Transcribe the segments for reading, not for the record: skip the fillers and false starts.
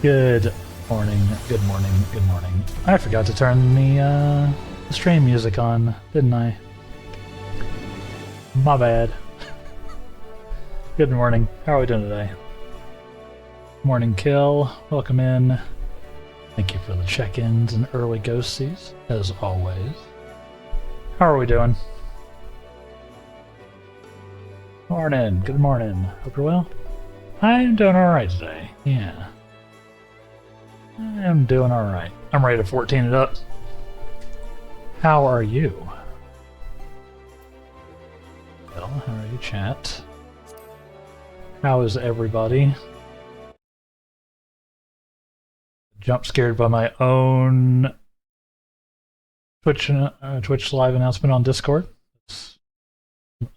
Good morning, good morning, good morning. I forgot to turn the stream music on, didn't I? My bad. Good morning. How are we doing today? Morning Kill, welcome in. Thank you for the check-ins and early ghosties, as always. How are we doing? Morning, good morning. Hope you're well. I'm doing alright today, yeah. I'm doing alright. I'm ready to 14 it up. How are you? Well, how are you, chat? How is everybody? Jump scared by my own Twitch live announcement on Discord.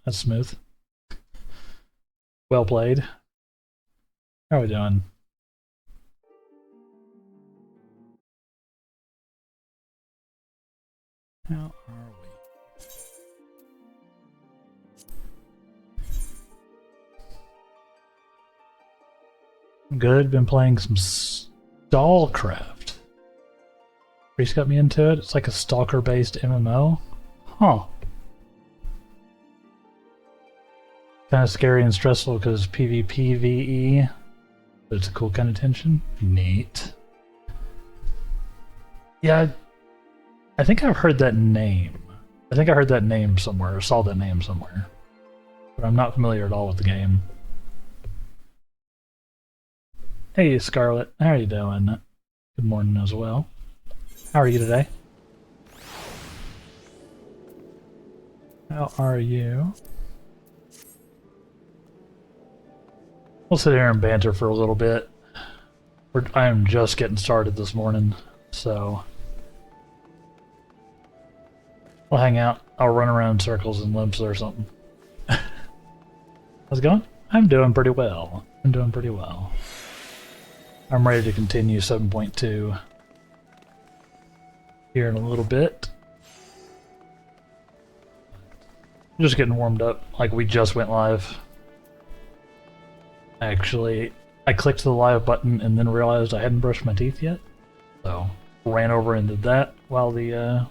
That's smooth. Well played. How are we doing? How are we? Good. Been playing some Stallcraft. Reese got me into it. It's like a stalker-based MMO. Huh. Kind of scary and stressful because PvPvE, but it's a cool kind of tension. Neat. Yeah, I think I've heard that name. I think I heard that name somewhere, or saw that name somewhere. But I'm not familiar at all with the game. Hey, Scarlet. How are you doing? Good morning as well. How are you today? How are you? We'll sit here and banter for a little bit. I am just getting started this morning, so we'll hang out. I'll run around in circles and limps or something. How's it going? I'm doing pretty well. I'm doing pretty well. I'm ready to continue 7.2 here in a little bit. Just getting warmed up, like we just went live. Actually, I clicked the live button and then realized I hadn't brushed my teeth yet. So, ran over and did that while the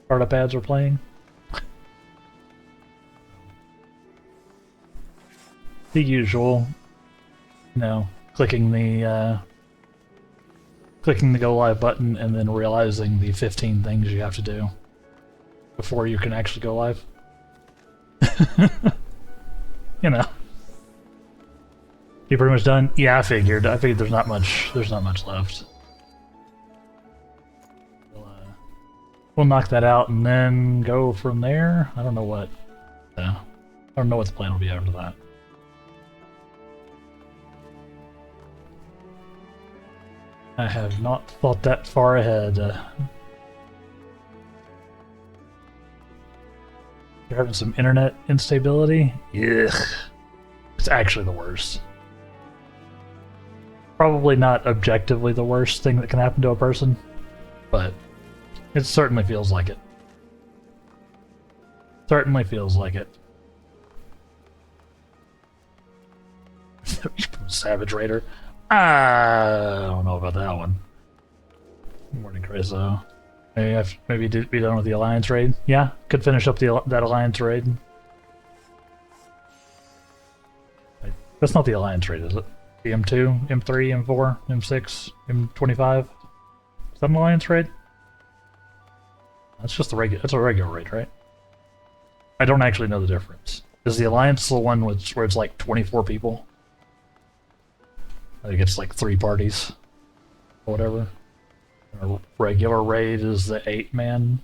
startup ads were playing. The usual, you know, clicking the go live button and then realizing the 15 things you have to do before you can actually go live. You know. You pretty much done? Yeah, I figured there's not much left. We'll knock that out and then go from there. I don't know what I don't know what the plan will be after that. I have not thought that far ahead. You're having some internet instability? Ugh. It's actually the worst. Probably not objectively the worst thing that can happen to a person, but it certainly feels like it. Certainly feels like it. Savage Raider. I don't know about that one. Morning, Crazo. Maybe be done with the Alliance raid. Yeah, could finish up that Alliance raid. That's not the Alliance raid, is it? The M2, M3, M4, M6, M25. Is that an Alliance raid? That's just the regular. That's a regular raid, right? I don't actually know the difference. Is the Alliance the one where it's like 24 people? I think it's like 3 parties, or whatever. A regular raid is the 8-man.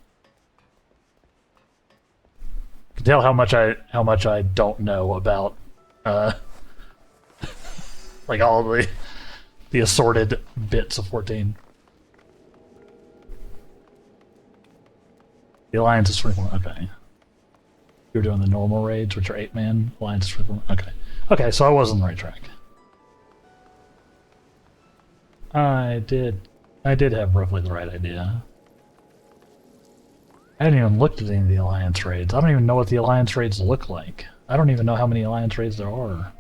You can tell how much I don't know about like all the assorted bits of 14. The Alliance is 21. Okay. You're doing the normal raids, which are 8-man. Alliance is 21. Okay. Okay, so I was on the right track. I did have roughly the right idea. I hadn't even looked at any of the Alliance raids. I don't even know what the Alliance raids look like. I don't even know how many Alliance raids there are.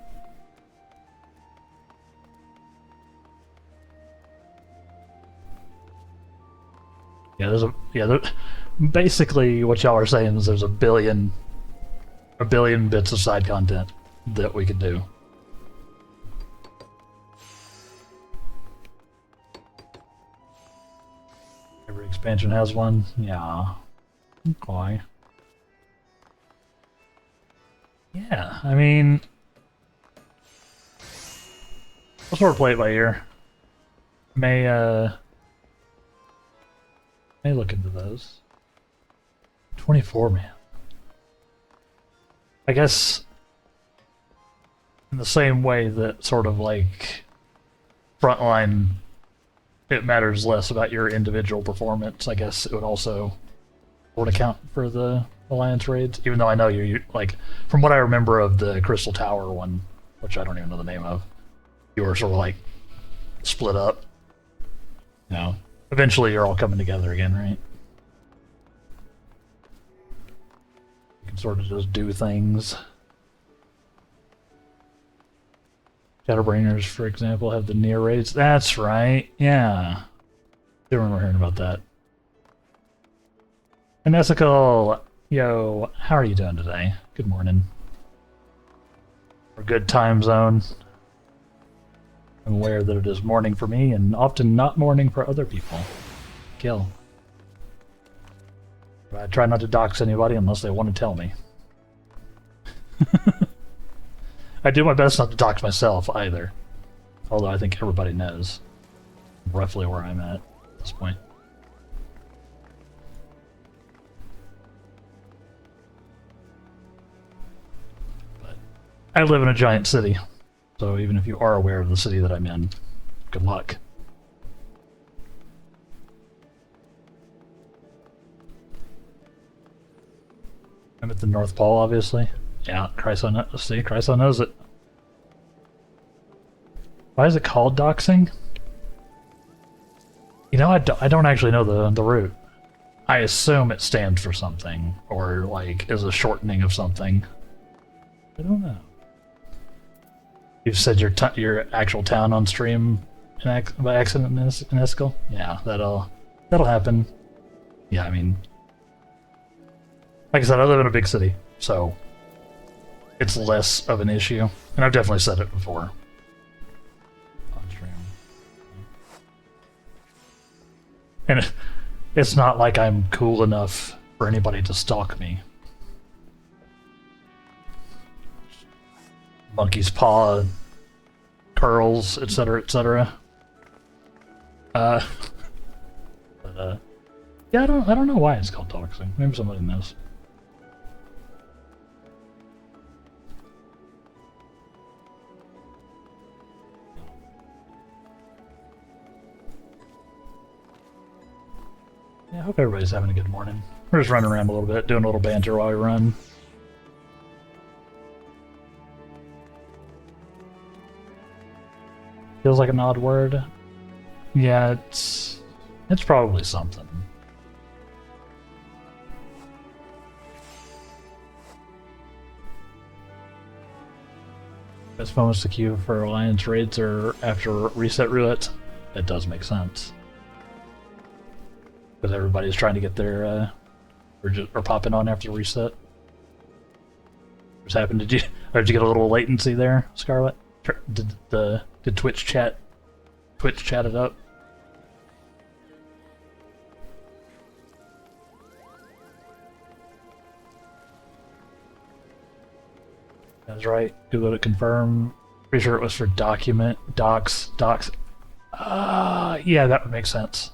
Yeah, basically what y'all are saying is there's a billion bits of side content that we could do. Every expansion has one. Yeah. Why? Yeah, I mean, we'll sort of play it by ear. May look into those. 24 man. I guess in the same way that sort of like Frontline, it matters less about your individual performance. I guess it would also account for the alliance raids, even though I know you like, from what I remember of the Crystal Tower one, which I don't even know the name of, you were sort of like split up. You know, eventually you're all coming together again, right? You can sort of just do things. Shadowbringers, for example, have the near raids. That's right, yeah. I remember hearing about that. And Essicle, yo, how are you doing today? Good morning. Or good time zone. I'm aware that it is morning for me, and often not morning for other people. Kill. But I try not to dox anybody unless they want to tell me. I do my best not to dox myself either. Although I think everybody knows roughly where I'm at this point. But I live in a giant city, so even if you are aware of the city that I'm in, good luck. I'm at the North Pole, obviously. Yeah, Chryso knows. See, Chryso knows it. Why is it called doxing? You know, I don't actually know the root. I assume it stands for something, or like is a shortening of something. I don't know. You've said your actual town on stream by accident in Essicle? Yeah, that'll happen. Yeah, I mean, like I said, I live in a big city, so it's less of an issue, and I've definitely said it before on stream. And it's not like I'm cool enough for anybody to stalk me. Monkey's paw, curls, etc., etc. But yeah, I don't know why it's called doxing. Maybe somebody knows. Yeah, I hope everybody's having a good morning. We're just running around a little bit, doing a little banter while we run. Feels like an odd word. Yeah, it's probably something. Best moments to queue for alliance raids are after reset roulette. That does make sense. Because everybody's trying to get their or popping on after reset. What's happened? Did you get a little latency there, Scarlet? Did Twitch chat it up? That's right. Google to confirm. Pretty sure it was for docs. Yeah, that would make sense.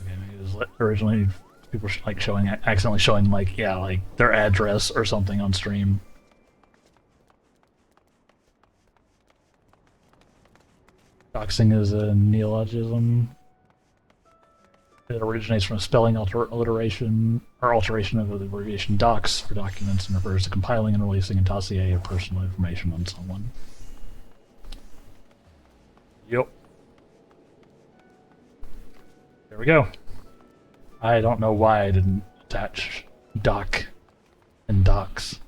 Okay, maybe it was originally people like accidentally showing like, yeah, like their address or something on stream. Doxing is a neologism. It originates from a spelling alteration of the abbreviation docs for documents and refers to compiling and releasing a dossier of personal information on someone. Yep. There we go. I don't know why I didn't attach doc and docs.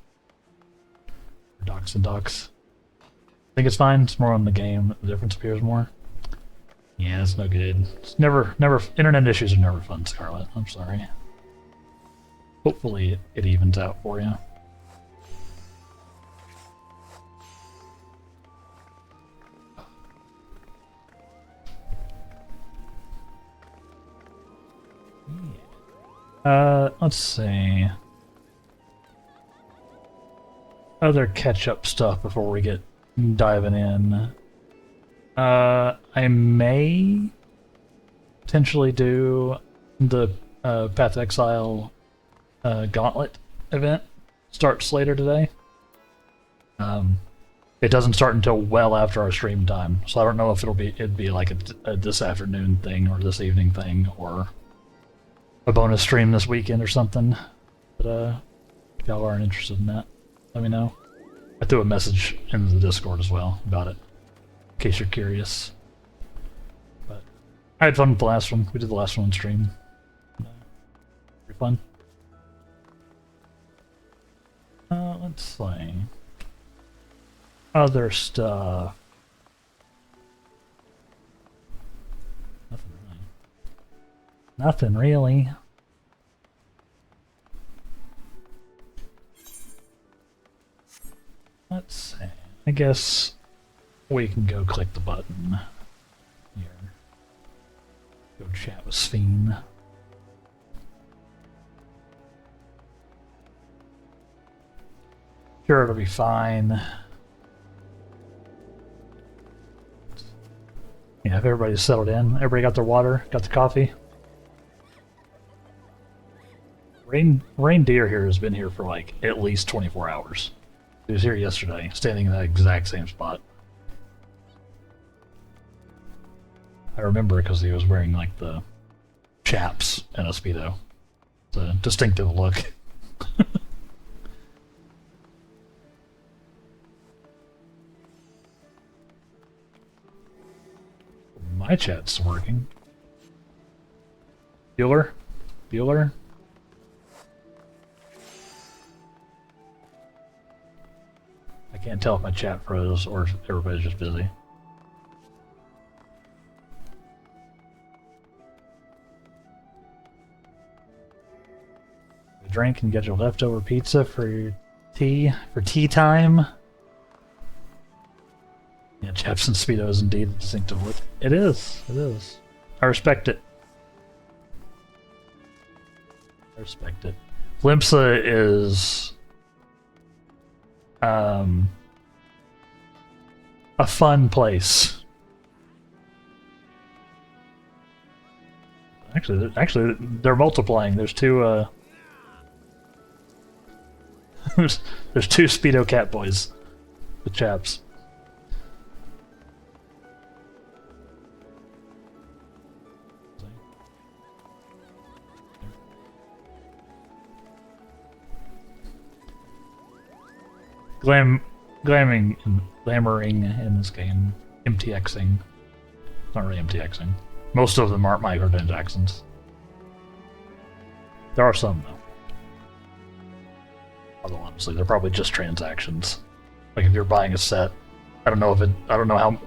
Or docs and docs. think it's fine. It's more on the game. The difference appears more. Yeah, it's no good. It's never. Internet issues are never fun, Scarlet. I'm sorry. Hopefully it evens out for you. Let's see. Other catch-up stuff before we get diving in. I may potentially do the Path of Exile Gauntlet event. Starts later today. It doesn't start until well after our stream time, so I don't know if it'd be like a this afternoon thing or this evening thing or a bonus stream this weekend or something. But if y'all aren't interested in that, let me know. I threw a message in the Discord as well about it, in case you're curious. But I had fun with the last one. We did the last one on stream. Pretty fun. Let's see. Other stuff. Nothing really. Let's see. I guess we can go click the button here. Go chat with Sphene. Sure, it'll be fine. Yeah, if everybody's settled in. Everybody got their water, got the coffee. Reindeer here has been here for like at least 24 hours. He was here yesterday, standing in that exact same spot. I remember because he was wearing like the chaps and a Speedo. It's a distinctive look. My chat's working. Bueller? Bueller? I can't tell if my chat froze or if everybody's just busy. Drink and get your leftover pizza for your tea, for tea time. Yeah, chaps and Speedo is indeed a distinctive look. It is. It is. I respect it. I respect it. Glimpsa is a fun place. Actually, they're multiplying. There's two. There's two Speedo cat boys, the chaps. Glamoring in this game. MTXing. It's not really MTXing. Most of them aren't microtransactions. There are some, though. Although honestly, they're probably just transactions. Like if you're buying a set, I don't know how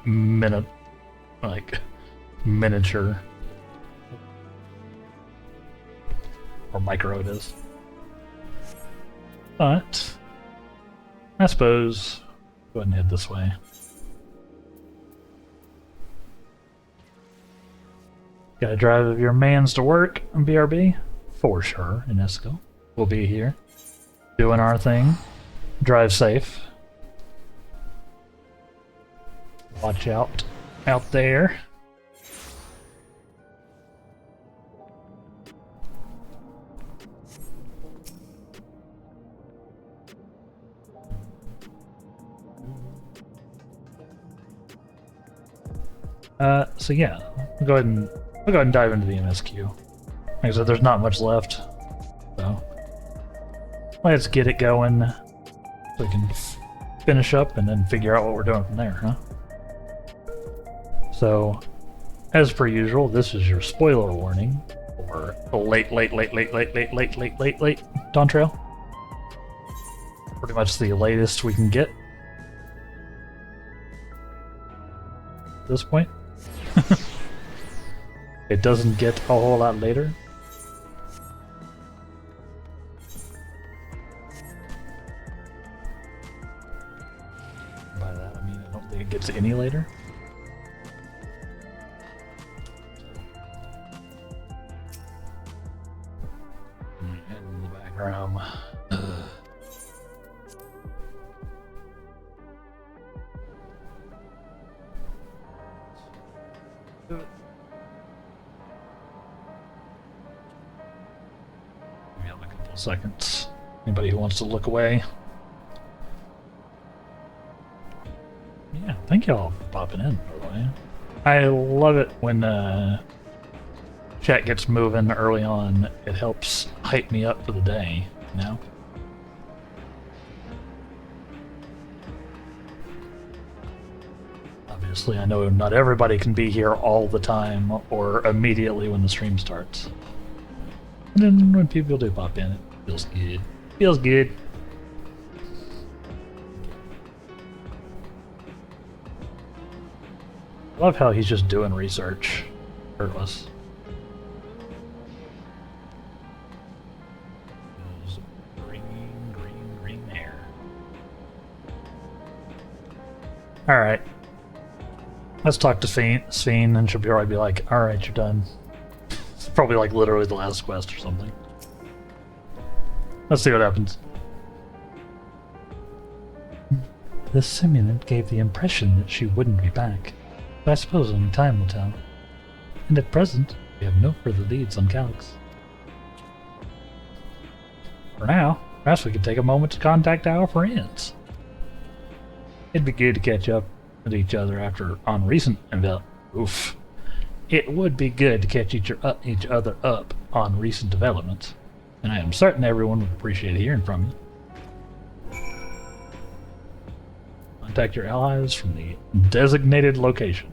miniature or micro it is. But I suppose go ahead and head this way. Gotta drive your mans to work in BRB? For sure, in Esco. We'll be here. Doing our thing. Drive safe. Watch out there. So yeah, we'll go ahead and dive into the MSQ. Like I said, there's not much left, so let's get it going so we can finish up and then figure out what we're doing from there, huh? So, as per usual, this is your spoiler warning for the late Dawntrail. Pretty much the latest we can get. at this point. It doesn't get a whole lot later. By that I mean I don't think it gets any later. In the back room. Maybe I'll make a couple of seconds. Anybody who wants to look away? Yeah, thank y'all for popping in, by the way. I love it when chat gets moving early on. It helps hype me up for the day, you know? Obviously, I know not everybody can be here all the time or immediately when the stream starts. And then when people do pop in, it feels good. Feels good. I love how he's just doing research. Shirtless. Green hair. Alright. Let's talk to Sven, and she'll probably be like, alright, you're done. It's probably like literally the last quest or something. Let's see what happens. The simulant gave the impression that she wouldn't be back. But I suppose only time will tell. And at present, we have no further leads on Calyx. For now, perhaps we could take a moment to contact our friends. It'd be good to catch up with each other after on recent Oof. It would be good to catch each other up on recent developments, and I am certain everyone would appreciate hearing from you. Contact your allies from the designated location.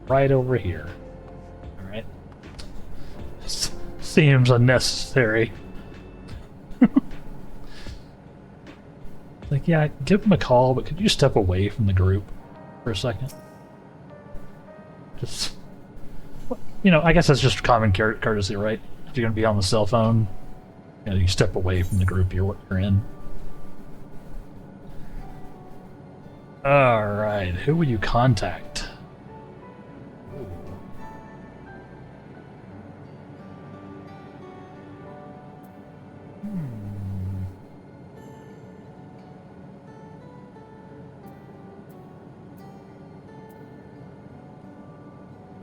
Right over here. Alright. Seems unnecessary. Like, yeah, give him a call, but could you step away from the group for a second? Just, you know, I guess that's just common courtesy, right? If you're going to be on the cell phone, you know, you step away from the group you're in. Alright, who will you contact?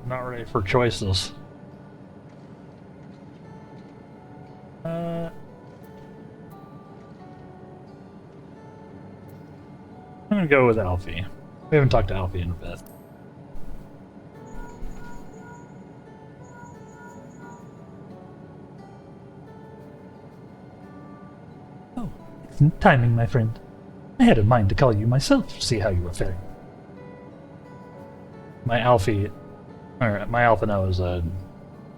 Not ready for choices. I'm gonna go with Alfie. We haven't talked to Alfie in a bit. Oh, excellent timing, my friend. I had in mind to call you myself to see how you were faring. My Alfie now is a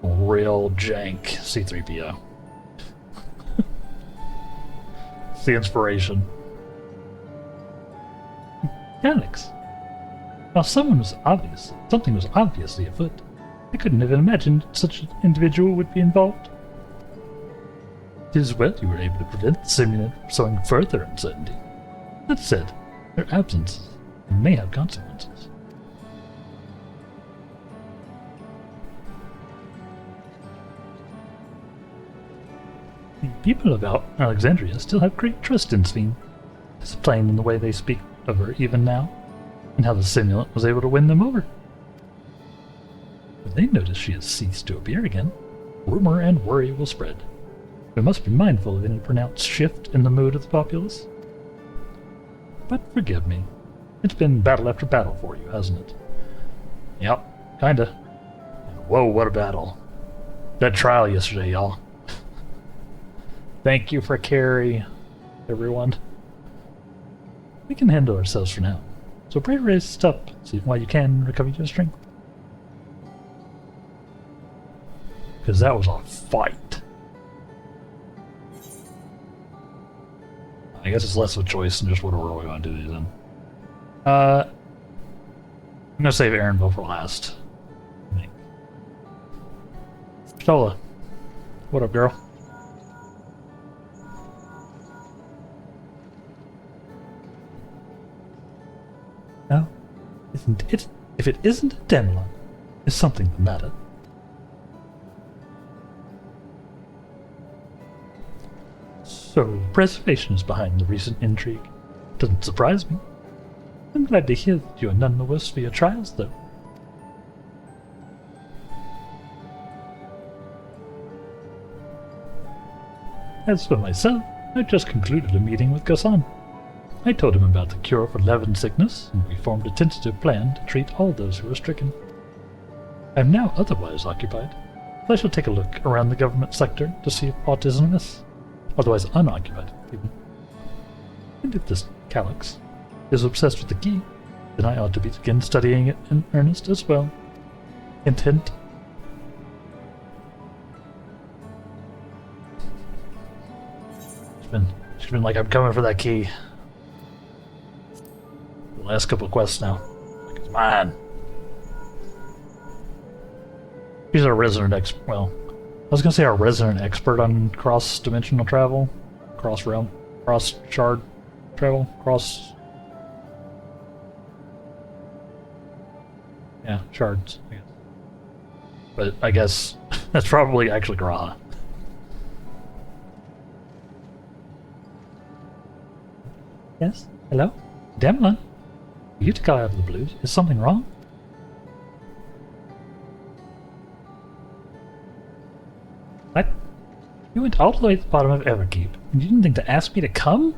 real jank C-3PO. It's the inspiration. Alex. While something was obviously afoot. I couldn't have imagined such an individual would be involved. It is well you were able to prevent the simulant from sowing further uncertainty. That said, their absence may have consequences. The people of Alexandria still have great trust in Sven. It's plain in the way they speak of her even now, and how the simulant was able to win them over. When they notice she has ceased to appear again, rumor and worry will spread. We must be mindful of any pronounced shift in the mood of the populace. But forgive me, it's been battle after battle for you, hasn't it? Yep, kinda. Whoa, what a battle. That trial yesterday, y'all. Thank you for carry, everyone. We can handle ourselves for now. So pray rest up, see while you can recover your strength. Because that was a fight. I guess it's less of a choice than just what we're going to do these in. I'm gonna save Aaronville for last. Stola, what up, girl? No, isn't it? If it isn't a Demlon, is something the matter? So, preservation is behind the recent intrigue. Doesn't surprise me. I'm glad to hear that you are none the worse for your trials, though. As for myself, I just concluded a meeting with Gassan. I told him about the cure for Levin sickness, and we formed a tentative plan to treat all those who were stricken. I am now otherwise occupied, so I shall take a look around the government sector to see if aught is amiss. Otherwise unoccupied, even. And if this Calyx is obsessed with the key, then I ought to begin studying it in earnest as well. Hint, hint. She's been like, I'm coming for that key. The last couple of quests now. Like, it's mine. She's our resident expert. Well, I was gonna say our resident expert on cross-dimensional travel, cross-realm, cross-shard travel, cross. Yeah, shards. I guess. But I guess that's probably actually Graha. Yes? Hello? Demlin? You to call out of the blues. Is something wrong? What? You went all the way to the bottom of Everkeep, and you didn't think to ask me to come?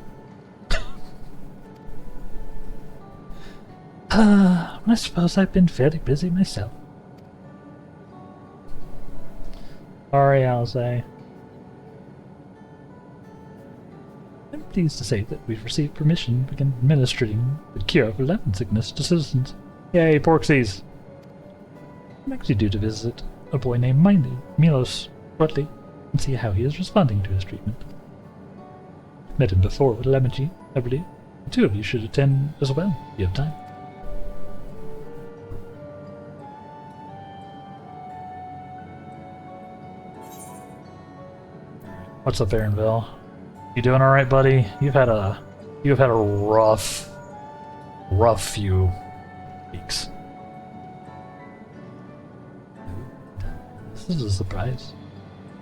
I suppose I've been fairly busy myself. Sorry, I'll say. I'm pleased to say that we've received permission to begin administering the cure for Levin sickness to citizens. Yay, Porksies! I'm actually due to visit a boy named Milos shortly and see how he is responding to his treatment. Met him before with Lemegy, I believe. The two of you should attend as well, if you have time. What's up, Aaronville? You doing all right, buddy? You've had a rough few weeks. This is a surprise.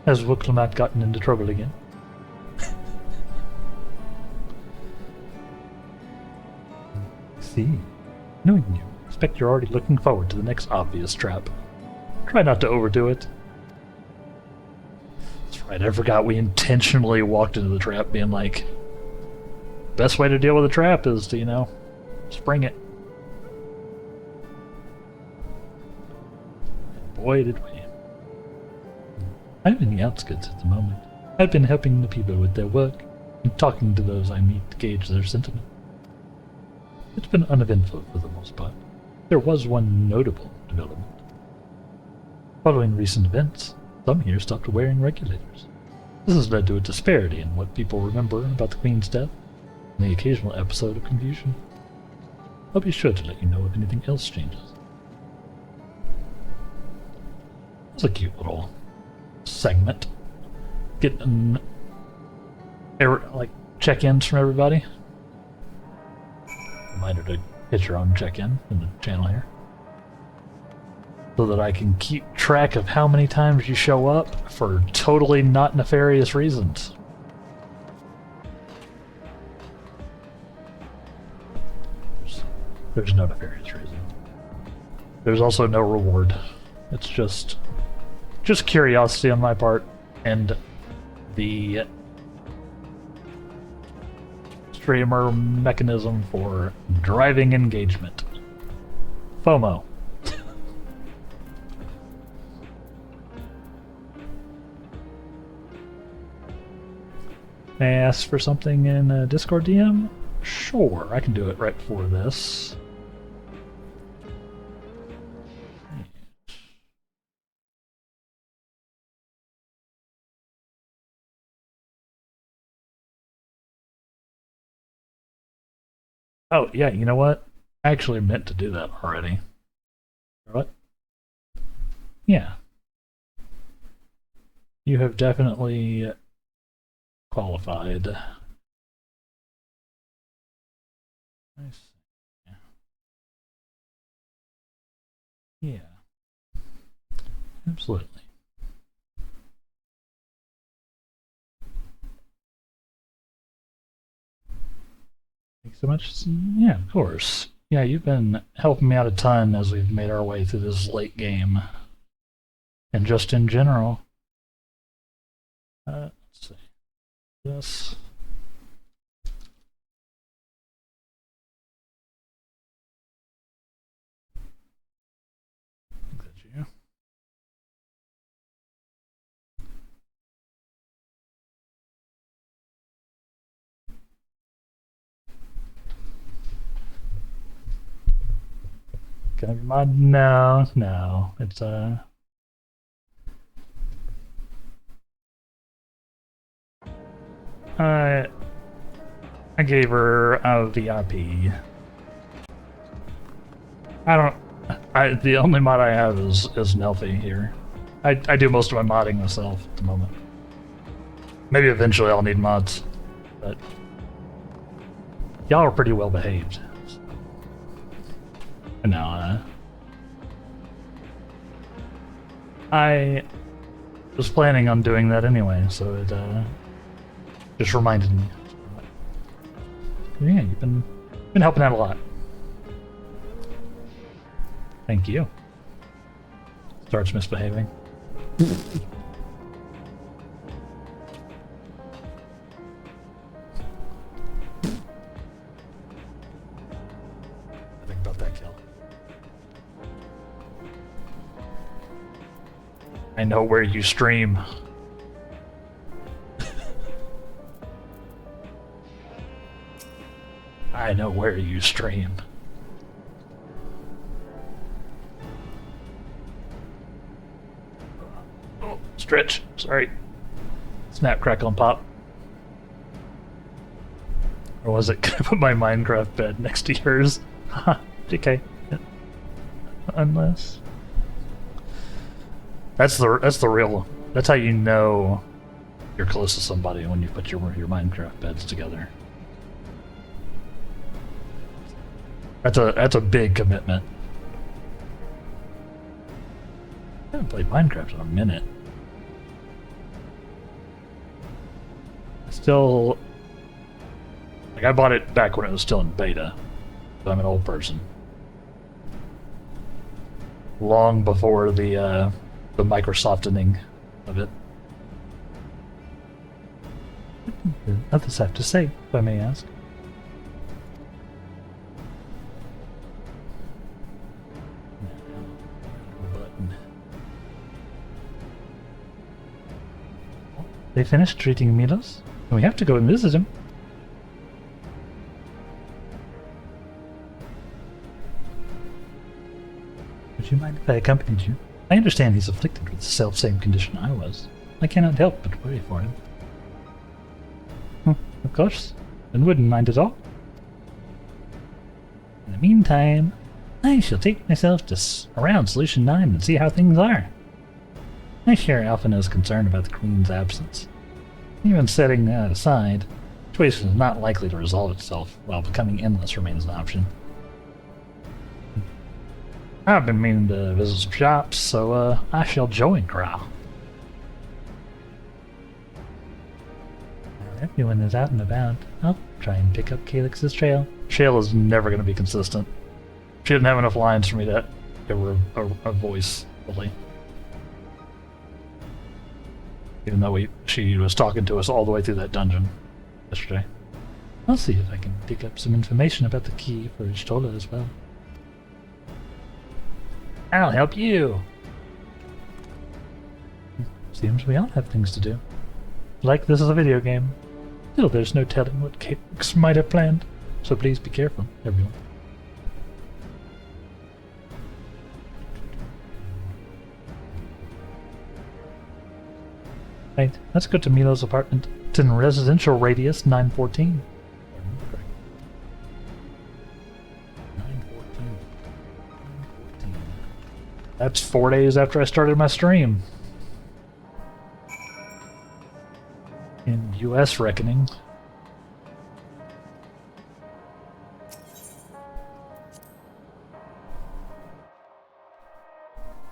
Has Wuklemat gotten into trouble again? See, knowing you, I expect you're already looking forward to the next obvious trap. Try not to overdo it. That's right, I forgot we intentionally walked into the trap being like, best way to deal with a trap is to, you know, spring it. Boy, did we. I'm in the outskirts at the moment. I've been helping the people with their work and talking to those I meet to gauge their sentiment. It's been uneventful for the most part. There was one notable development. Following recent events, some here stopped wearing regulators. This has led to a disparity in what people remember about the Queen's death and the occasional episode of confusion. I'll be sure to let you know if anything else changes. It's a cute little segment. Getting like check-ins from everybody. Reminder to hit your own check-in in the channel here, so that I can keep track of how many times you show up for totally not nefarious reasons. There's no nefarious reason. There's also no reward. It's just curiosity on my part and the streamer mechanism for driving engagement. FOMO. May I ask for something in a Discord DM? Sure, I can do it right before this. Oh, yeah, you know what? I actually meant to do that already. What? Yeah. You have definitely qualified. Nice. Yeah. Absolutely. Thanks so much. Yeah, of course. Yeah, you've been helping me out a ton as we've made our way through this late game. And just in general. Let's see. This. I think that's you. Can I be mod? No, no. It's I gave her a VIP. I don't. The only mod I have is Nelfie here. I do most of my modding myself at the moment. Maybe eventually I'll need mods, but y'all are pretty well behaved. And now, I was planning on doing that anyway, so it just reminded me. Yeah, you've been helping out a lot. Thank you. Starts misbehaving. I think about that kill. I know where you stream. I know where you stream. Oh, stretch. Sorry. Snap, crackle, and pop. Or was it? Can I put my Minecraft bed next to yours? Haha, JK. Unless... That's the real... That's how you know you're close to somebody, when you put your Minecraft beds together. That's a big commitment. I haven't played Minecraft in a minute. Still, like, I bought it back when it was still in beta, but I'm an old person. Long before the Microsoftening of it. What does this have to say, if I may ask? They finished treating Milos, and we have to go and visit him. Would you mind if I accompanied you? I understand he's afflicted with the self-same condition I was. I cannot help but worry for him. Of course, and wouldn't mind at all. In the meantime, I shall take myself to around Solution 9 and see how things are. I share Alphina's concern about the Queen's absence. Even setting that aside, the situation is not likely to resolve itself, while becoming endless remains an option. I've been meaning to visit some shops, so I shall join Corral. Everyone is out and about. I'll try and pick up Calyx's trail. Trail is never going to be consistent. She didn't have enough lines for me to give her a voice, fully. Even though she was talking to us all the way through that dungeon yesterday. I'll see if I can pick up some information about the key for Ishtola as well. I'll help you! Seems we all have things to do. Like this is a video game. Still, there's no telling what Calyx might have planned, so please be careful, everyone. Right, let's go to Milo's apartment. It's in residential radius 914. 914. That's 4 days after I started my stream. In US reckoning.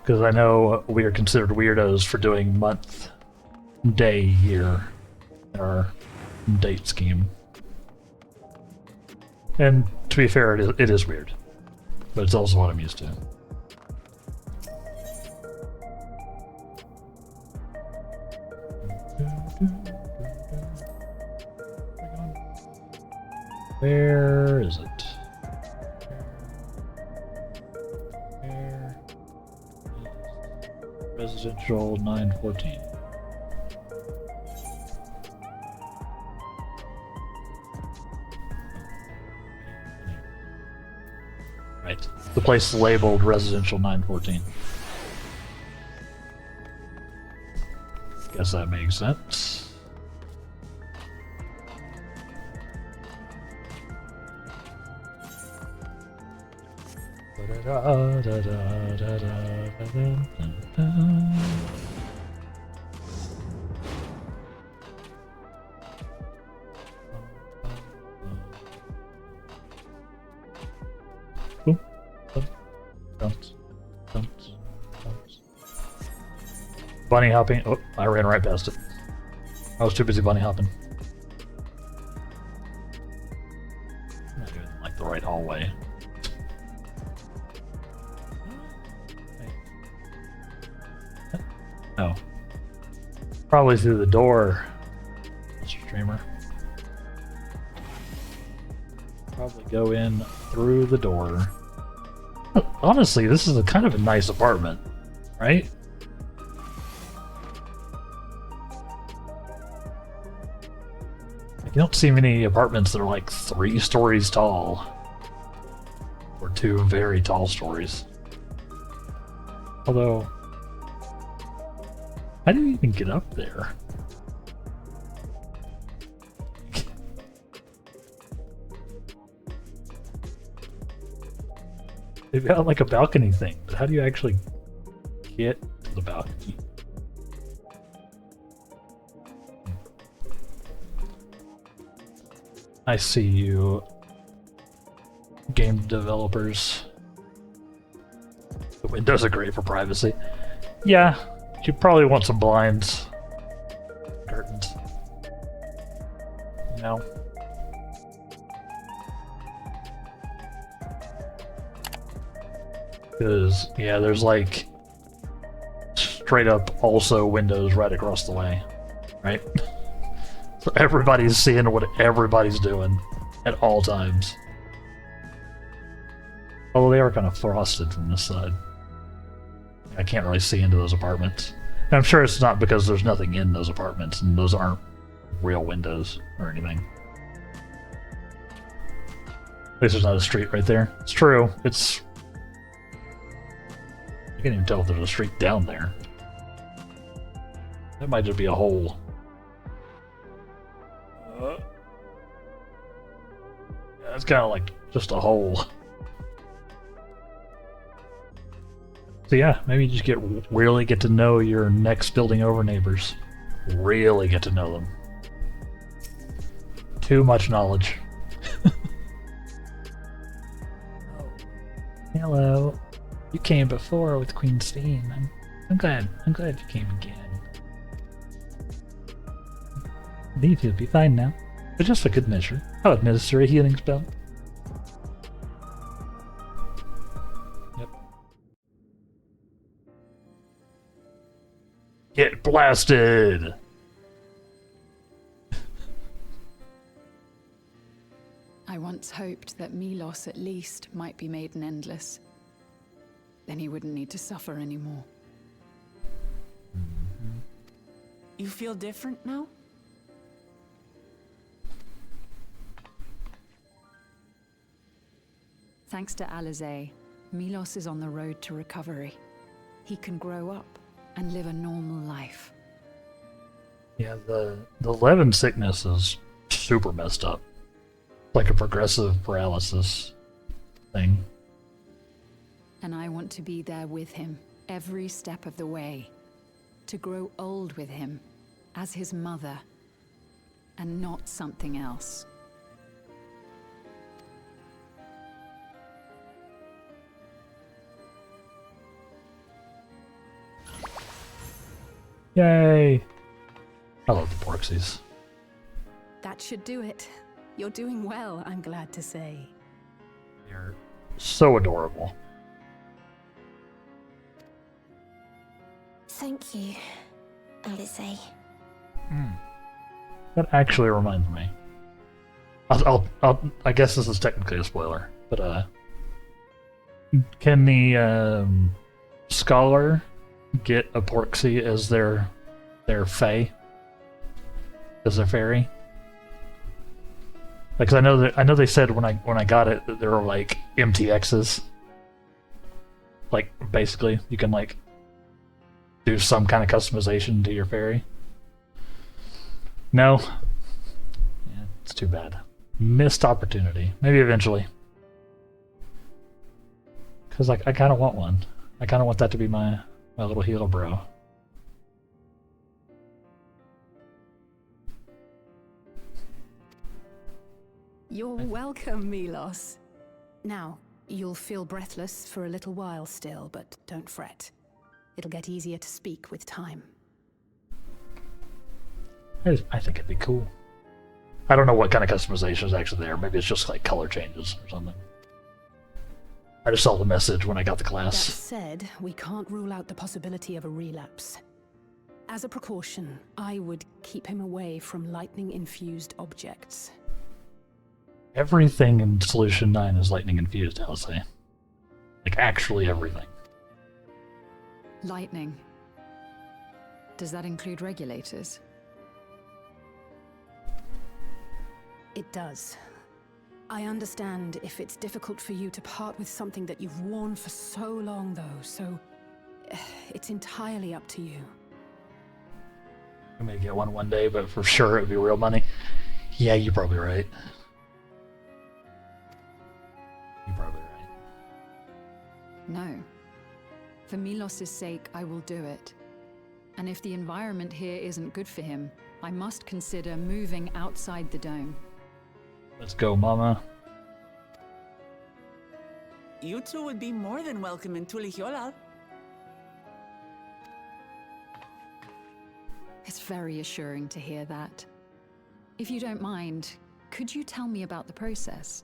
Because I know we are considered weirdos for doing month, day, year in our date scheme. And to be fair, it is weird. But it's also what I'm used to. Where is it? Where is residential 914? Right. The place labeled residential 914. Guess that makes sense. Bunny hopping. Oh, I ran right past it. I was too busy bunny hopping. I'm not doing like the right hallway. Oh. Probably through the door, Mr. Streamer. Probably go in through the door. Honestly, this is a kind of a nice apartment, right? You don't see many apartments that are like 3 stories tall. Or 2 very tall stories. Although, I didn't even get up there. They've got like a balcony thing, but how do you actually get to the balcony? I see you, game developers. The windows are great for privacy. Yeah, you probably want some blinds, curtains. You know? Because, yeah, there's like straight up also windows right across the way, right? So everybody's seeing what everybody's doing at all times. Although they are kind of frosted from this side. I can't really see into those apartments. And I'm sure it's not because there's nothing in those apartments and those aren't real windows or anything. At least there's not a street right there. It's true. It's... I can't even tell if there's a street down there. That might just be a hole. Yeah, it's kind of like just a hole. So yeah, maybe you just really get to know your next building over neighbors. Really get to know them. Too much knowledge. Hello. You came before with Queen Steam. I'm glad you came again. I think you'll be fine now. But just for good measure, I'll administer a healing spell. Yep. Get blasted! I once hoped that Milos at least might be made an endless. Then he wouldn't need to suffer anymore. You feel different now? Thanks to Alizé, Milos is on the road to recovery. He can grow up and live a normal life. Yeah, the Levin sickness is super messed up. Like a progressive paralysis thing. And I want to be there with him, every step of the way. To grow old with him, as his mother, and not something else. Yay! I love the Porksies. That should do it. You're doing well, I'm glad to say. They're so adorable. Thank you, Alice. That actually reminds me. I guess this is technically a spoiler, but can the scholar get a Porksy as their fae, as their fairy? Like, 'cause I know they said when I got it that there were like MTXs. Like, basically, you can like do some kind of customization to your fairy. No. Yeah, it's too bad. Missed opportunity. Maybe eventually. Because like I kind of want one. I kind of want that to be my little heel bro. You're welcome, Milos. Now, you'll feel breathless for a little while still, but don't fret. It'll get easier to speak with time. I think it'd be cool. I don't know what kind of customization is actually there. Maybe it's just like color changes or something. I just saw the message when I got the That class. said, we can't rule out the possibility of a relapse. As a precaution, I would keep him away from lightning-infused objects. Everything in Solution 9 is lightning infused, I'll say. Like, actually everything. Lightning. Does that include regulators? It does. I understand if it's difficult for you to part with something that you've worn for so long, though, so it's entirely up to you. I may get one day, but for sure it'd be real money. Yeah, you're probably right. You're probably right. No. For Milos's sake, I will do it. And if the environment here isn't good for him, I must consider moving outside the dome. Let's go, mama. You two would be more than welcome in Tulihiola. It's very assuring to hear that. If you don't mind, could you tell me about the process?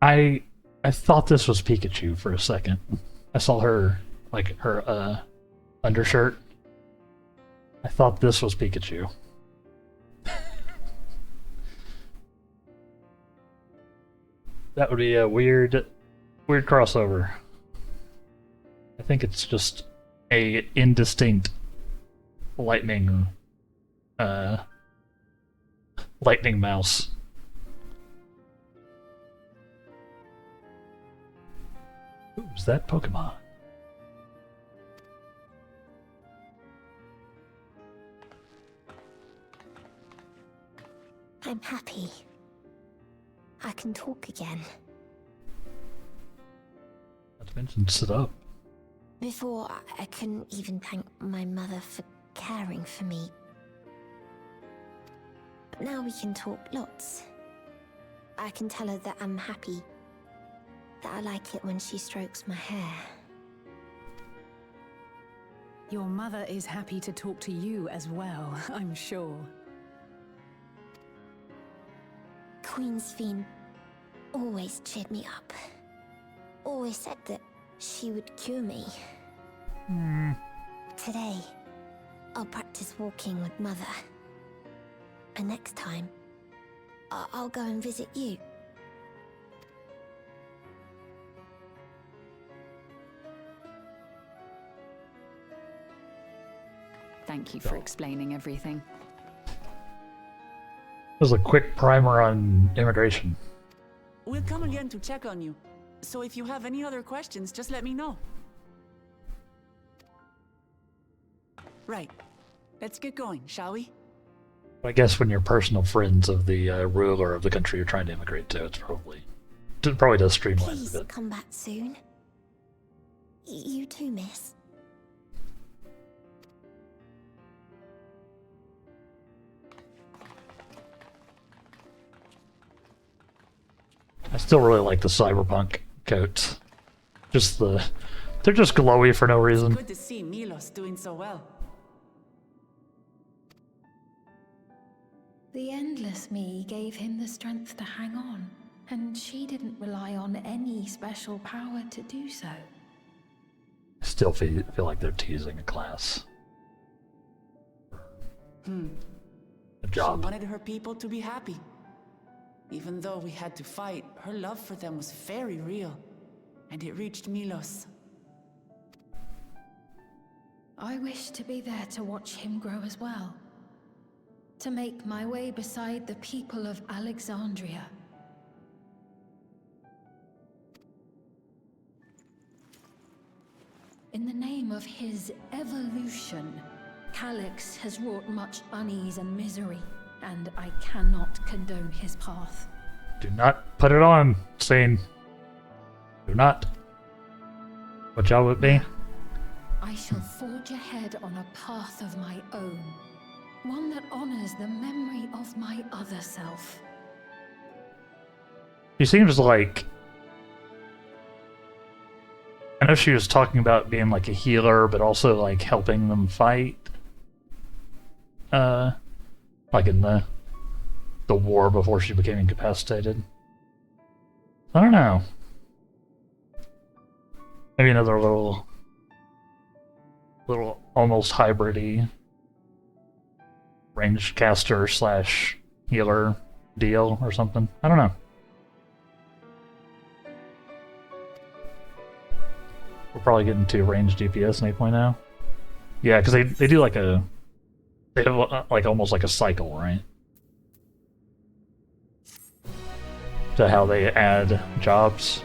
I thought this was Pikachu for a second. I saw her, like, her undershirt. I thought this was Pikachu. That would be a weird crossover. I think it's just a indistinct lightning mouse. Who's that Pokemon? I'm happy. I can talk again. Not to mention, sit up. Before, I couldn't even thank my mother for caring for me. But now we can talk lots. I can tell her that I'm happy. That I like it when she strokes my hair. Your mother is happy to talk to you as well, I'm sure. Queen's Fiend always cheered me up. Always said that she would cure me. Today, I'll practice walking with Mother. And next time, I'll go and visit you. Thank you for explaining everything. This was a quick primer on immigration. We'll come again to check on you. So if you have any other questions, just let me know. Right. Let's get going, shall we? I guess when you're personal friends of the ruler of the country you're trying to immigrate to, it probably does streamline it a Please bit. come back soon. You too, miss. I still really like the cyberpunk coats. They're just glowy for no reason. Good to see Milos doing so well. The Endless Me gave him the strength to hang on, and she didn't rely on any special power to do so. I still feel like they're teasing a class. A job. She wanted her people to be happy. Even though we had to fight, her love for them was very real. And it reached Milos. I wish to be there to watch him grow as well. To make my way beside the people of Alexandria. In the name of his evolution, Calyx has wrought much unease and misery, and I cannot condone his path. Do not put it on, Scene. Do not. What job would it be? I shall forge ahead on a path of my own. One that honors the memory of my other self. She seems like... I know she was talking about being like a healer, but also like helping them fight. Like in the war before she became incapacitated. I don't know. Maybe another little almost hybrid-y ranged caster slash healer deal or something. I don't know. We're probably getting to ranged DPS in 8.0. Yeah, because they do like a... They have like almost like a cycle, right? To how they add jobs.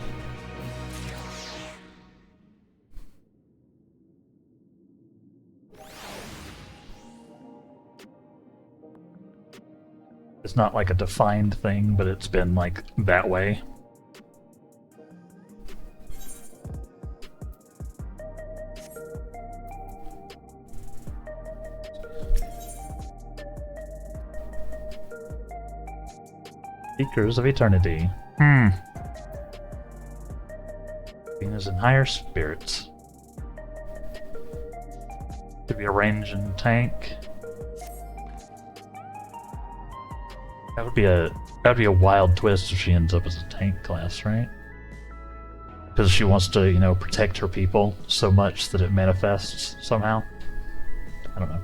It's not like a defined thing, but it's been like that way. Seekers of Eternity. Venus and higher spirits. Could be a range and tank. That'd be a wild twist if she ends up as a tank class, right? Because she wants to, you know, protect her people so much that it manifests somehow. I don't know.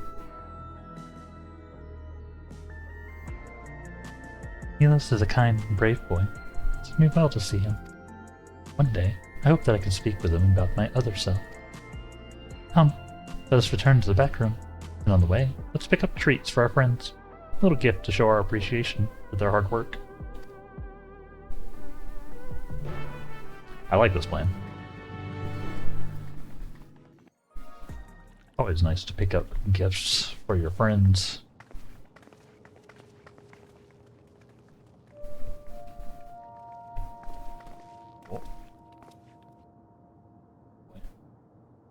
Milos is a kind and brave boy. It's me well to see him. One day, I hope that I can speak with him about my other self. Come, let us return to the back room. And on the way, let's pick up treats for our friends. A little gift to show our appreciation for their hard work. I like this plan. Always nice to pick up gifts for your friends.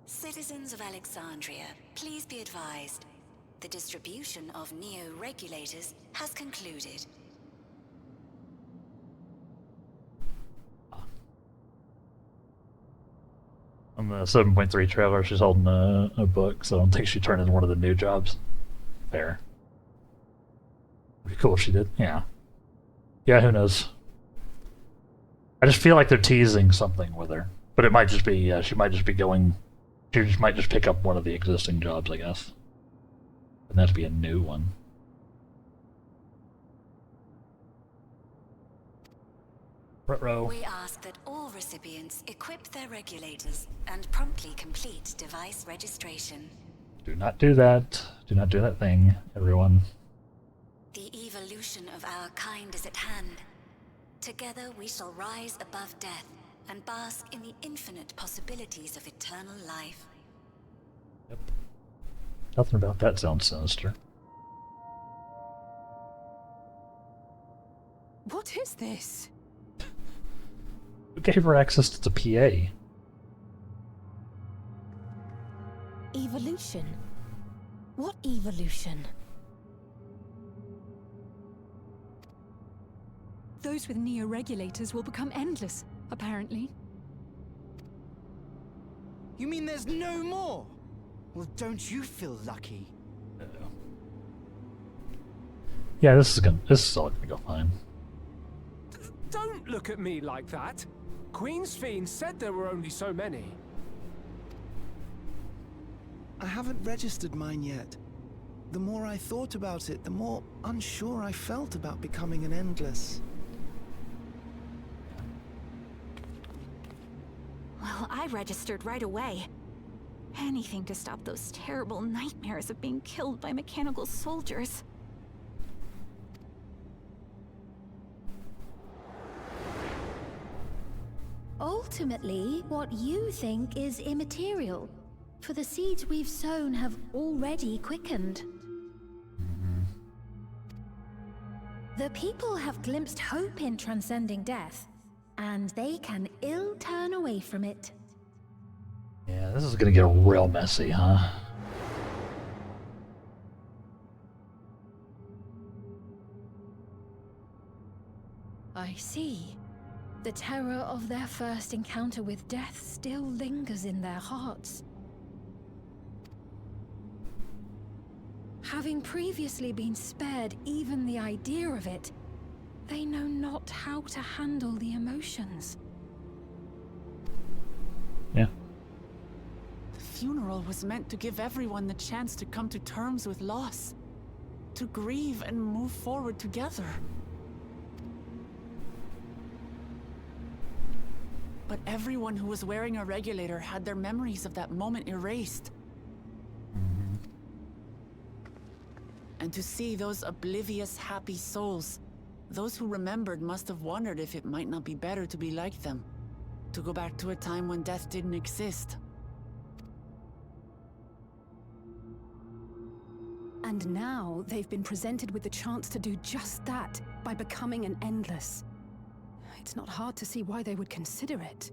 Citizens of Alexandria, please be advised. The distribution of neo-regulators has concluded. On the 7.3 trailer, she's holding a book, so I don't think she turned in one of the new jobs. Fair. Pretty cool if she did. Yeah. Yeah, who knows? I just feel like they're teasing something with her. But it might just be, she might just be going... She just might just pick up one of the existing jobs, I guess. And that'd be a new one. Ruh-roh. We ask that all recipients equip their regulators and promptly complete device registration. Do not do that. Do not do that thing, everyone. The evolution of our kind is at hand. Together we shall rise above death and bask in the infinite possibilities of eternal life. Yep. Nothing about that sounds sinister. What is this? Who gave her access to the PA? Evolution? What evolution? Those with neo-regulators will become endless, apparently. You mean there's no more? Well, don't you feel lucky? Yeah, this is all gonna go fine. Don't look at me like that. Queen's Fiend said there were only so many. I haven't registered mine yet. The more I thought about it, the more unsure I felt about becoming an Endless. Well, I registered right away. Anything to stop those terrible nightmares of being killed by mechanical soldiers. Ultimately, what you think is immaterial, for the seeds we've sown have already quickened. The people have glimpsed hope in transcending death, and they can ill turn away from it. Yeah, this is gonna get real messy, huh? I see. The terror of their first encounter with death still lingers in their hearts. Having previously been spared even the idea of it, they know not how to handle the emotions. Yeah. The funeral was meant to give everyone the chance to come to terms with loss, to grieve and move forward together. But everyone who was wearing a regulator had their memories of that moment erased. And to see those oblivious, happy souls, those who remembered must have wondered if it might not be better to be like them, to go back to a time when death didn't exist. And now they've been presented with the chance to do just that by becoming an Endless. It's not hard to see why they would consider it.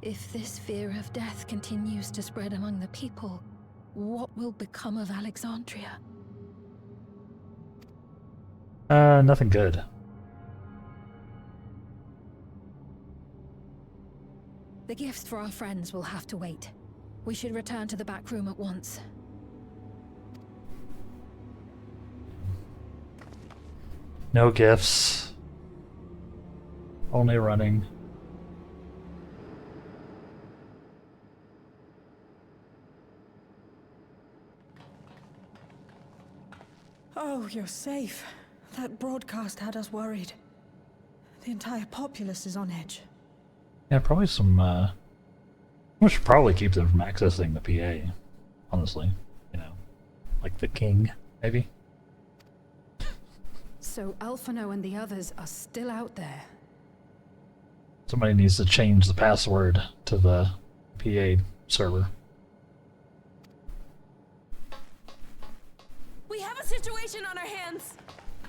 If this fear of death continues to spread among the people, what will become of Alexandria? Nothing good. The gifts for our friends will have to wait. We should return to the back room at once. No gifts. Only running. Oh, you're safe. That broadcast had us worried. The entire populace is on edge. Yeah, probably some, we should probably keep them from accessing the PA, honestly. You know, like the king, maybe? So Alphino and the others are still out there. Somebody needs to change the password to the PA server. We have a situation on our hands.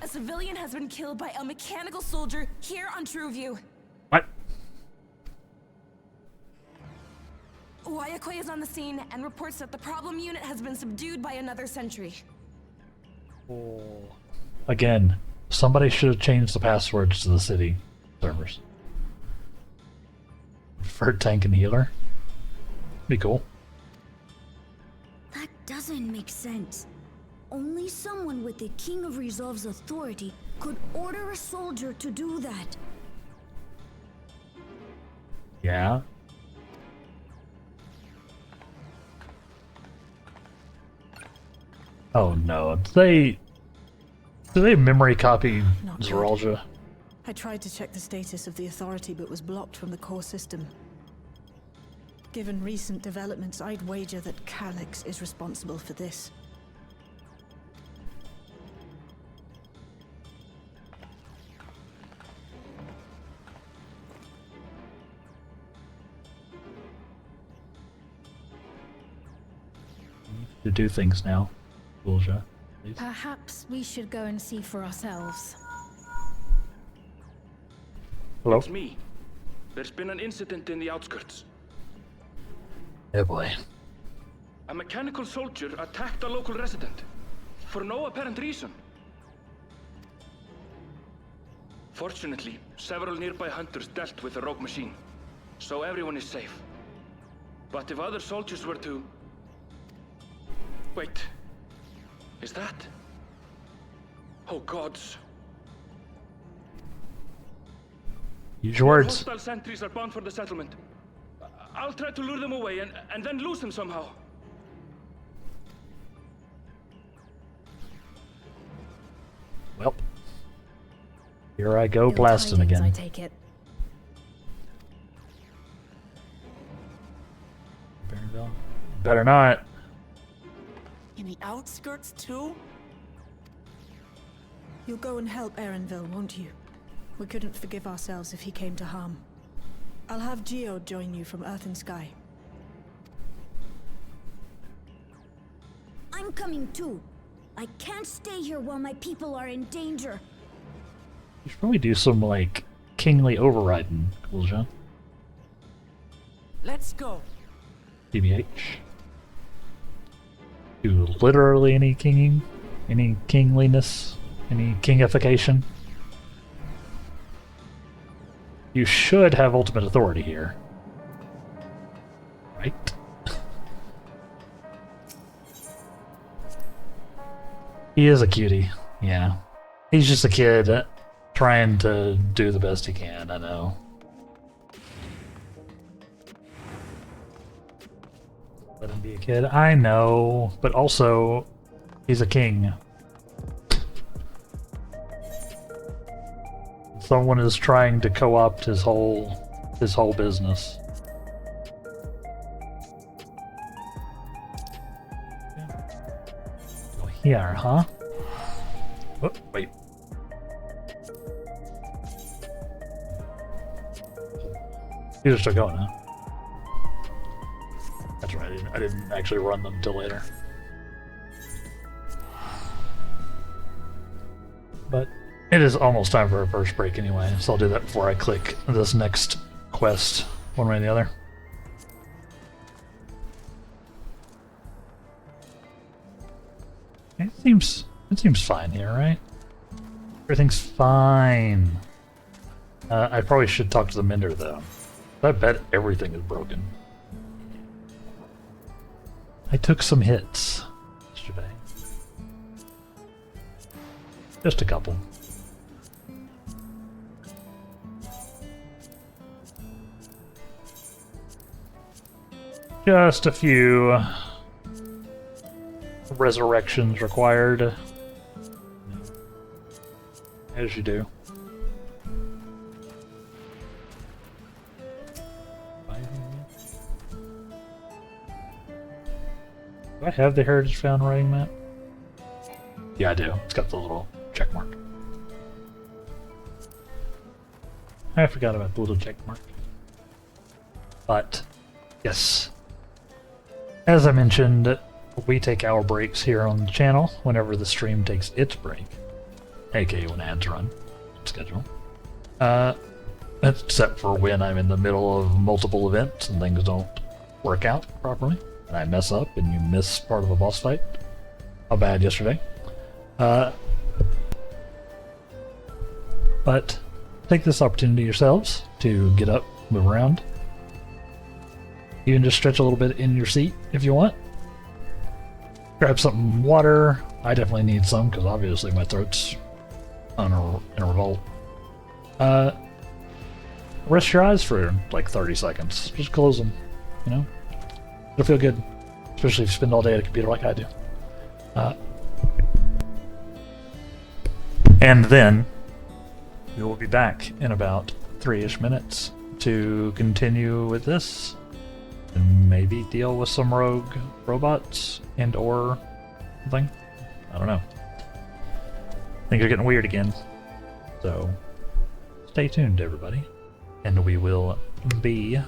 A civilian has been killed by a mechanical soldier here on Trueview. What? Wayakwe is on the scene and reports that the problem unit has been subdued by another sentry. Again, somebody should have changed the passwords to the city servers. For tank and healer. Be cool. That doesn't make sense. Only someone with the King of Resolve's authority could order a soldier to do that. Yeah. Oh no, do they memory copy Not good. Zeralja? I tried to check the status of the authority but was blocked from the core system. Given recent developments, I'd wager that Calyx is responsible for this. To do things now. Zeralja, please. Perhaps we should go and see for ourselves. Hello? It's me. There's been an incident in the outskirts. Oh boy. A mechanical soldier attacked a local resident for no apparent reason. Fortunately, several nearby hunters dealt with the rogue machine, so everyone is safe. But if other soldiers were to... Wait. Is that... Oh gods. Use your words. Hostile sentries are bound for the settlement. I'll try to lure them away and then lose them somehow. Well, here I go blasting again. I take it. Better not. In the outskirts too? You'll go and help Erenville, won't you? We couldn't forgive ourselves if he came to harm. I'll have Geode join you from Earth and Sky. I'm coming too. I can't stay here while my people are in danger. You should probably do some, like, kingly overriding, Cool John. Let's go. TBH. Do literally any kinging, any kingliness, any kingification. You should have ultimate authority here. Right? He is a cutie, yeah. He's just a kid trying to do the best he can, I know. Let him be a kid. I know, but also, he's a king. Someone is trying to co-opt his whole business. Oh, here, huh? Oh, wait. These are still going, huh? That's right, I didn't actually run them till later. But it is almost time for a first break anyway, so I'll do that before I click this next quest, one way or the other. It seems fine here, right? Everything's fine. I probably should talk to the mender though. I bet everything is broken. I took some hits yesterday. Just a couple. Just a few resurrections required. As you do. Do I have the Heritage Found writing map? Yeah, I do. It's got the little check mark. I forgot about the little check mark. But, yes. As I mentioned, we take our breaks here on the channel whenever the stream takes its break. AKA when ads run. Schedule. Except for when I'm in the middle of multiple events and things don't work out properly. And I mess up and you miss part of a boss fight. How bad yesterday. But take this opportunity yourselves to get up, move around. You can just stretch a little bit in your seat if you want. Grab some water. I definitely need some because obviously my throat's in a revolt. Rest your eyes for like 30 seconds. Just close them, you know? It'll feel good, especially if you spend all day at a computer like I do. And then we will be back in about 3-ish minutes to continue with this and maybe deal with some rogue robots and or something. I don't know. Things are getting weird again. So stay tuned, everybody. And we will be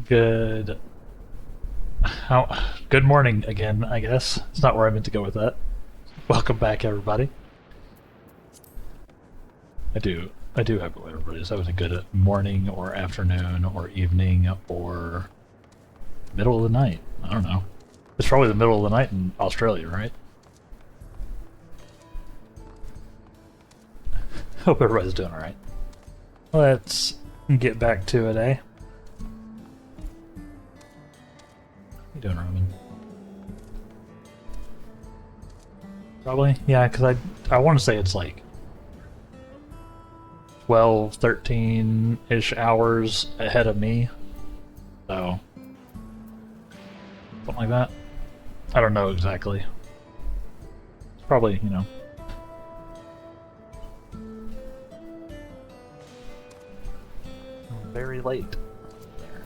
good morning again, I guess. It's not where I meant to go with that. Welcome back, everybody. I do I do have everybody. Is that a good morning or afternoon or evening or middle of the night? I don't know. It's probably the middle of the night in Australia, right? Hope everybody's doing alright. Let's get back to it, eh? How you doing, Robin? Probably? Yeah, because I want to say it's like 12, 13-ish hours ahead of me. So, something like that. I don't know exactly. It's probably, you know. Very late. There.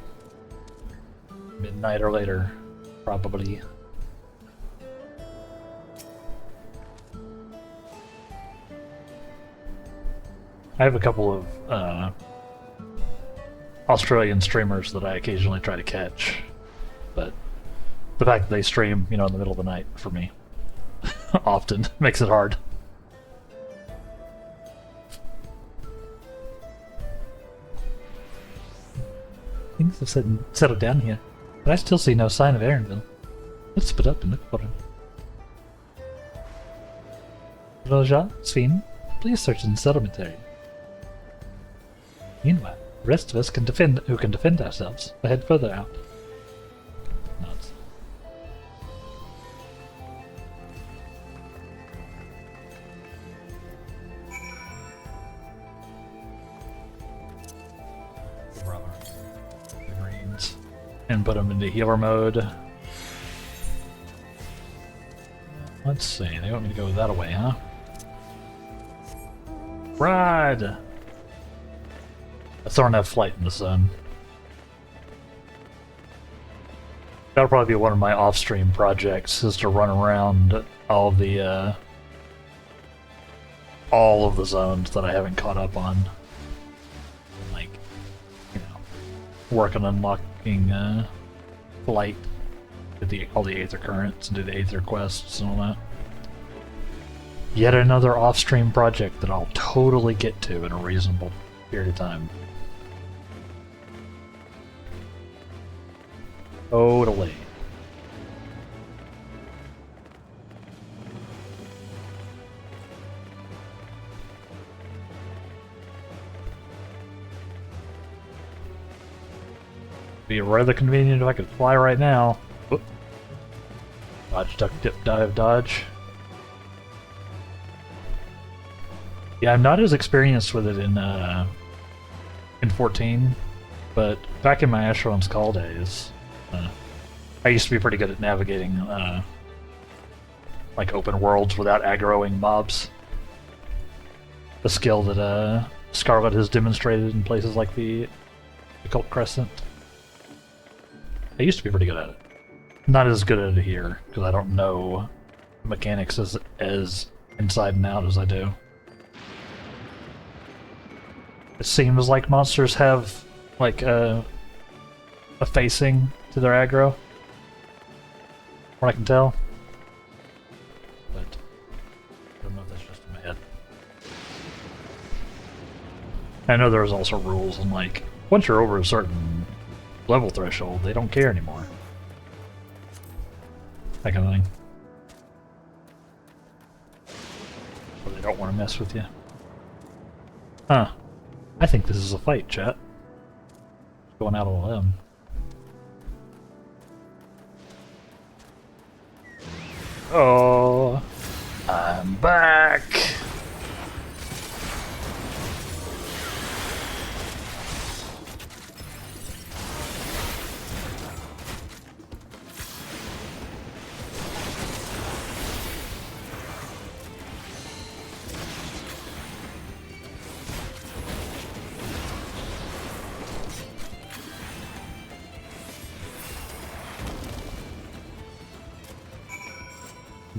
Midnight or later, probably. I have a couple of Australian streamers that I occasionally try to catch, but the fact that they stream, you know, in the middle of the night for me often makes it hard. Things have settled down here, but I still see no sign of Aaronville. Let's split up and look for him. Roja, Sven, please search in the settlement area. Meanwhile, the rest of us can defend ourselves. We'll head further out. Nods. The greens. And put them into healer mode. Let's see, they want me to go that way, huh? Ride! I still don't have flight in the sun. That'll probably be one of my off-stream projects, is to run around all of the zones that I haven't caught up on. Like, you know, work on unlocking flight, do all the Aether Currents, and do the Aether Quests and all that. Yet another off-stream project that I'll totally get to in a reasonable period of time. Totally. Be rather convenient if I could fly right now. Whoop. Dodge, duck, dip, dive, dodge. Yeah, I'm not as experienced with it in 14, but back in my Asheron's Call days, I used to be pretty good at navigating like open worlds without aggroing mobs. A skill that Scarlet has demonstrated in places like the Occult Crescent. I used to be pretty good at it. Not as good at it here, because I don't know mechanics as inside and out as I do. It seems like monsters have like a facing to their aggro, what I can tell. But I don't know if that's just in my head. I know there's also rules, and like once you're over a certain level threshold, they don't care anymore. That kind of thing. So they don't want to mess with you. Huh. I think this is a fight, chat. Going out on a limb. Oh, I'm back!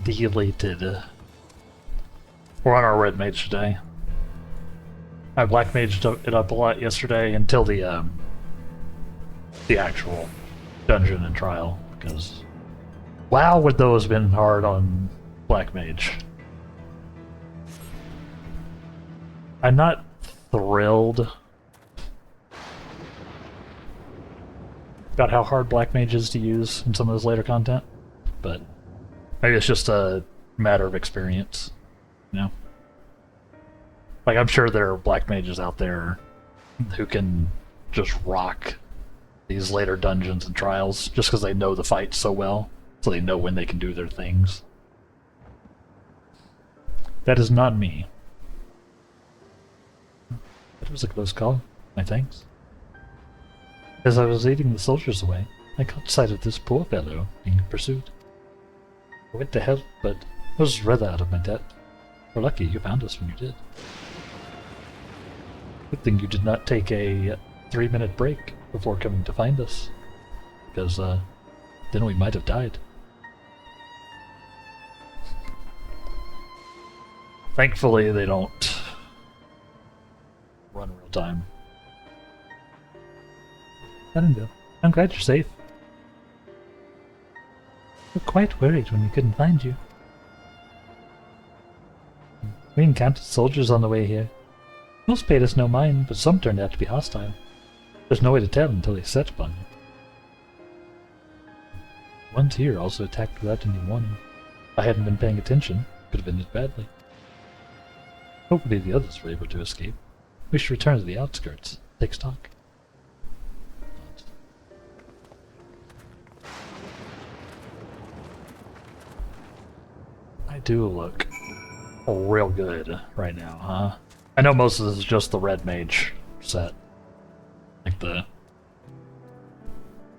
Deleted. We're on our red mage today. I black maged it up a lot yesterday until the actual dungeon and trial, because wow, would those have been hard on black mage. I'm not thrilled about how hard Black Mage is to use in some of this later content, but maybe it's just a matter of experience, you know? Like, I'm sure there are Black Mages out there who can just rock these later dungeons and trials just because they know the fight so well, so they know when they can do their things. That is not me. That was a close call. My thanks. As I was leading the soldiers away, I caught sight of this poor fellow being pursued. I went to help, but I was rather out of my depth. We're lucky you found us when you did. Good thing you did not take a 3-minute break before coming to find us, because then we might have died. Thankfully, they don't run real time. Annandale, I'm glad you're safe. We were quite worried when we couldn't find you. We encountered soldiers on the way here. Most paid us no mind, but some turned out to be hostile. There's no way to tell until they set upon you. Ones here also attacked without any warning. If I hadn't been paying attention, could have ended badly. Hopefully the others were able to escape. We should return to the outskirts, take stock. I do look real good right now, huh? I know most of this is just the Red Mage set. Like the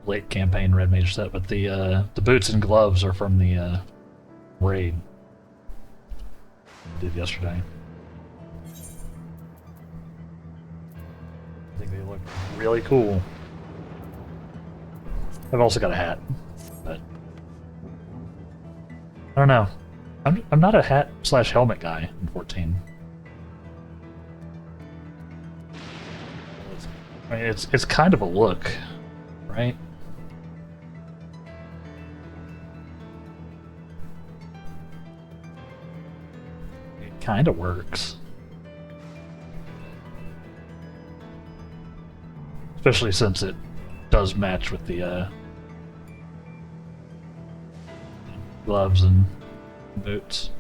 late campaign Red Mage set, but the boots and gloves are from the raid we did yesterday. I think they look really cool. I've also got a hat, but I don't know. I'm not a hat / helmet guy in 14. I mean, it's kind of a look, right? It kind of works. Especially since it does match with the gloves and boots.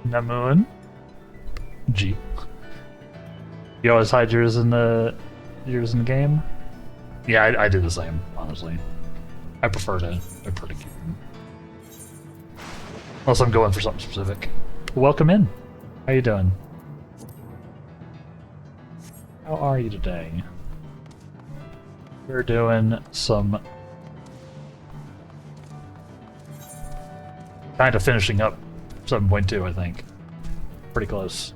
Namun? Jeep. You always hide yours in the game? Yeah, I do the same, honestly. I prefer to keep them. Unless I'm going for something specific. Welcome in. How you doing? How are you today? We're doing some kind of finishing up 7.2, I think. Pretty close.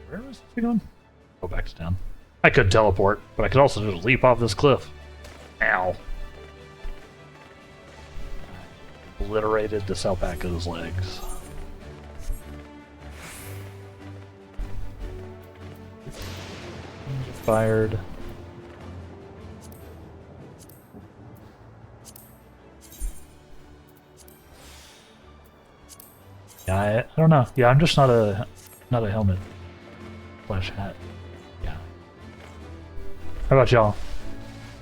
Where was he going? Go back to town. I could teleport, but I could also just leap off this cliff. Ow. Obliterated this alpaca's legs. Fired. Yeah, I don't know. Yeah, I'm just not a helmet / hat. Yeah. How about y'all?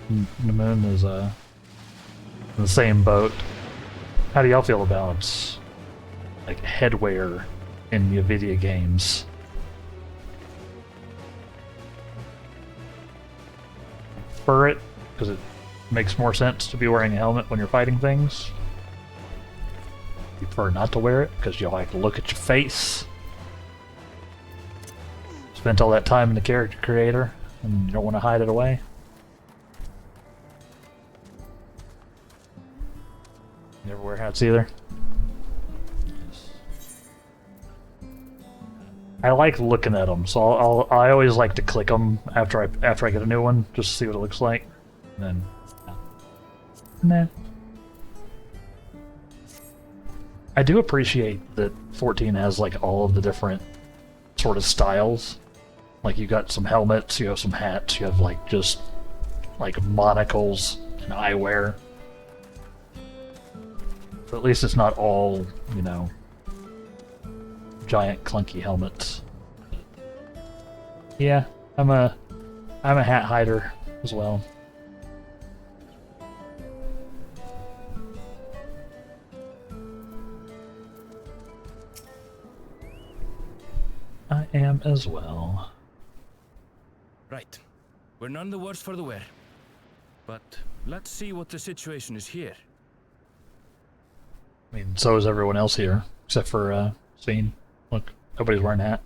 The moon is in the same boat. How do y'all feel about like headwear in the video games? For it, because it makes more sense to be wearing a helmet when you're fighting things. You prefer not to wear it because you like to look at your face. Spent all that time in the character creator and you don't want to hide it away. Never wear hats either. I like looking at them, so I always like to click them after I get a new one just to see what it looks like. And then, I do appreciate that 14 has like all of the different sort of styles. Like you got some helmets, you have some hats, you have like just like monocles and eyewear. So at least it's not all, you know, giant clunky helmets. Yeah, I'm a hat hider as well. I am as well. Right. We're none the worse for the wear. But let's see what the situation is here. I mean, so is everyone else here, except for Sven. Look, nobody's wearing a hat.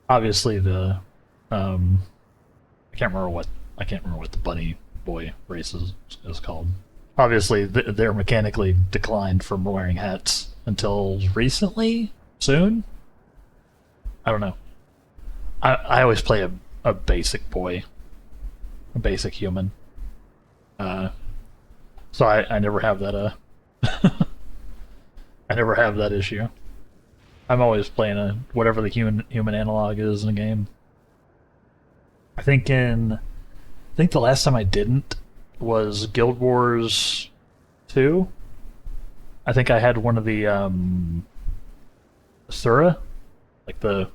Obviously, the I can't remember what the bunny boy race is called. Obviously, they're mechanically declined from wearing hats until recently. Soon? I don't know. I always play a basic boy. A basic human. So I never have that I never have that issue. I'm always playing whatever the human analog is in a game. I think the last time I didn't was Guild Wars 2. I think I had one of the Sura, like the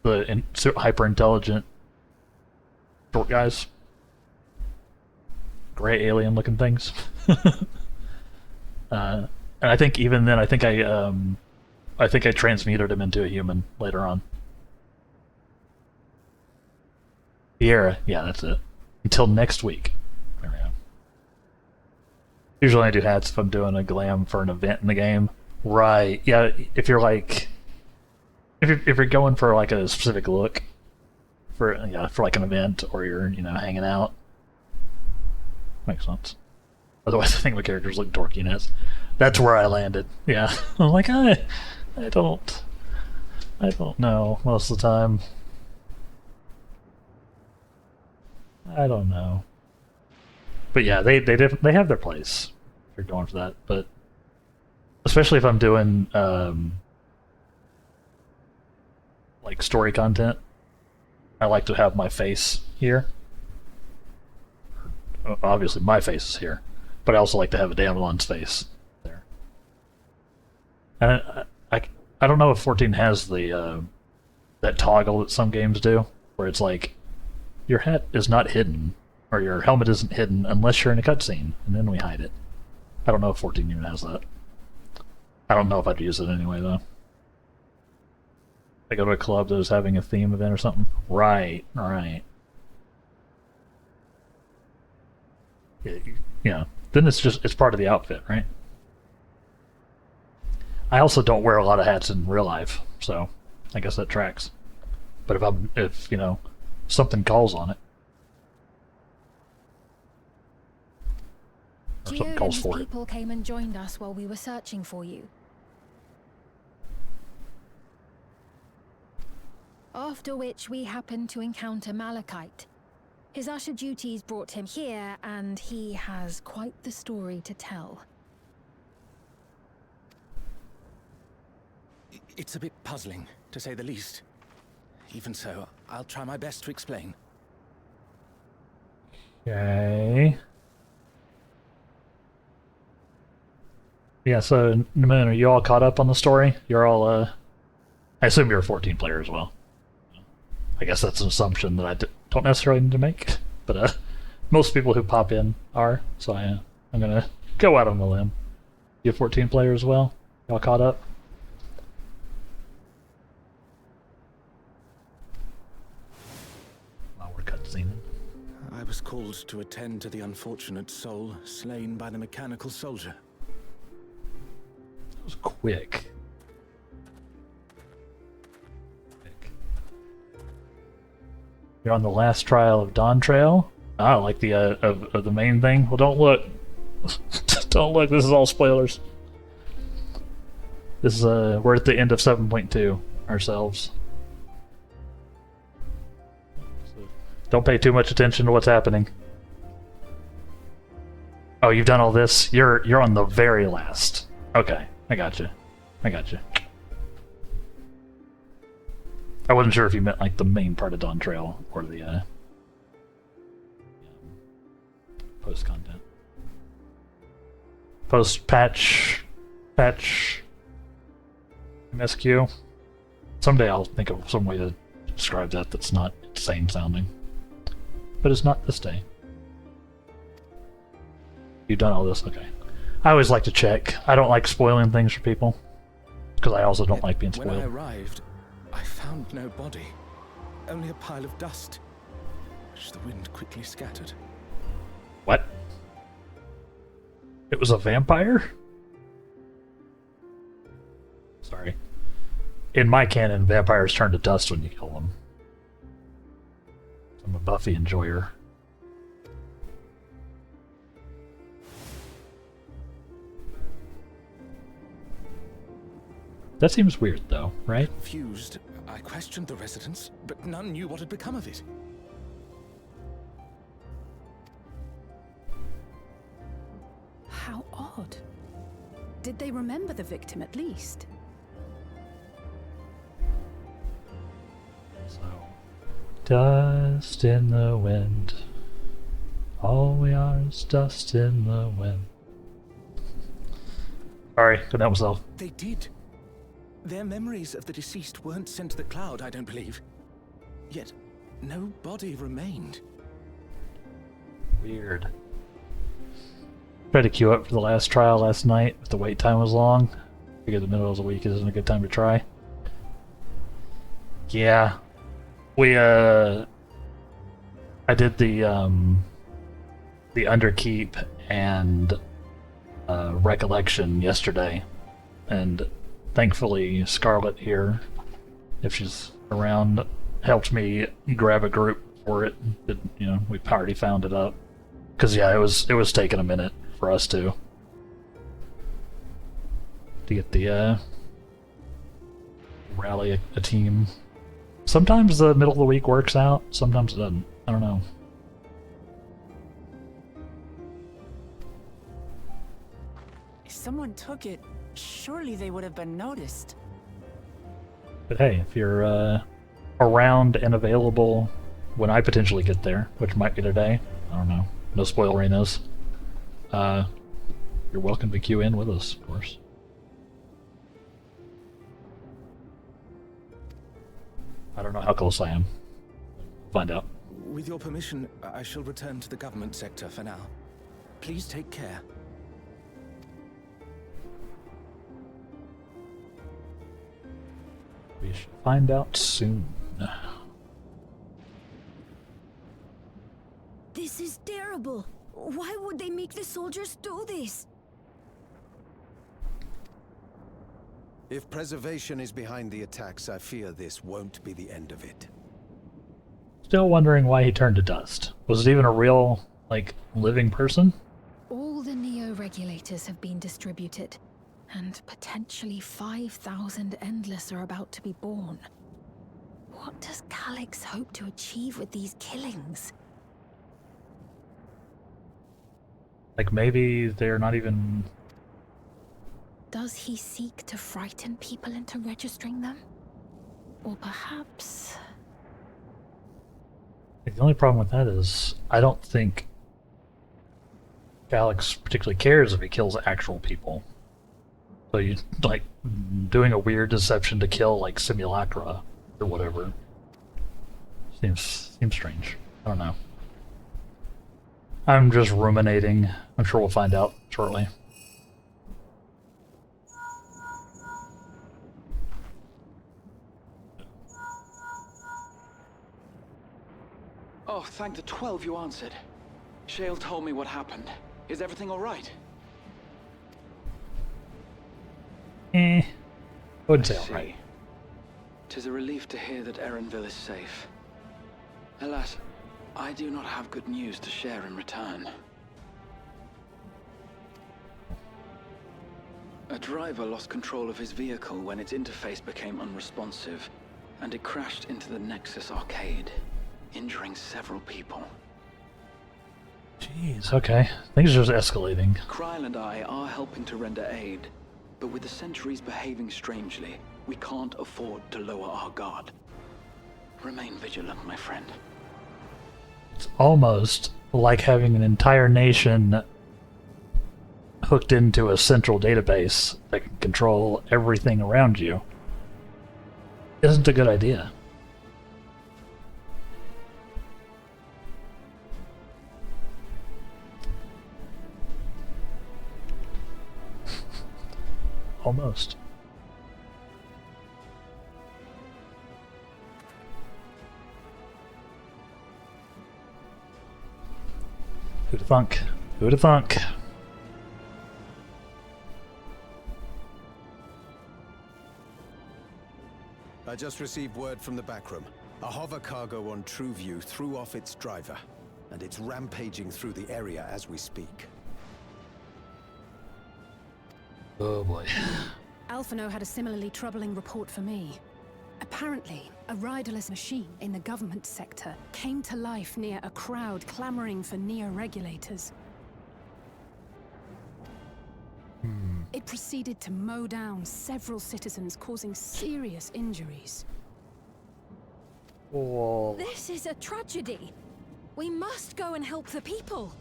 hyper intelligent short guys, gray alien looking things. And I think even then, I think I transmuted him into a human later on. Sierra, yeah, that's it. Until next week. There we go. Usually I do hats if I'm doing a glam for an event in the game. Right. Yeah, if you're like if you're going for like a specific look for like an event, or you're, you know, hanging out. Makes sense. Otherwise I think my characters look dorky, and that's where I landed. Yeah. I'm like, I don't know most of the time. I don't know. But yeah, they have their place if you're going for that, but especially if I'm doing like story content, I like to have my face here. Obviously my face is here, but I also like to have a Damelon's face there. And I don't know if 14 has the that toggle that some games do, where it's like your hat is not hidden, or your helmet isn't hidden unless you're in a cutscene, and then we hide it. I don't know if 14 even has that. I don't know if I'd use it anyway, though. I go to a club that was having a theme event or something. Right. Yeah. Then it's part of the outfit, right? I also don't wear a lot of hats in real life, so I guess that tracks. But if you know, something calls on it, or something calls for it. People came and joined us while we were searching for you. After which we happened to encounter Malachite. His usher duties brought him here, and he has quite the story to tell. It's a bit puzzling, to say the least. Even so, I'll try my best to explain. Okay. Yeah, so, Namoon, are you all caught up on the story? You're all, I assume you're a 14 player as well. I guess that's an assumption that I don't necessarily need to make, but most people who pop in are, so I'm gonna go out on the limb. You a 14 player as well? Y'all caught up? While we're cutscening. I was called to attend to the unfortunate soul slain by the mechanical soldier. That was quick. You're on the last trial of Dawntrail. Ah, like the of the main thing. Well, don't look. Don't look. This is all spoilers. This is we're at the end of 7.2 ourselves. So don't pay too much attention to what's happening. Oh, you've done all this. You're on the very last. Okay, I got you. I wasn't sure if you meant like the main part of Dawntrail or the post content. Post patch MSQ. Someday I'll think of some way to describe that that's not insane sounding. But it's not this day. You've done all this? Okay. I always like to check. I don't like spoiling things for people. Because I also don't like being spoiled. When I arrived, I found no body. Only a pile of dust, which the wind quickly scattered. What? It was a vampire? Sorry. In my canon, vampires turn to dust when you kill them. I'm a Buffy enjoyer. That seems weird, though, right? Confused, I questioned the residents, but none knew what had become of it. How odd. Did they remember the victim at least? So, dust in the wind. All we are is dust in the wind. Sorry, couldn't help myself. They did. Their memories of the deceased weren't sent to the cloud, I don't believe. Yet, no body remained. Weird. Tried to queue up for the last trial last night, but the wait time was long. Figured the middle of the week isn't a good time to try. Yeah. I did the Underkeep and Recollection yesterday, and thankfully Scarlet here, if she's around, helped me grab a group for it. You know, we already found it up. Cause yeah, it was taking a minute for us to get the rally a team. Sometimes the middle of the week works out, sometimes it doesn't. I don't know. If someone took it, surely they would have been noticed. But hey, if you're around and available when I potentially get there, which might be today, I don't know. No spoilering this. You're welcome to queue in with us, of course. I don't know how close I am. Find out. With your permission, I shall return to the government sector for now. Please take care. We should find out soon. This is terrible. Why would they make the soldiers do this? If preservation is behind the attacks, I fear this won't be the end of it. Still wondering why he turned to dust. Was it even a real, like, living person? All the Neo-regulators have been distributed, and potentially 5,000 Endless are about to be born. What does Calyx hope to achieve with these killings? Like, maybe they're not even... Does he seek to frighten people into registering them? Or perhaps... The only problem with that is, I don't think Calyx particularly cares if he kills actual people. So you, like, doing a weird deception to kill, like, simulacra or whatever seems strange. I don't know. I'm just ruminating. I'm sure we'll find out shortly. Oh, thank the 12 you answered. Shale told me what happened. Is everything all right? Wouldn't say all right. 'Tis a relief to hear that Erenville is safe. Alas, I do not have good news to share in return. A driver lost control of his vehicle when its interface became unresponsive, and it crashed into the Nexus arcade, injuring several people. Jeez, okay. Things are just escalating. Kryl and I are helping to render aid, but with the sentries behaving strangely, we can't afford to lower our guard. Remain vigilant, my friend. It's almost like having an entire nation hooked into a central database that can control everything around you isn't a good idea. Almost. Who'da thunk? Who'da thunk? I just received word from the backroom. A hover cargo on TrueView threw off its driver, and it's rampaging through the area as we speak. Oh boy. Alphino had a similarly troubling report for me. Apparently, a riderless machine in the government sector came to life near a crowd clamoring for neo-regulators. It proceeded to mow down several citizens, causing serious injuries. Whoa. This is a tragedy. We must go and help the people.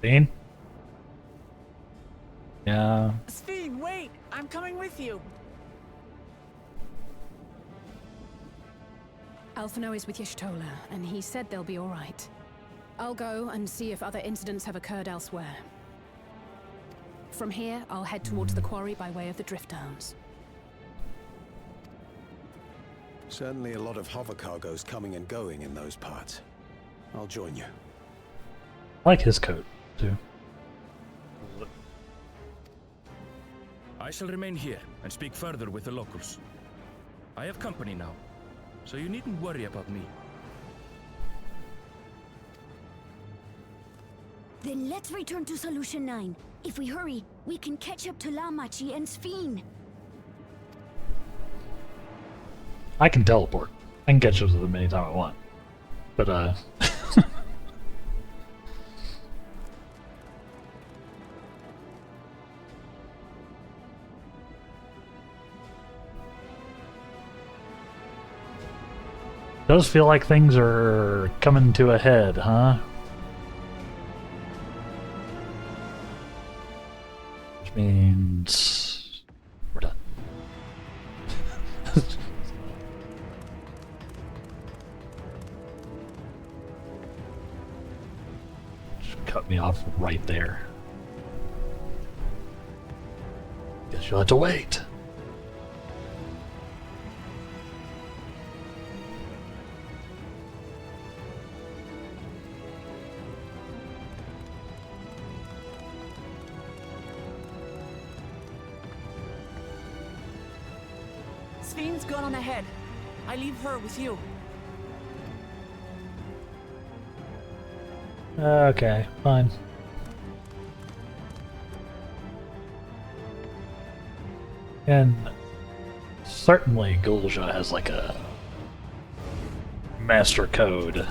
Dean? Yeah. Sphene, wait! I'm coming with you. Alphino is with Y'shtola, and he said they'll be all right. I'll go and see if other incidents have occurred elsewhere. From here, I'll head towards the quarry by way of the Drift Downs. Certainly a lot of hover cargoes coming and going in those parts. I'll join you. I like his coat, too. I shall remain here and speak further with the locals. I have company now, so you needn't worry about me. Then let's return to Solution 9. If we hurry, we can catch up to Lamachi and Sphene. I can teleport. I can catch up to them anytime I want. But, does feel like things are coming to a head, huh? Which means we're done. Just cut me off right there. Guess you'll have to wait. Sphene's gone on ahead. I leave her with you. Okay, fine. And certainly Gulja has like a master code.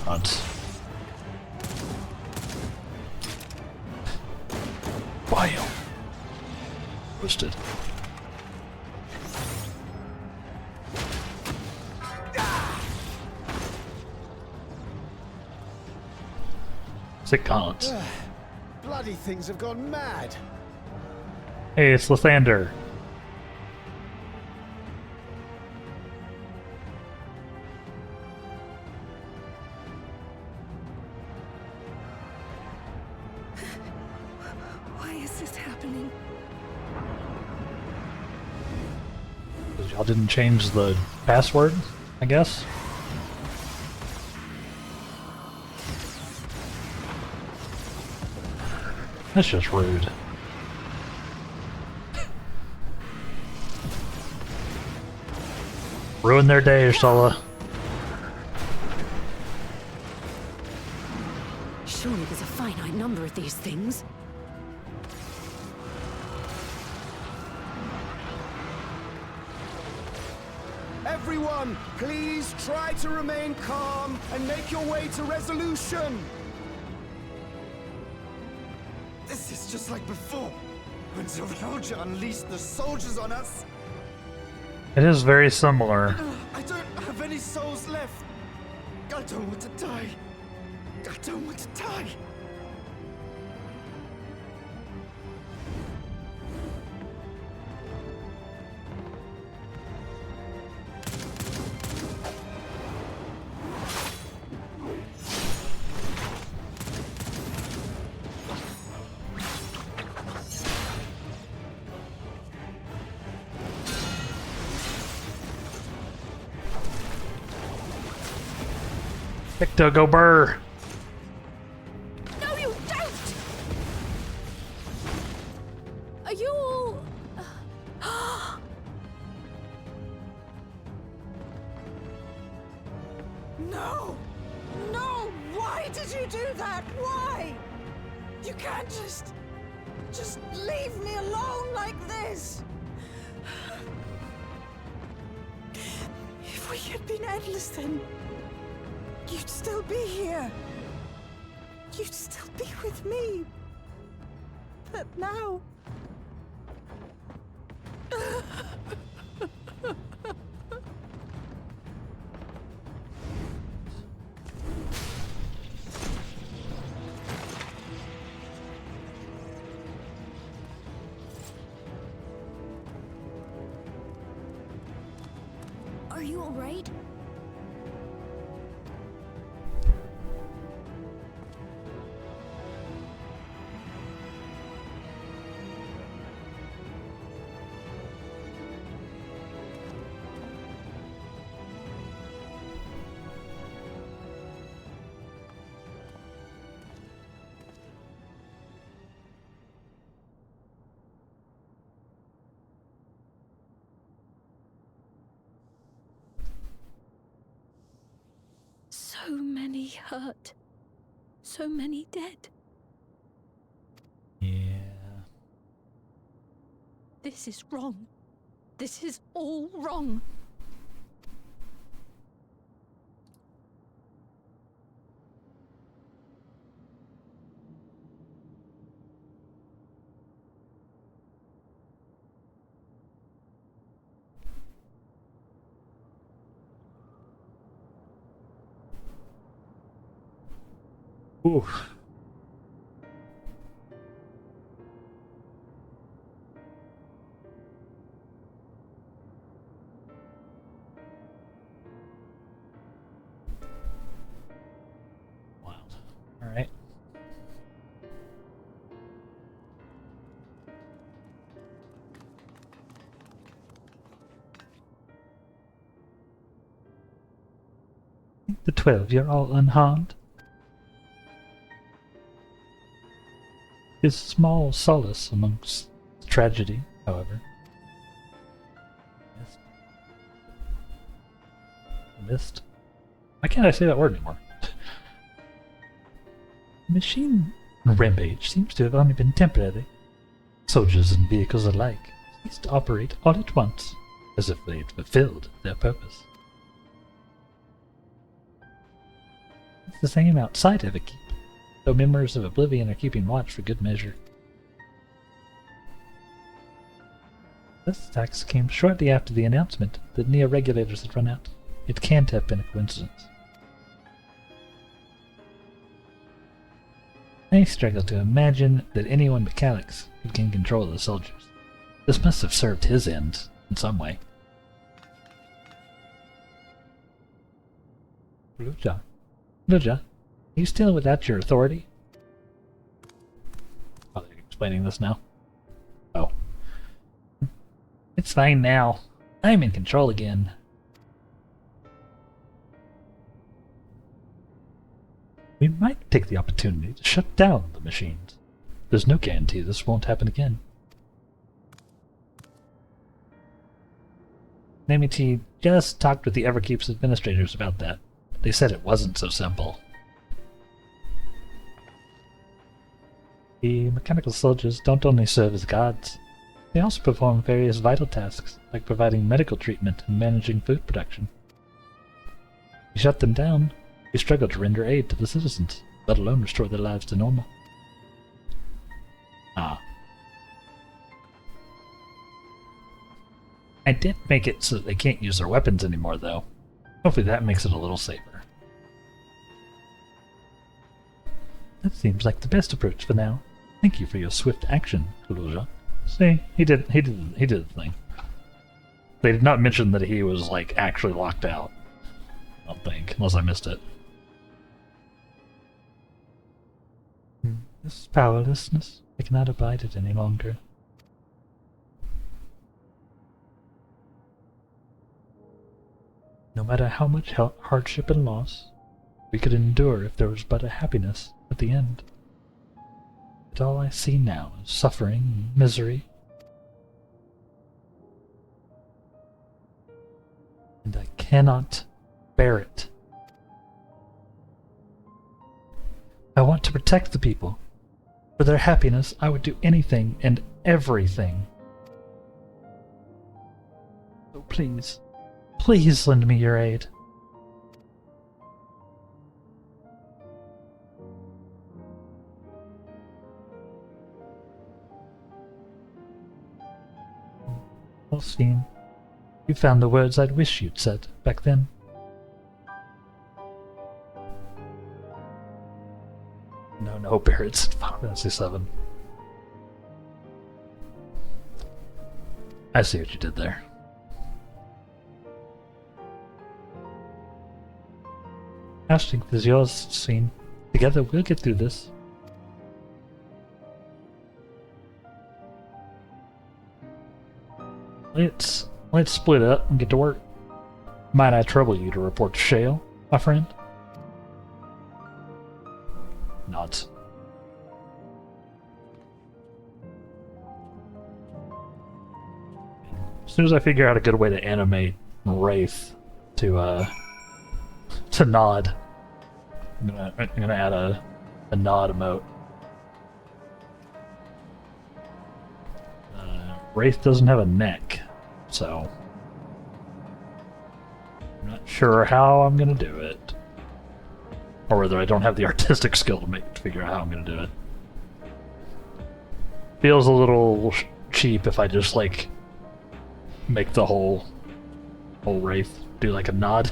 Hunt. Bam! Roasted. Sick comments. Bloody things have gone mad. Hey, it's Lathander. Why is this happening? Because y'all didn't change the password, I guess? That's just rude. Ruin their day, Ursula. Surely there's a finite number of these things. Everyone, please try to remain calm and make your way to resolution. This is just like before. When Zerelja unleashed the soldiers on us, It is very similar. I don't have any souls left. I don't want to die. I don't want to die. Victor, go burr! No, you don't! Are you all... No! No! Why did you do that? Why? You can't just leave me alone like this! If we had been endless, then you'd still be here. You'd still be with me. But now... Are you alright? So many hurt. So many dead. Yeah. This is wrong. This is all wrong. Oof. Wild. All right. The 12, you're all unharmed. His small solace amongst tragedy, however. Missed. Why can't I say that word anymore? Machine rampage seems to have only been temporary. Soldiers and vehicles alike ceased to operate all at once, as if they'd fulfilled their purpose. It's the same outside Everkeep, though members of Oblivion are keeping watch for good measure. This attacks came shortly after the announcement that neo-regulators had run out. It can't have been a coincidence. I struggle to imagine that anyone but Calyx could gain control of the soldiers. This must have served his ends in some way. Luja, are you still without your authority? Oh, they're explaining this now. Oh. It's fine now. I'm in control again. We might take the opportunity to shut down the machines. There's no guarantee this won't happen again. Namity just talked with the Everkeep's administrators about that. They said it wasn't so simple. The mechanical soldiers don't only serve as guards, they also perform various vital tasks, like providing medical treatment and managing food production. We shut them down, we struggle to render aid to the citizens, let alone restore their lives to normal. Ah. I did make it so that they can't use their weapons anymore, though. Hopefully that makes it a little safer. That seems like the best approach for now. Thank you for your swift action, Kuloja. See, he did the thing. They did not mention that he was, like, actually locked out. I don't think, unless I missed it. This powerlessness, I cannot abide it any longer. No matter how much hardship and loss, we could endure if there was but a happiness at the end. But all I see now is suffering and misery. And I cannot bear it. I want to protect the people. For their happiness, I would do anything and everything. So please, please lend me your aid. Well, Steen, you found the words I'd wish you'd said back then. No, Barrett's Final Fantasy VII. I see what you did there. Our strength is yours, Steen. Together we'll get through this. Let's split up and get to work. Might I trouble you to report to Shale, my friend? Nods. As soon as I figure out a good way to animate Wraith to nod, I'm gonna add a nod emote. Wraith doesn't have a neck, so I'm not sure how I'm gonna do it, or whether I don't have the artistic skill to figure out how I'm gonna do it. Feels a little cheap if I just like make the whole Wraith do like a nod.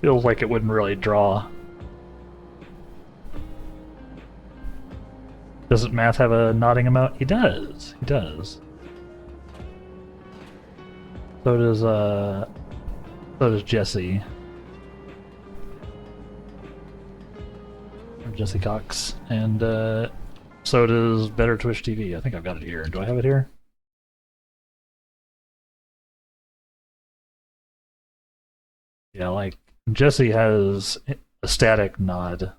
Feels like it wouldn't really draw. Doesn't Math have a nodding emote? He does. He does. So does Jesse. Or Jesse Cox. And so does Better Twitch TV. I think I've got it here. Do I have it here? Yeah, like Jesse has a static nod,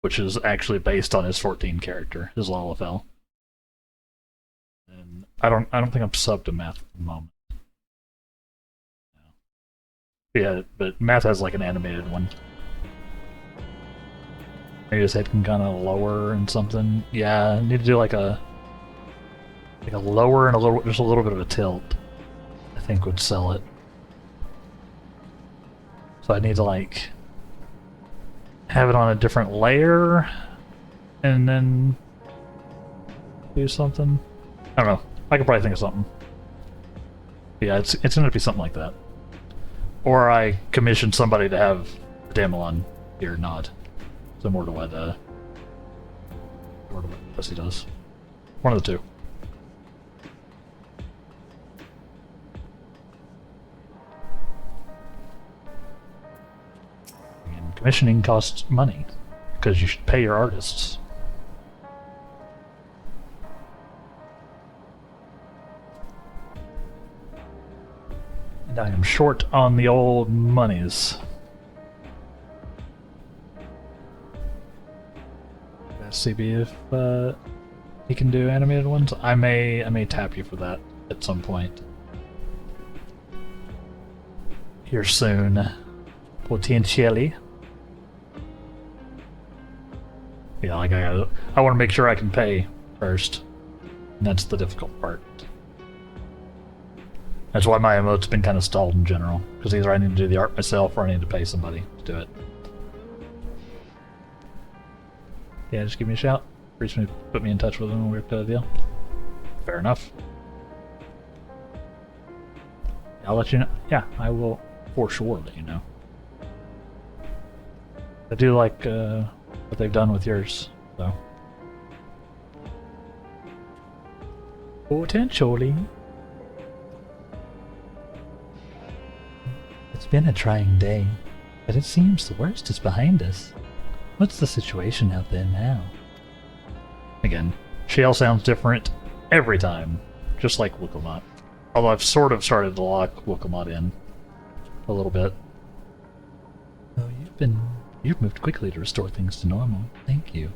which is actually based on his 14 character, his Lalafell. And I don't think I'm subbed to Math at the moment. No. Yeah, but Math has like an animated one. Maybe his head can kind of lower and something. Yeah, I need to do like a lower and just a little bit of a tilt. I think would sell it. So I need to like have it on a different layer and then do something. I don't know. I could probably think of something. Yeah, it's gonna be something like that. Or I commission somebody to have the Damelon here nod. Similar to what Jesse does. One of the two. Commissioning costs money, because you should pay your artists. And I am short on the old monies. Let's see if he can do animated ones. I may tap you for that at some point. Here soon. Potentially. Yeah, like I want to make sure I can pay first. And that's the difficult part. That's why my emote's been kind of stalled in general. Because either I need to do the art myself or I need to pay somebody to do it. Yeah, just give me a shout. Put me in touch with them and we'll work out a deal. Fair enough. I'll let you know. Yeah, I will for sure let you know. I do like what they've done with yours, so. Potentially. It's been a trying day, but it seems the worst is behind us. What's the situation out there now? Again, Shale sounds different every time, just like Wookamot. Although I've sort of started to lock Wookamot in a little bit. Oh, you've moved quickly to restore things to normal. Thank you.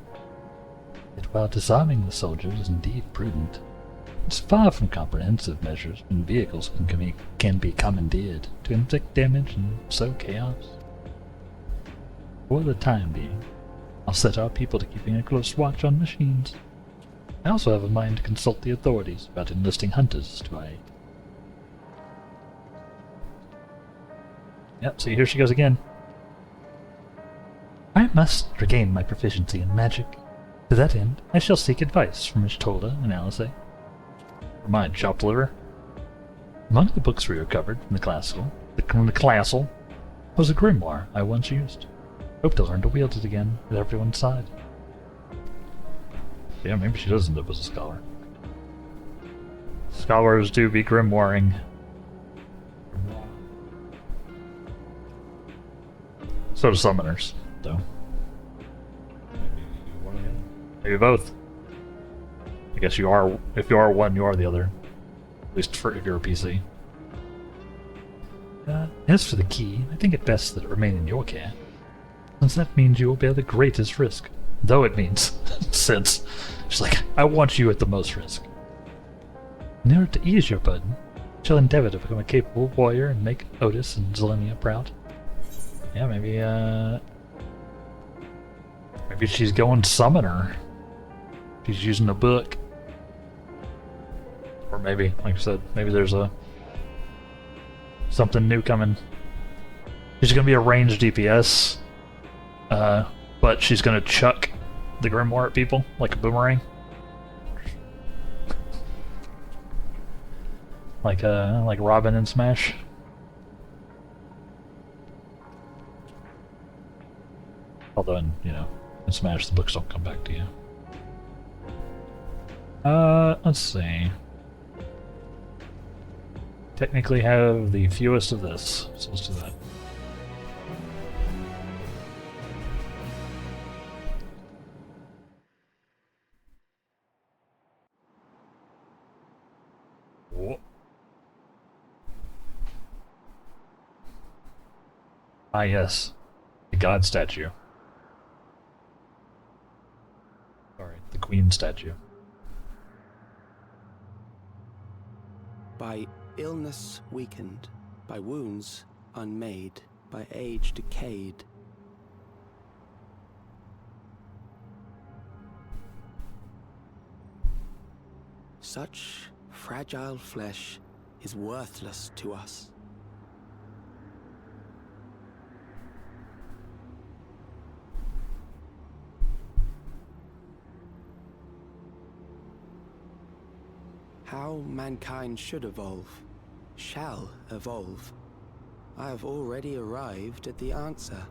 Yet while disarming the soldiers is indeed prudent, it's far from comprehensive measures when vehicles can be commandeered to inflict damage and sow chaos. For the time being, I'll set our people to keeping a close watch on machines. I also have a mind to consult the authorities about enlisting hunters to aid. Yep, see, here she goes again. I must regain my proficiency in magic. To that end, I shall seek advice from Ishtola and Alice. Remind chopped liver. Among the books we recovered from the classel was a grimoire I once used. Hope to learn to wield it again with everyone's side. Yeah, maybe she does end up as a scholar. Scholars do be grimoiring. So do summoners, though. Maybe both. I guess you are. If you are one, you are the other. At least if you're a PC. As for the key, I think it best that it remain in your care, since that means you will bear the greatest risk. Though it means, since she's like, I want you at the most risk. In order to ease your burden, I shall endeavor to become a capable warrior and make Otis and Zelenia proud. Yeah, maybe she's going summoner. She's using a book. Or maybe, like I said, maybe there's something new coming. She's gonna be a ranged DPS, but she's gonna chuck the grimoire at people like a boomerang. Like Robin in Smash. Although in Smash the books don't come back to you. Let's see. Technically have the fewest of this, so let's do that. Whoa. Ah yes, the god statue. Sorry, the queen statue. By illness weakened, by wounds unmade, by age decayed. Such fragile flesh is worthless to us. How mankind should evolve, shall evolve. I have already arrived at the answer.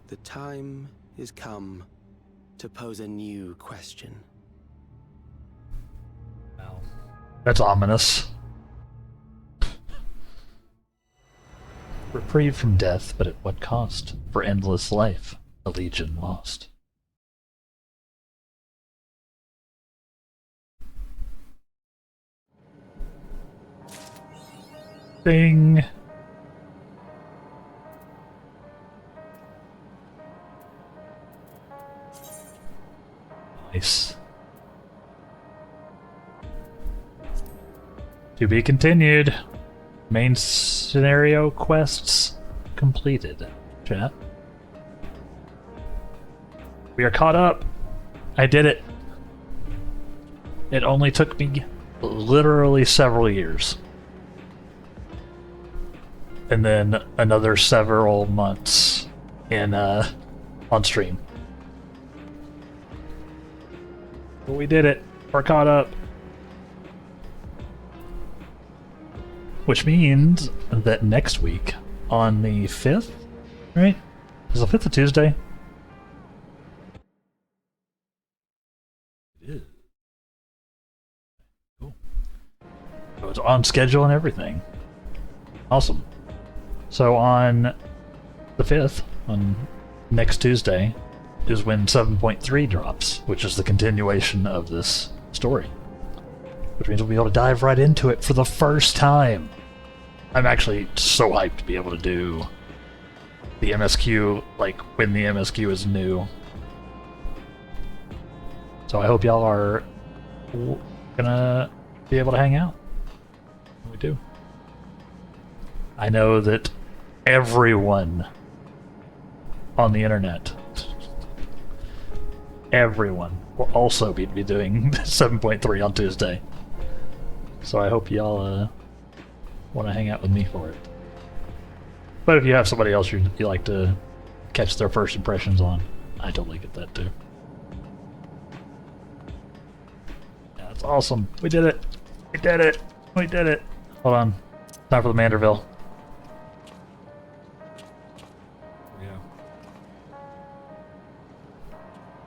The time is come to pose a new question. Wow. That's ominous. Reprieve from death, but at what cost? For endless life, a legion lost. Ding! Nice. To be continued. Main scenario quests completed. Chat. We are caught up. I did it. It only took me literally several years. and then another several months in on stream. But we did it. We're caught up. Which means that next week, on the 5th, right? Is the 5th a Tuesday? It is. Cool. So it's on schedule and everything. Awesome. So on the 5th, on next Tuesday, is when 7.3 drops, which is the continuation of this story. Which means we'll be able to dive right into it for the first time. I'm actually so hyped to be able to do the MSQ, like, when the MSQ is new. So I hope y'all are gonna be able to hang out. We do. I know that everyone on the internet, everyone will also be doing 7.3 on Tuesday. So I hope y'all want to hang out with me for it. But if you have somebody else you like to catch their first impressions on, I totally get that too. Yeah, that's awesome. We did it. We did it. We did it. Hold on. Time for the Manderville.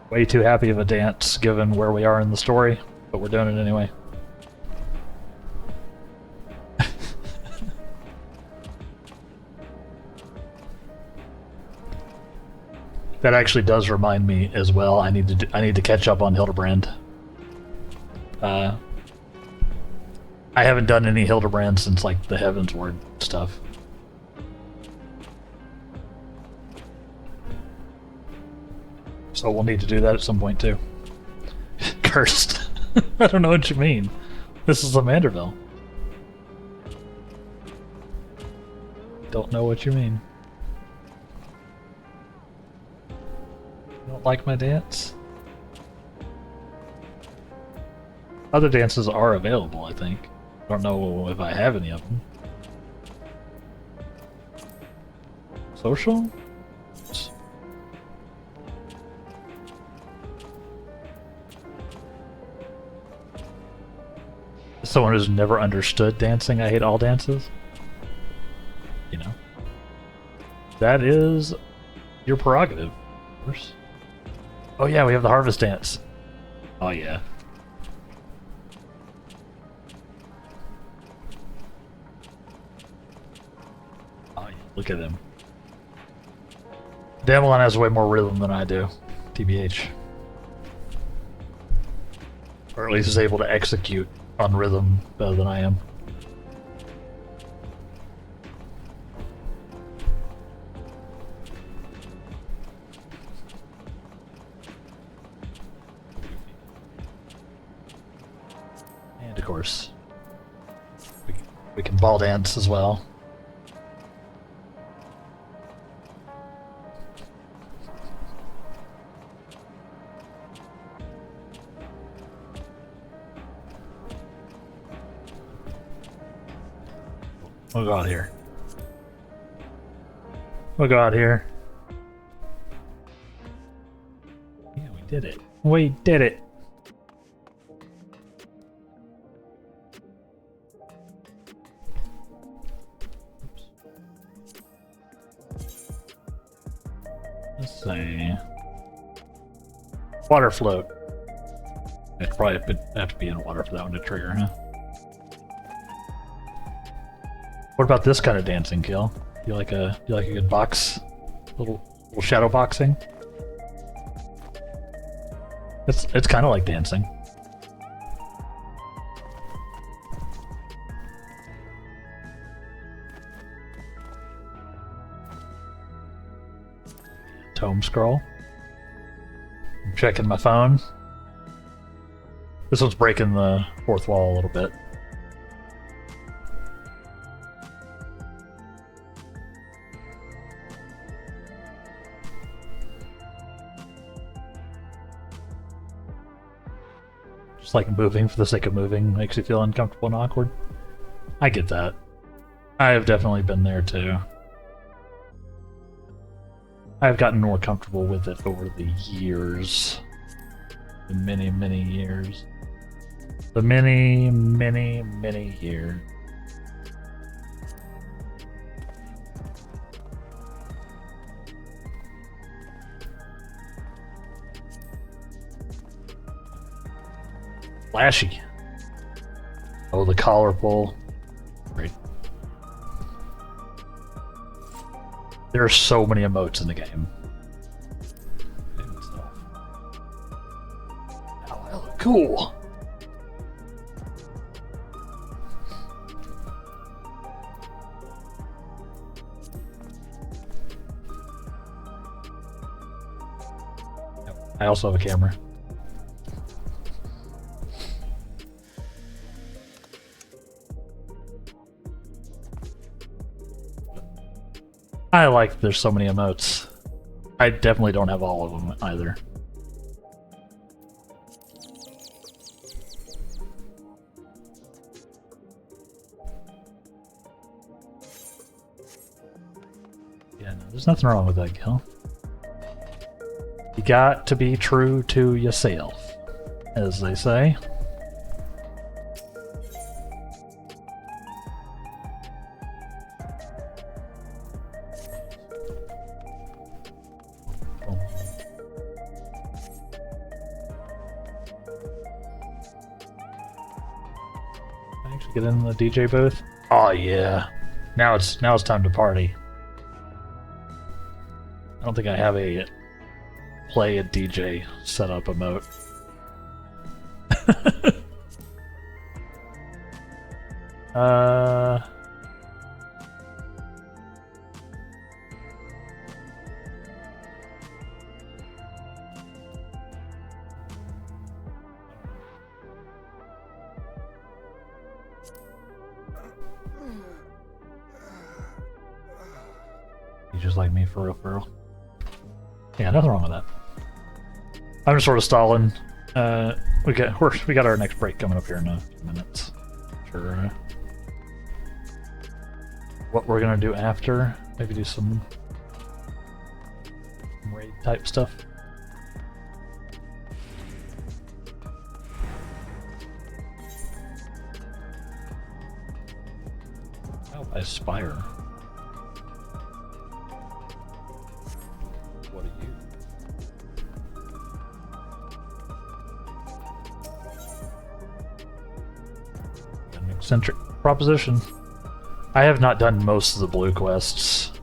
Way too happy of a dance given where we are in the story, but we're doing it anyway. That actually does remind me as well. I need to catch up on Hildebrand. I haven't done any Hildebrand since like the Heavensward stuff. So we'll need to do that at some point too. Cursed. I don't know what you mean. This is the Manderville. Don't know what you mean. Don't like my dance? Other dances are available, I think. I don't know if I have any of them. Social? Someone who's never understood dancing, I hate all dances. You know. That is your prerogative, of course. Oh yeah, we have the harvest dance. Oh yeah. Oh yeah, look at him. Devlin has way more rhythm than I do, TBH. Or at least is able to execute on rhythm better than I am. And of course, we can ball dance as well. We'll go out here. We'll go out here. Yeah, we did it. We did it. Let's see. Water float. I'd probably have to be in water for that one to trigger, huh? What about this kind of dancing, Kill? You like a good box, little shadow boxing? It's kind of like dancing. Tome scroll. I'm checking my phone. This one's breaking the fourth wall a little bit. Like moving for the sake of moving makes you feel uncomfortable and awkward. I get that. I have definitely been there too. I've gotten more comfortable with it over the years. The many, many years. The many, many, many years. Flashy. Oh, the collar pull. Great. There are so many emotes in the game. Oh, that look cool. Yep. I also have a camera. I like there's so many emotes. I definitely don't have all of them either. Yeah, no, there's nothing wrong with that, Gil. You got to be true to yourself, as they say. Get in the DJ booth. Oh yeah, now it's time to party. I don't think I have a play a DJ setup emote. Just like me, for real. Yeah, nothing wrong with that. I'm just sort of stalling. We got our next break coming up here in a few minutes. Sure. What we're gonna do after? Maybe do some raid type stuff. Oh, I aspire. Eccentric proposition. I have not done most of the blue quests.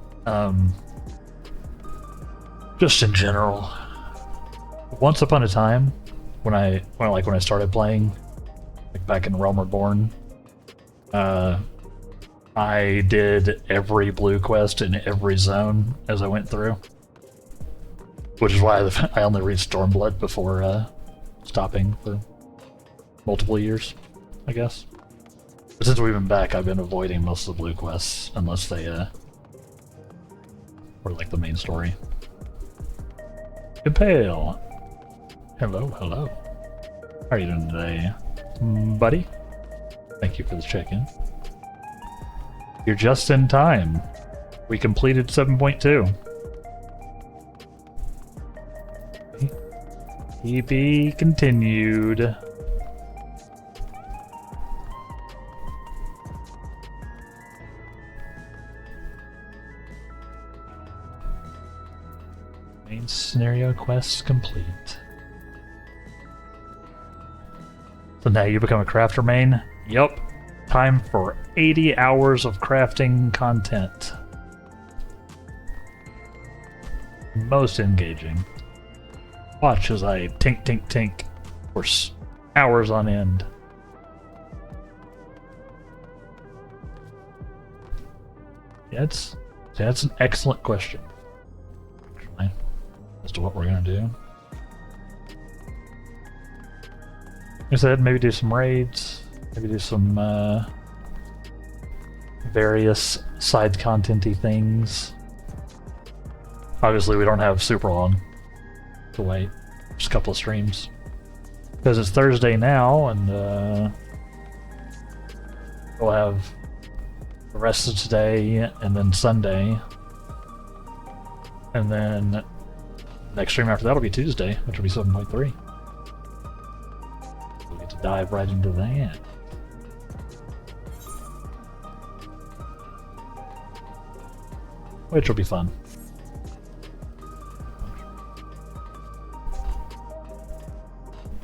Just in general. Once upon a time, when I started playing, like back in Realm Reborn, I did every blue quest in every zone as I went through. Which is why I only read Stormblood before stopping for multiple years, I guess. But since we've been back, I've been avoiding most of the blue quests, unless they were like the main story. Impale! Hello. How are you doing today, buddy? Thank you for this check-in. You're just in time. We completed 7.2. TB continued. Main scenario quests complete. So now you become a crafter main? Yup. Time for 80 hours of crafting content. Most engaging. Watch as I tink for hours on end. Yeah, that's an excellent question. Actually, as to what we're gonna do. Like I said, maybe do some raids, maybe do some various side content-y things. Obviously, we don't have super long to wait. Just a couple of streams. Because it's Thursday now, and we'll have the rest of today, and then Sunday. And then next stream after that will be Tuesday, which will be 7.3. We'll get to dive right into that. Which will be fun.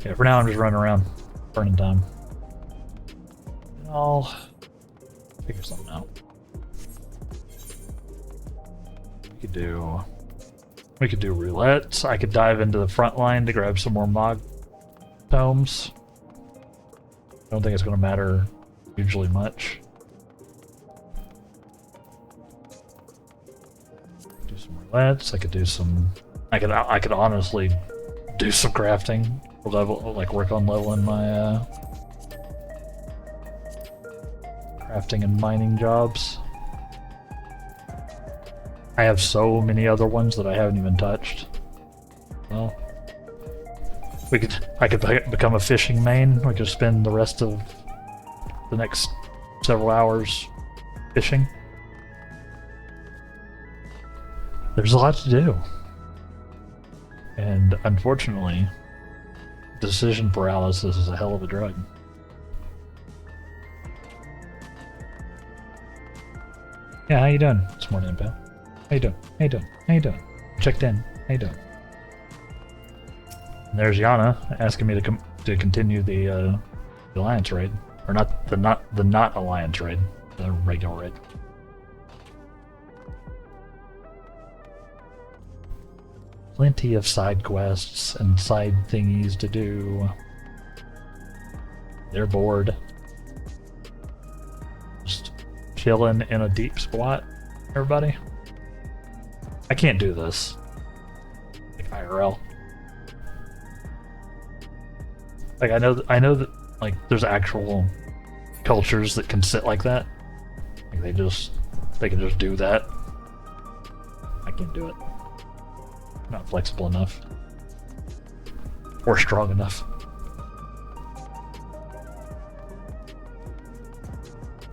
Yeah, for now I'm just running around, burning time. I'll figure something out. We could do roulette. I could dive into the front line to grab some more Mog tomes. I don't think it's going to matter hugely much. Do some roulettes. I could do some. I could honestly do some crafting. Level, like work on leveling my crafting and mining jobs. I have so many other ones that I haven't even touched. Well, I could become a fishing main. We could spend the rest of the next several hours fishing. There's a lot to do. And unfortunately, decision paralysis is a hell of a drug. Yeah, how you doing this morning, pal? How you doing? How you doing? How you doing? Checked in. How you doing? And there's Yana asking me to continue the alliance raid, or not the alliance raid, the regular raid. Plenty of side quests and side thingies to do. They're bored. Just chilling in a deep squat, everybody. I can't do this. Like IRL. Like I know that like there's actual cultures that can sit like that. Like they can just do that. I can't do it. Not flexible enough. Or strong enough.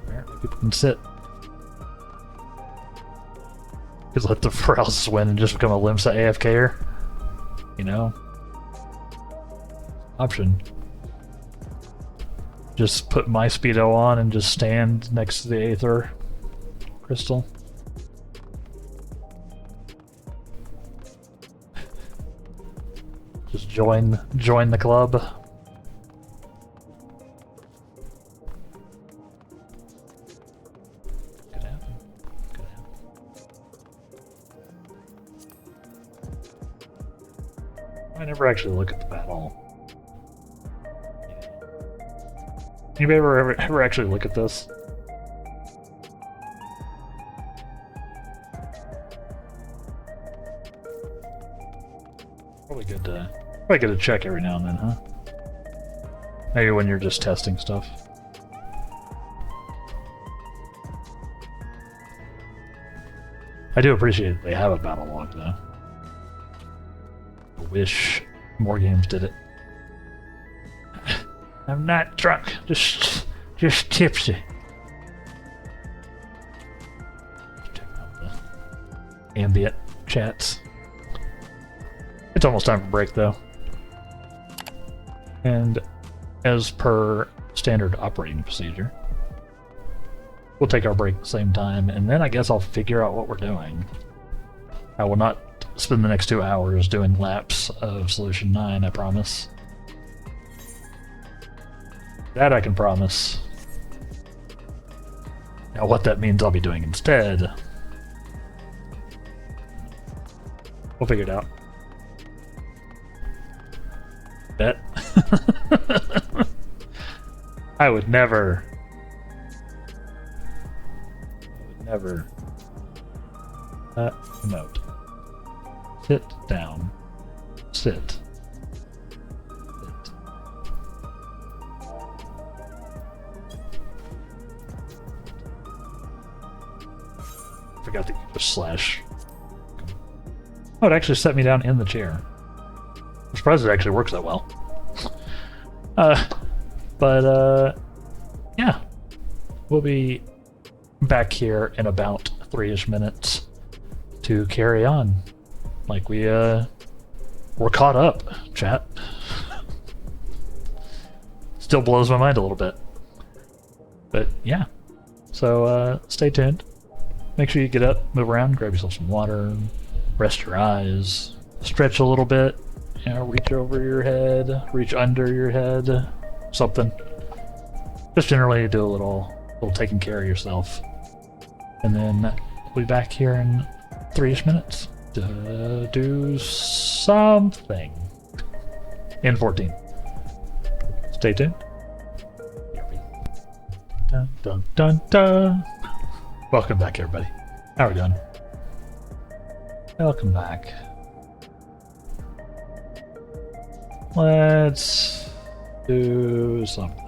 Apparently people can sit. Just let the paralysis win and just become a Limsa AFKer. You know? Option. Just put my speedo on and just stand next to the Aether crystal. Just join the club. Could happen. Could happen. I never actually look at the battle. Anybody ever actually look at this? Probably good to check every now and then, huh? Maybe when you're just testing stuff. I do appreciate that they have a battle log, though. I wish more games did it. I'm not drunk, just tipsy. Check out the ambient chats. It's almost time for break, though. And as per standard operating procedure, we'll take our break at the same time, and then I guess I'll figure out what we're doing. I will not spend the next 2 hours doing laps of Solution 9, I promise. That I can promise. Now what that means I'll be doing instead, we'll figure it out. Bet. I would never. Note. Sit down. Sit. Forgot that you just slash. Oh, it actually set me down in the chair. I'm surprised it actually works that well. Yeah. We'll be back here in about 3-ish minutes to carry on. Like we're caught up, chat. Still blows my mind a little bit. But yeah. So stay tuned. Make sure you get up, move around, grab yourself some water, rest your eyes, stretch a little bit, you know, reach over your head, reach under your head, something. Just generally do a little taking care of yourself. And then we'll be back here in 3-ish minutes to do something in 14. Stay tuned. Dun, dun, dun, dun. Welcome back, everybody. How are we doing? Welcome back. Let's do something.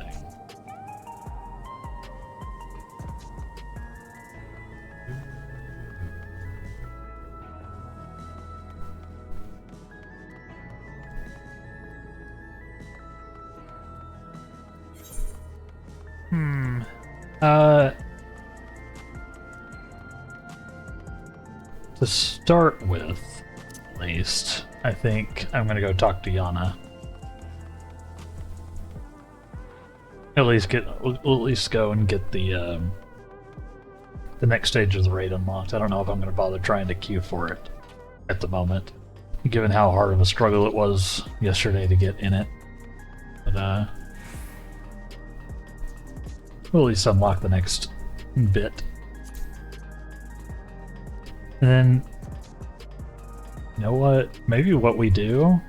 To start with, at least, I think I'm gonna go talk to Yana. At least go and get the next stage of the raid unlocked. I don't know if I'm gonna bother trying to queue for it at the moment, given how hard of a struggle it was yesterday to get in it. But we'll at least unlock the next bit. And then, you know what? Maybe what we do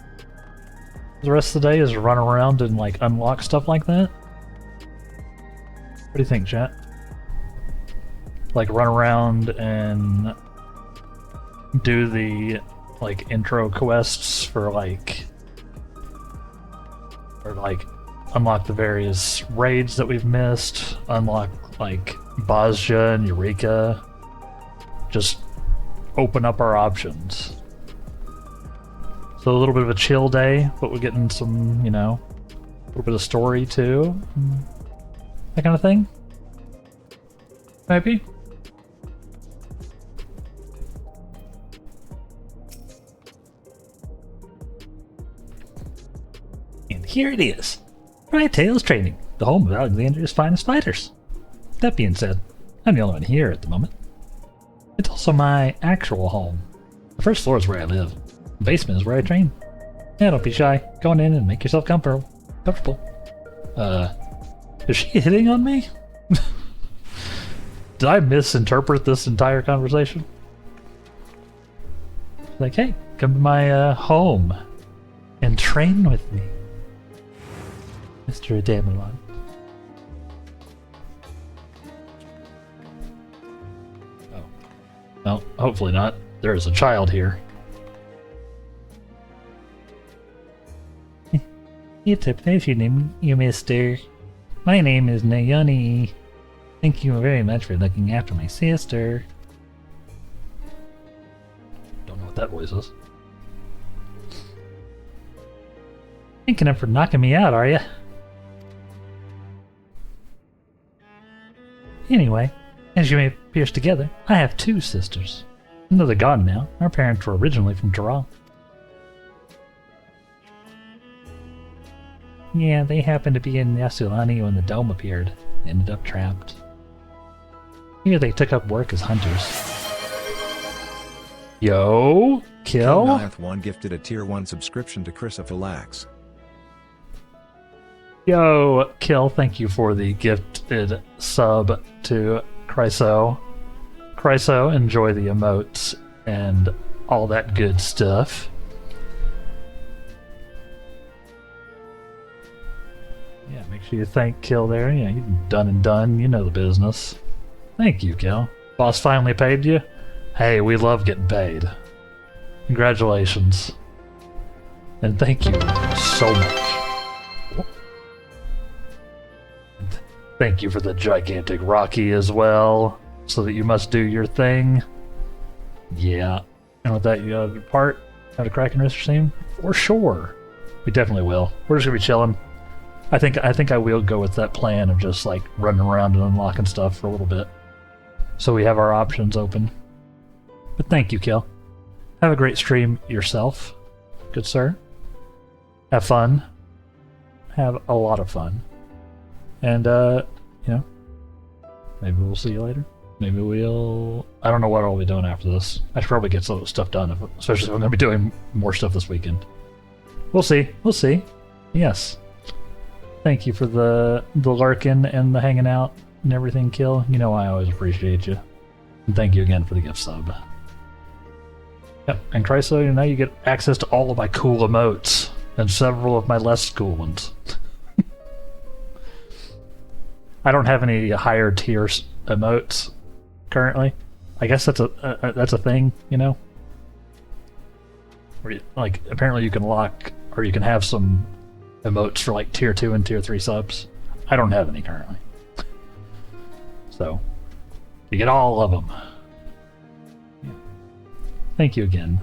the rest of the day is run around and like unlock stuff like that. What do you think, chat? Like run around and do the like intro quests for like, or like unlock the various raids that we've missed, unlock like Bozja and Eureka, just open up our options. So a little bit of a chill day, but we're getting some, you know, a little bit of story too. That kind of thing. Maybe? And here it is. Bright Tails Training, the home of Alexandria's finest fighters. That being said, I'm the only one here at the moment. It's also my actual home. The first floor is where I live. The basement is where I train. Yeah, don't be shy. Go on in and make yourself comfortable. Is she hitting on me? Did I misinterpret this entire conversation? Like, hey, come to my home and train with me, Mr. Adamelon. Well, hopefully not. There is a child here. It's a pleasure to meet you, mister. My name is Nayani. Thank you very much for looking after my sister. Don't know what that voice is. Thinking of for knocking me out, are you? Anyway, as you may pierce together, I have 2 sisters. I know they're gone now. Our parents were originally from Tehran. Yeah, they happened to be in Yasulani when the dome appeared. They ended up trapped. Here they took up work as hunters. Yo, Kill? Kilnath1 gifted a tier 1 subscription to Chrysophylax. Yo, Kill, thank you for the gifted sub to Chryso. Chryso, enjoy the emotes and all that good stuff. Yeah, make sure you thank Kill there. Yeah, you've done and done. You know the business. Thank you, Kill. Boss finally paid you? Hey, we love getting paid. Congratulations. And thank you so much. Thank you for the gigantic Rocky as well, so that you must do your thing. Yeah. And with that, you got a part? Have a Kraken Rooster stream? For sure. We definitely will. We're just gonna be chilling. I think I will go with that plan of just like running around and unlocking stuff for a little bit. So we have our options open. But thank you, Kill. Have a great stream yourself, good sir. Have fun. Have a lot of fun. And, you know, maybe we'll see you later. Maybe we'll... I don't know what I'll be doing after this. I should probably get some stuff done, especially if I'm going to be doing more stuff this weekend. We'll see. We'll see. Yes. Thank you for the lurking and the hanging out and everything, Kill. You know I always appreciate you. And thank you again for the gift sub. Yep, and Chryso, now you get access to all of my cool emotes. And several of my less cool ones. I don't have any higher tier emotes currently. I guess that's a thing, you know? Where you, like, apparently you can lock, or you can have some emotes for like tier 2 and tier 3 subs. I don't have any currently. So, you get all of them. Yeah. Thank you again.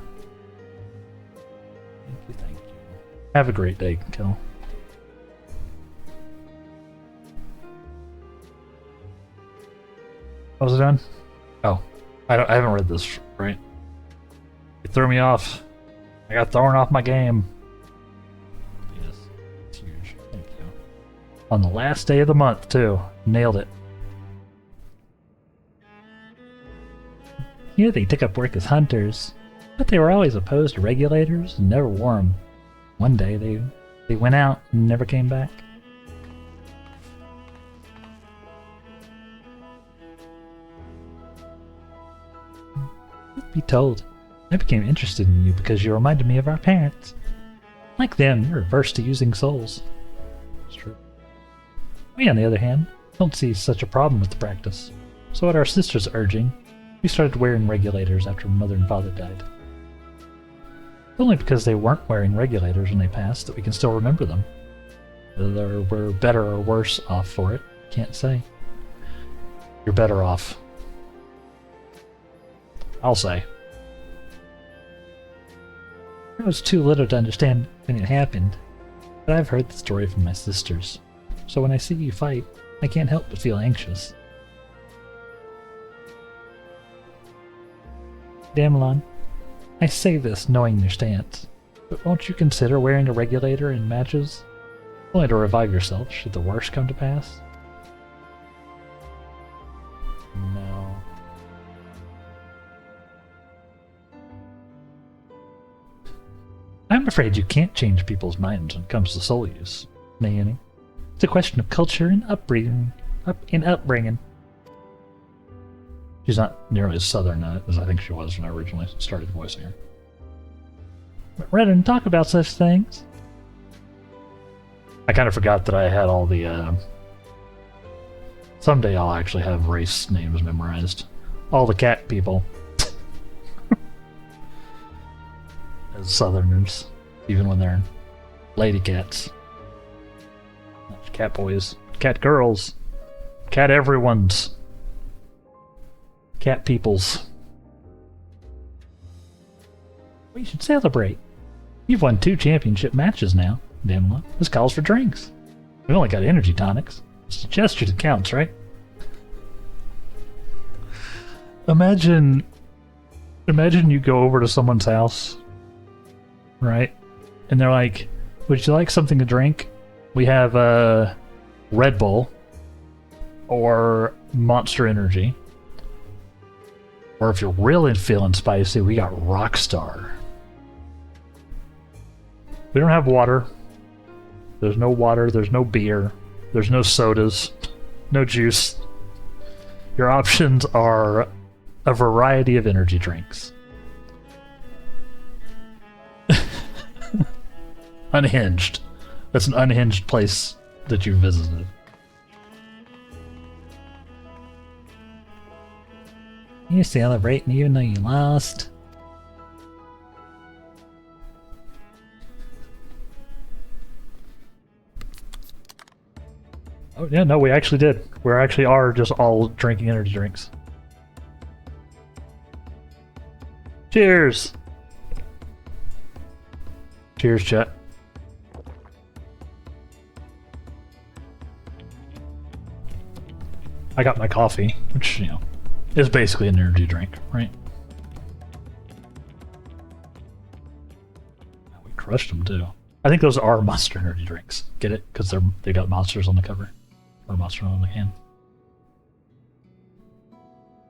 Thank you. Have a great day, Kill. What was it done? Oh, I haven't read this right. You threw me off. I got thrown off my game. Yes, it's huge. Thank you. On the last day of the month too. Nailed it. Yeah, they took up work as hunters, but they were always opposed to regulators and never wore them. One day they went out and never came back. Be told, I became interested in you because you reminded me of our parents. Like them, you're averse to using souls. It's true. We, on the other hand, don't see such a problem with the practice. So at our sister's urging, we started wearing regulators after Mother and Father died. Only because they weren't wearing regulators when they passed that we can still remember them. Whether we're better or worse off for it, can't say. You're better off. I'll say. I was too little to understand when it happened, but I've heard the story from my sisters. So when I see you fight, I can't help but feel anxious. Damelon, I say this knowing your stance, but won't you consider wearing a regulator in matches? Only to revive yourself should the worst come to pass? No. I'm afraid you can't change people's minds when it comes to soul use, Naomi. It's a question of culture and upbringing. She's not nearly as southern as I think she was when I originally started voicing her. But rather than talk about such things... I kind of forgot that I had all the, Someday I'll actually have race names memorized. All the cat people. As southerners, even when they're lady cats. Cat boys, cat girls, cat everyone's, cat peoples. We should celebrate. You've won 2 championship matches now, Damla. This calls for drinks. We've only got energy tonics. It's a gesture that counts, right? Imagine you go over to someone's house, right? And they're like, would you like something to drink? We have a Red Bull or Monster Energy. Or if you're really feeling spicy, we got Rockstar. We don't have water. There's no water, there's no beer, there's no sodas, no juice. Your options are a variety of energy drinks. Unhinged. That's an unhinged place that you visited. You're celebrating even though you lost. Oh yeah, no, we actually did. We actually are just all drinking energy drinks. Cheers! Cheers, chat. I got my coffee, which, you know, It's basically an energy drink, right? We crushed them too. I think those are monster energy drinks. Get it? Because they got monsters on the cover. Or monster on the can.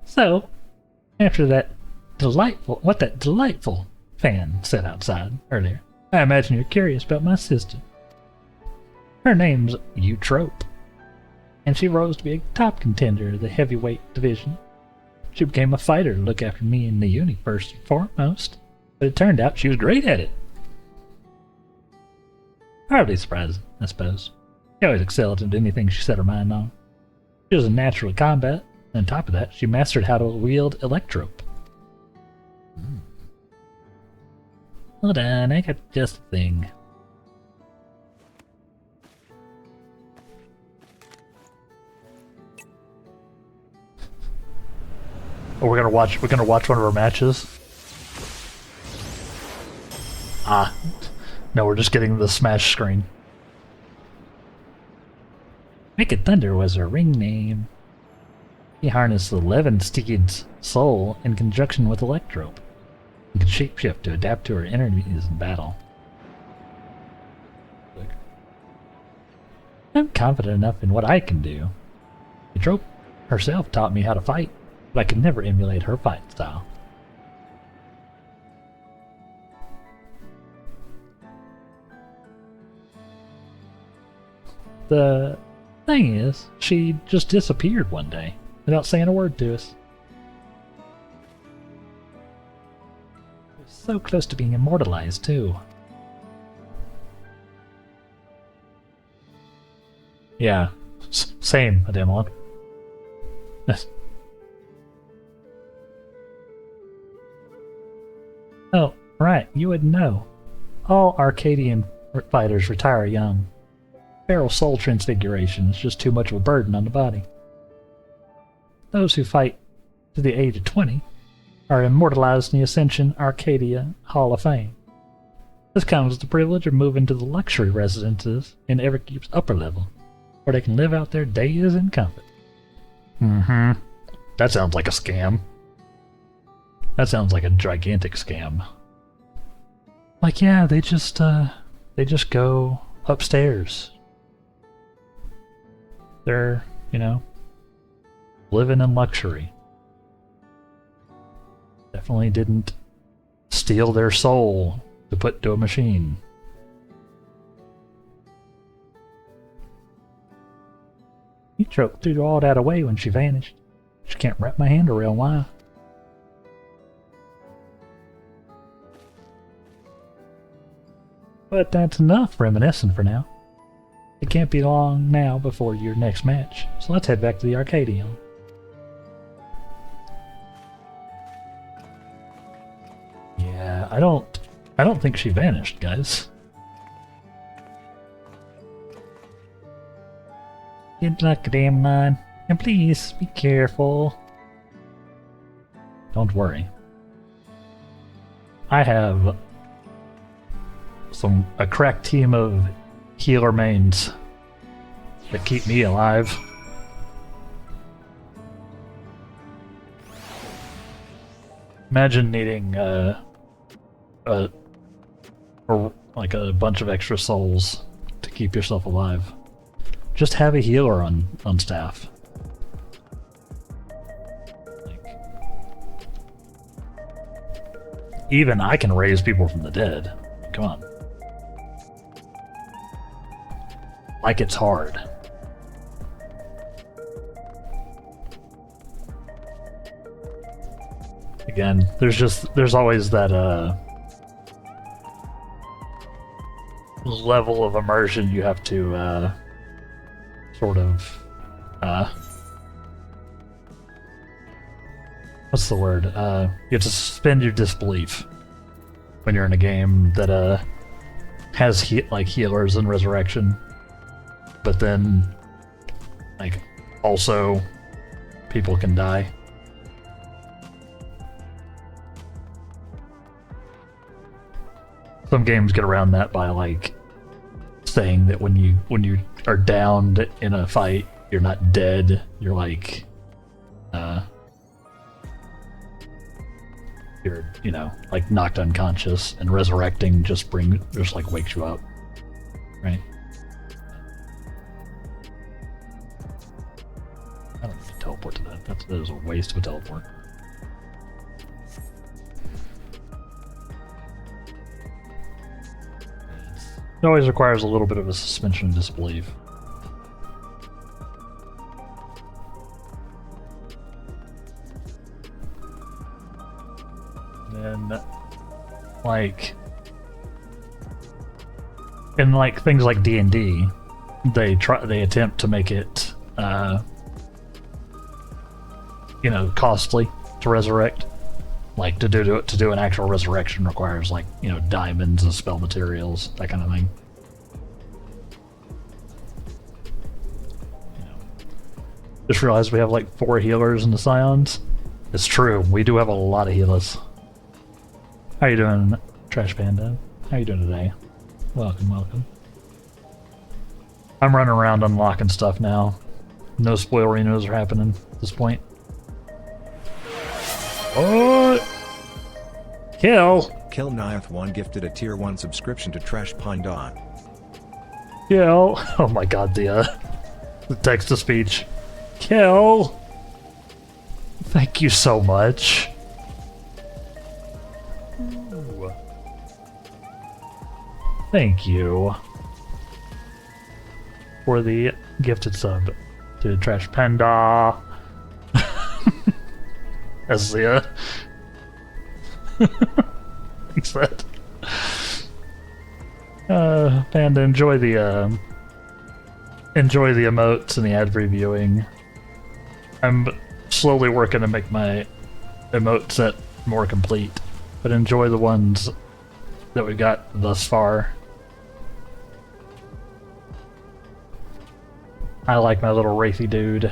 So, after that delightful fan said outside earlier, I imagine you're curious about my sister. Her name's Eutrope, and she rose to be a top contender of the heavyweight division. She became a fighter to look after me and the uni first and foremost, but it turned out she was great at it. Hardly surprising, I suppose. She always excelled at anything she set her mind on. She was a natural at combat, and on top of that, she mastered how to wield Electrope. Hold on, I got just a thing. Oh, we're gonna watch one of our matches. Ah, no, we're just getting the smash screen. Wicked Thunder was her ring name. He harnessed the Levenstein's soul in conjunction with Electrope, and could shapeshift to adapt to her enemies in battle. I'm confident enough in what I can do. Electrope herself taught me how to fight, but I could never emulate her fight style. The thing is, she just disappeared one day, without saying a word to us. So close to being immortalized, too. Yeah, same, Ademlon. Yes. Oh, right, you would know. All Arcadian fighters retire young. Feral soul transfiguration is just too much of a burden on the body. Those who fight to the age of 20 are immortalized in the Ascension Arcadia Hall of Fame. This comes with the privilege of moving to the luxury residences in Everkeep's upper level, where they can live out their days in comfort. Mm-hmm. That sounds like a scam. That sounds like a gigantic scam. Like, yeah, they just go upstairs. They're, you know, living in luxury. Definitely didn't steal their soul to put to a machine. Eutrope threw all that away when she vanished. Just can't wrap my hand around why. But that's enough reminiscing for now. It can't be long now before your next match, so let's head back to the Arcadium. Yeah, I don't think she vanished, guys. Good luck, Damon, and please be careful. Don't worry. I have a crack team of healer mains that keep me alive. Imagine needing like a bunch of extra souls to keep yourself alive. Just have a healer on staff. Even I can raise people from the dead. Come on. Like it's hard. Again, there's always that level of immersion you have to sort of what's the word? You have to suspend your disbelief when you're in a game that has healers and resurrection, but then like also people can die. Some games get around that by like saying that when you are downed in a fight, you're not dead. You're like you're, you know, like knocked unconscious, and resurrecting just like wakes you up, right? I don't need to teleport to that. That is a waste of a teleport. It always requires a little bit of a suspension of disbelief. And like in like things like D&D, they attempt to make it you know, costly to resurrect. Like to do an actual resurrection requires, like, you know, diamonds and spell materials, that kind of thing. You know, just realized we have like 4 healers in the Scions. It's true, we do have a lot of healers. How you doing, Trash Panda? How you doing today? Welcome, welcome. I'm running around unlocking stuff now. No spoilerinos are happening at this point. Oh! Kill! Kill Niath1 gifted a tier 1 subscription to Trash Panda. Kill! Oh my god, the text-to-speech. Kill! Thank you so much. Ooh. Thank you for the gifted sub to Trash Panda. As the thanks that. Panda, enjoy the emotes and the ad previewing. I'm slowly working to make my emote set more complete, but enjoy the ones that we've got thus far. I like my little wraithy dude.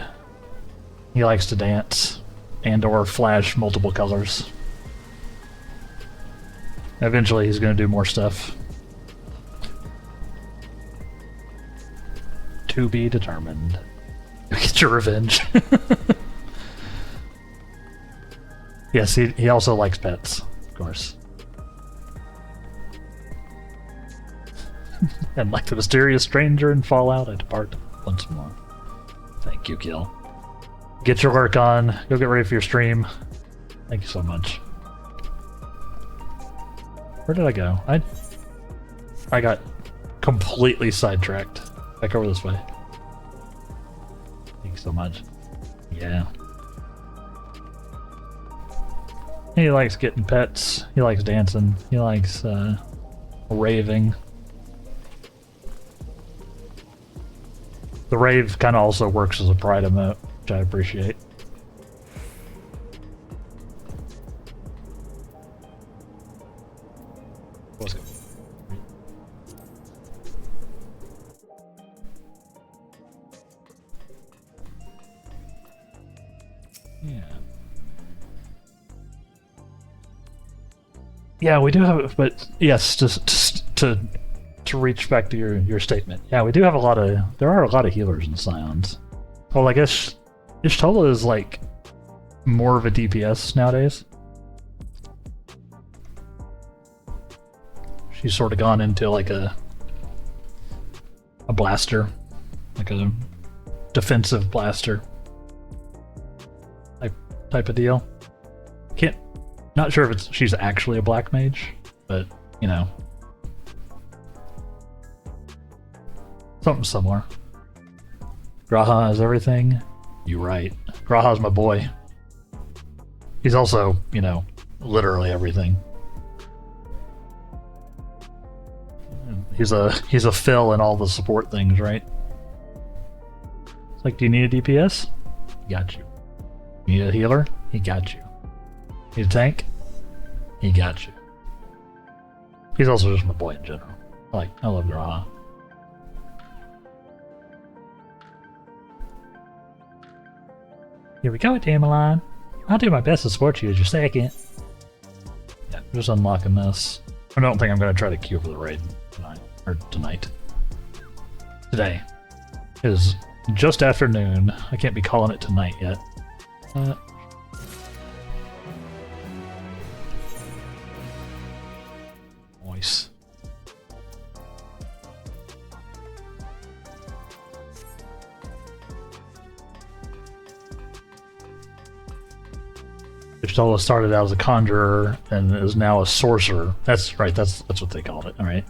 He likes to dance and or flash multiple colors. Eventually he's gonna do more stuff. To be determined. Get your revenge. Yes, he also likes pets, of course. And like the mysterious stranger in Fallout, I depart once more. Thank you, Kill. Get your work on. Go get ready for your stream. Thank you so much. Where did I go? I got completely sidetracked. Back over this way. Thank you so much. Yeah. He likes getting pets. He likes dancing. He likes raving. The rave kind of also works as a pride emote, which I appreciate. Let's go. Yeah. Yeah, we do have, but yes, just to reach back to your statement. Yeah, we do have there are a lot of healers in Scions. Well, I guess Y'shtola is like more of a DPS nowadays. She's sort of gone into like a blaster, like a defensive blaster type of deal. Not sure if she's actually a black mage, but you know, something similar. Graha has everything. You're right. Graha's my boy. He's also, you know, literally everything. He's a fill in all the support things, right? It's like, do you need a DPS? He got you. You need a healer? He got you. Need a tank? He got you. He's also just my boy in general. I love Graha. Here we go, Tamerlan. I'll do my best to support you as your second. Yeah, just unlocking this. I don't think I'm going to try to queue for the raid tonight. Today. It is just after noon. I can't be calling it tonight yet. Nice. Ishtola started out as a conjurer and is now a sorcerer. That's right, that's what they called it, alright.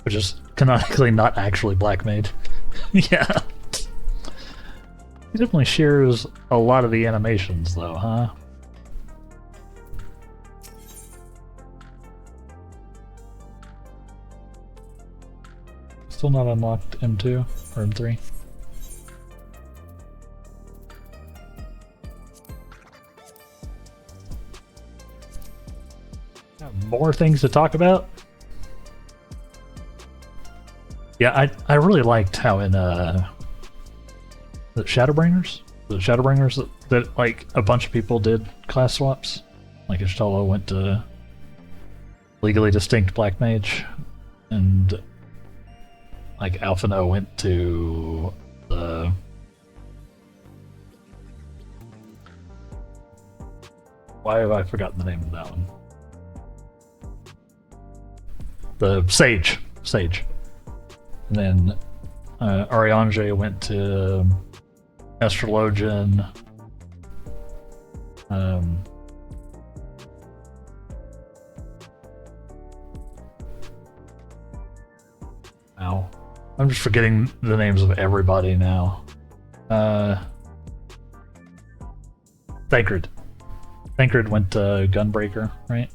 Which is canonically not actually Black Mage. Yeah. He definitely shares a lot of the animations though, huh? Still not unlocked M2 or M3. More things to talk about? Yeah, I really liked how in the Shadowbringers that like a bunch of people did class swaps. Like Ishtolo went to legally distinct Black Mage, and like Alphino went to the why have I forgotten the name of that one? The Sage. And then Ariange went to Astrologian. Ow. I'm just forgetting the names of everybody now. Thancred went to Gunbreaker, right?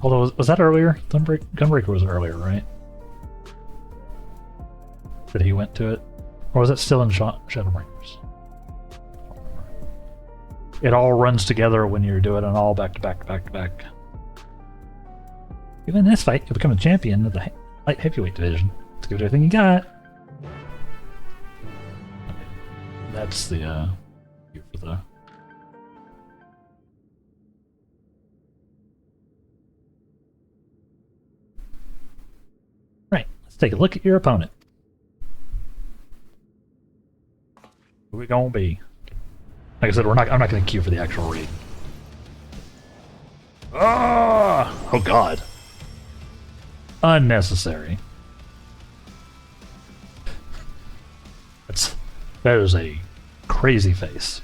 Although, was that earlier? Gunbreaker was earlier, right? That he went to it? Or was it still in Shadowbringers? It all runs together when you're doing it all back to back to back to back. Even in this fight, you'll become a champion of the light heavyweight division. Let's give it everything you got. That's the, for the... Right, let's take a look at your opponent. Who we gonna be? Like I said, I'm not gonna queue for the actual raid. Oh god. Unnecessary. That is a crazy face.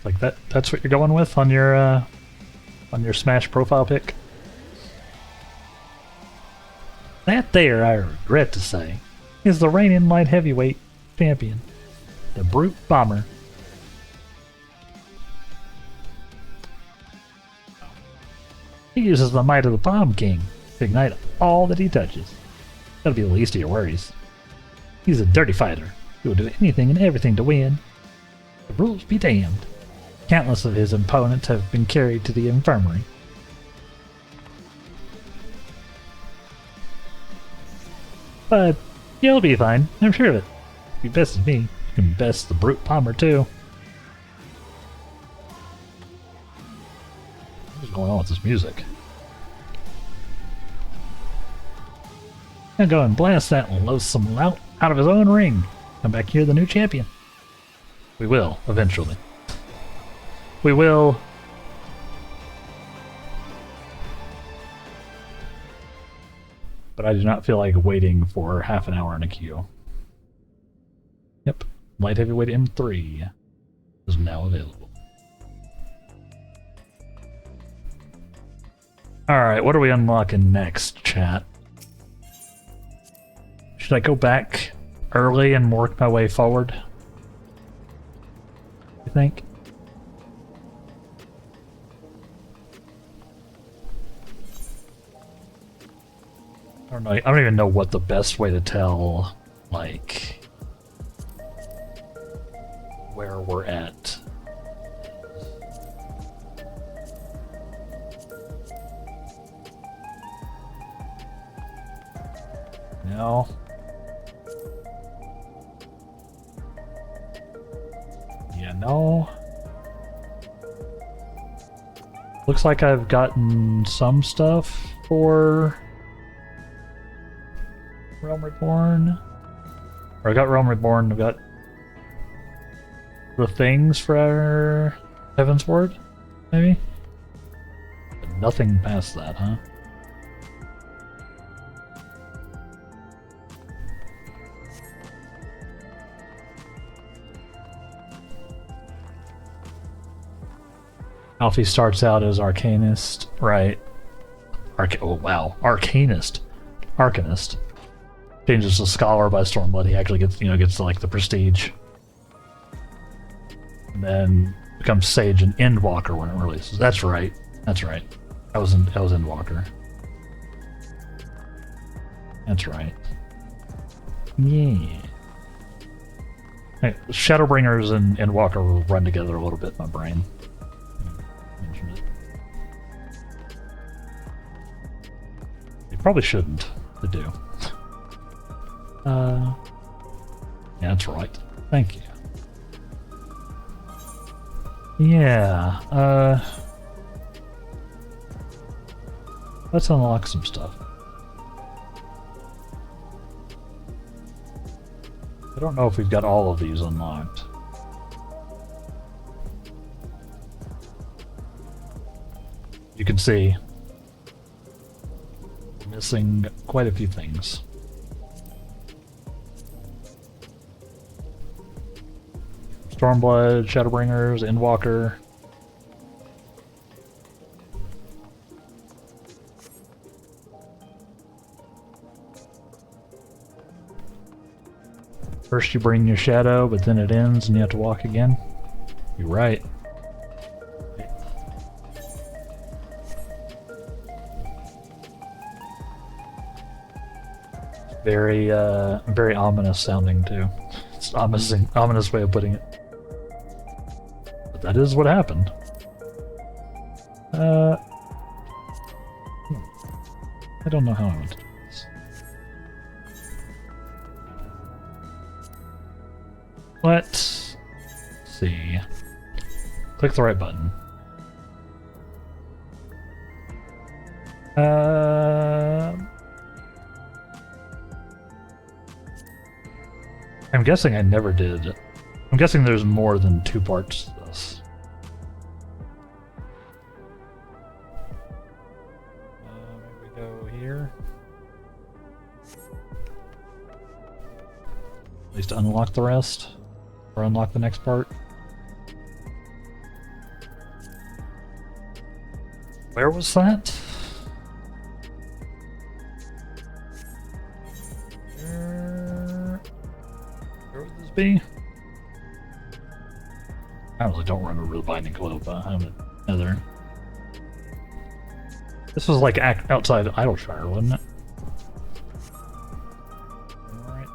Like that's what you're going with on your Smash profile pic? That there, I regret to say, is the reigning light heavyweight champion, the Brute Bomber. He uses the might of the Bomb King to ignite all that he touches. That'll be the least of your worries. He's a dirty fighter. He will do anything and everything to win. The rules be damned. Countless of his opponents have been carried to the infirmary. But you'll be fine, I'm sure of it. If you bested me, you can best the Brute Bomber too. What's going on with this music? Now go and blast that loathsome lout out of his own ring. Come back here the new champion. We will, eventually. We will. But I do not feel like waiting for half an hour in a queue. Yep, light heavyweight M3 is now available. Alright, what are we unlocking next, chat? Should I go back early and work my way forward? You think? I don't know. I don't even know what the best way to tell, like, where we're at. No. Yeah, no. Looks like I've gotten some stuff for Realm Reborn. Or I got Realm Reborn, I've got the things for Heaven's Word, maybe? But nothing past that, huh? Alfie starts out as Arcanist, right? Oh wow, Arcanist. Arcanist. Changes to Scholar by Stormblood. He actually gets like the prestige. And then becomes Sage and Endwalker when it releases. That's right. That's right. I was Endwalker. That's right. Yeah. Hey, Shadowbringers and Endwalker will run together a little bit in my brain. They probably shouldn't. They do. Yeah, that's right. Thank you. Yeah, let's unlock some stuff. I don't know if we've got all of these unlocked. You can see, missing quite a few things. Stormblood, Shadowbringers, Endwalker. First you bring your shadow, but then it ends and you have to walk again. You're right. Very, very ominous sounding too. It's an ominous way of putting it. But that is what happened. I don't know how I went to do this. Let's see. Click the right button. I'm guessing I never did. I'm guessing there's more than 2 parts to this. Maybe we go here. At least unlock the rest. Or unlock the next part. Where was that? Where would this be? I really don't remember the Binding Globe, but I haven't either. This was like outside Idleshire, wasn't it? Alright.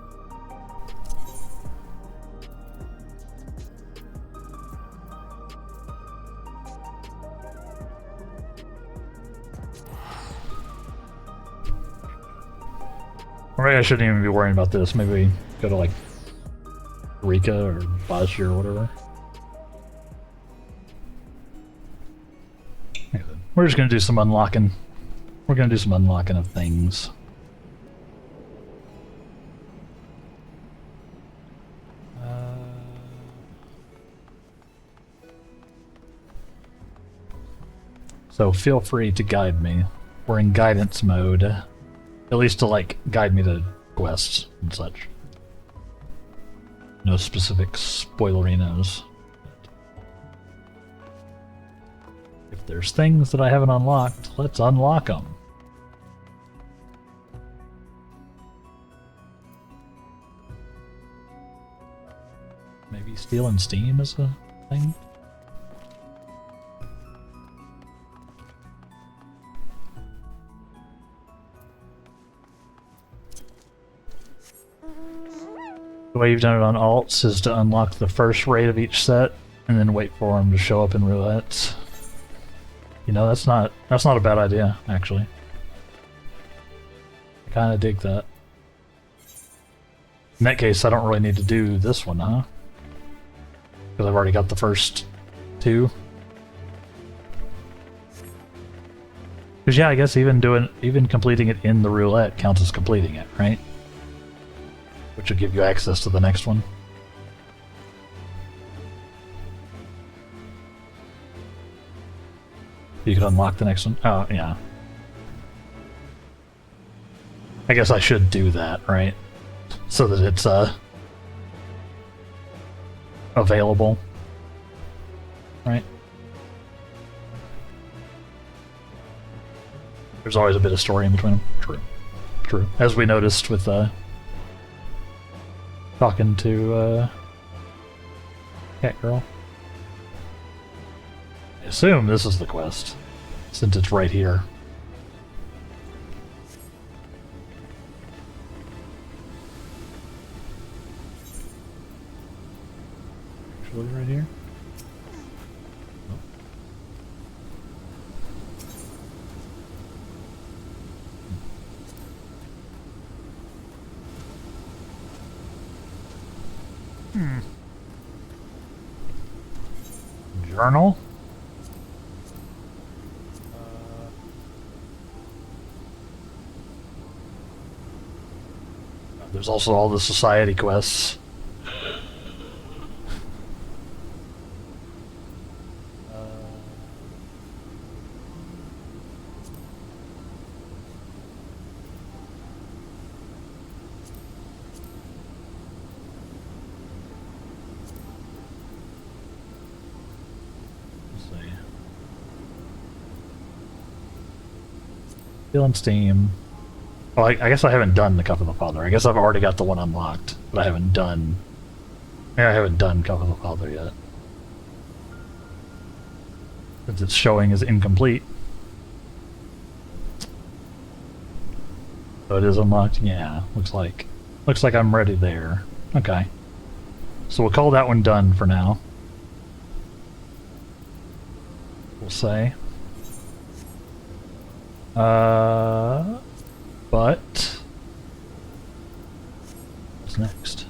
Alright, I shouldn't even be worrying about this. Maybe go to like Rika or Bashir or whatever. We're just gonna do some unlocking. We're gonna do some unlocking of things. So feel free to guide me. We're in guidance mode. At least to like guide me to quests and such. No specific spoilerinos. If there's things that I haven't unlocked, let's unlock them. Maybe Steel and Steam is a thing? The way you've done it on alts is to unlock the first raid of each set and then wait for them to show up in roulettes. You know, that's not a bad idea, actually. I kind of dig that. In that case, I don't really need to do this one, huh? Because I've already got the first 2. Because yeah, I guess even completing it in the roulette counts as completing it, right? Which will give you access to the next one. You can unlock the next one. Oh, yeah. I guess I should do that, right? So that it's, available. Right? There's always a bit of story in between them. True. True. As we noticed with talking to Cat Girl. I assume this is the quest, since it's right here. Actually, right here? Journal? There's also all the society quests. Feeling steam. Well, I guess I haven't done the Cup of the Father. I guess I've already got the one unlocked, but I haven't done... I haven't done Cup of the Father yet. Since it's showing as incomplete. So it is unlocked? Yeah, looks like. Looks like I'm ready there. Okay. So we'll call that one done for now. We'll say. But what's next?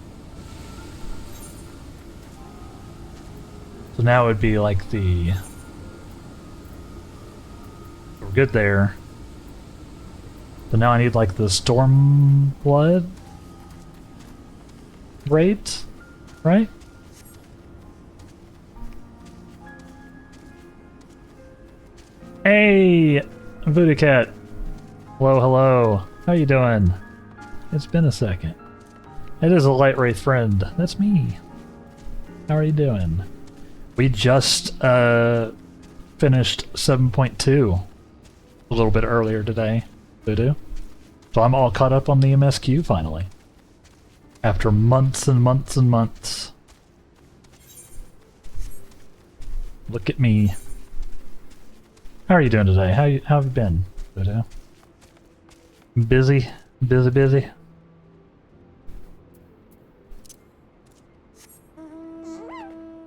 So now it would be like the... We're good there. So now I need like the Storm Blood rate, right? Hey, Voodoo Cat. Hello, hello. How you doing? It's been a second. It is a Light Wraith friend. That's me. How are you doing? We just finished 7.2 a little bit earlier today, Voodoo. So I'm all caught up on the MSQ finally. After months and months and months. Look at me. How are you doing today? How have you been, Voodoo? Busy? Busy?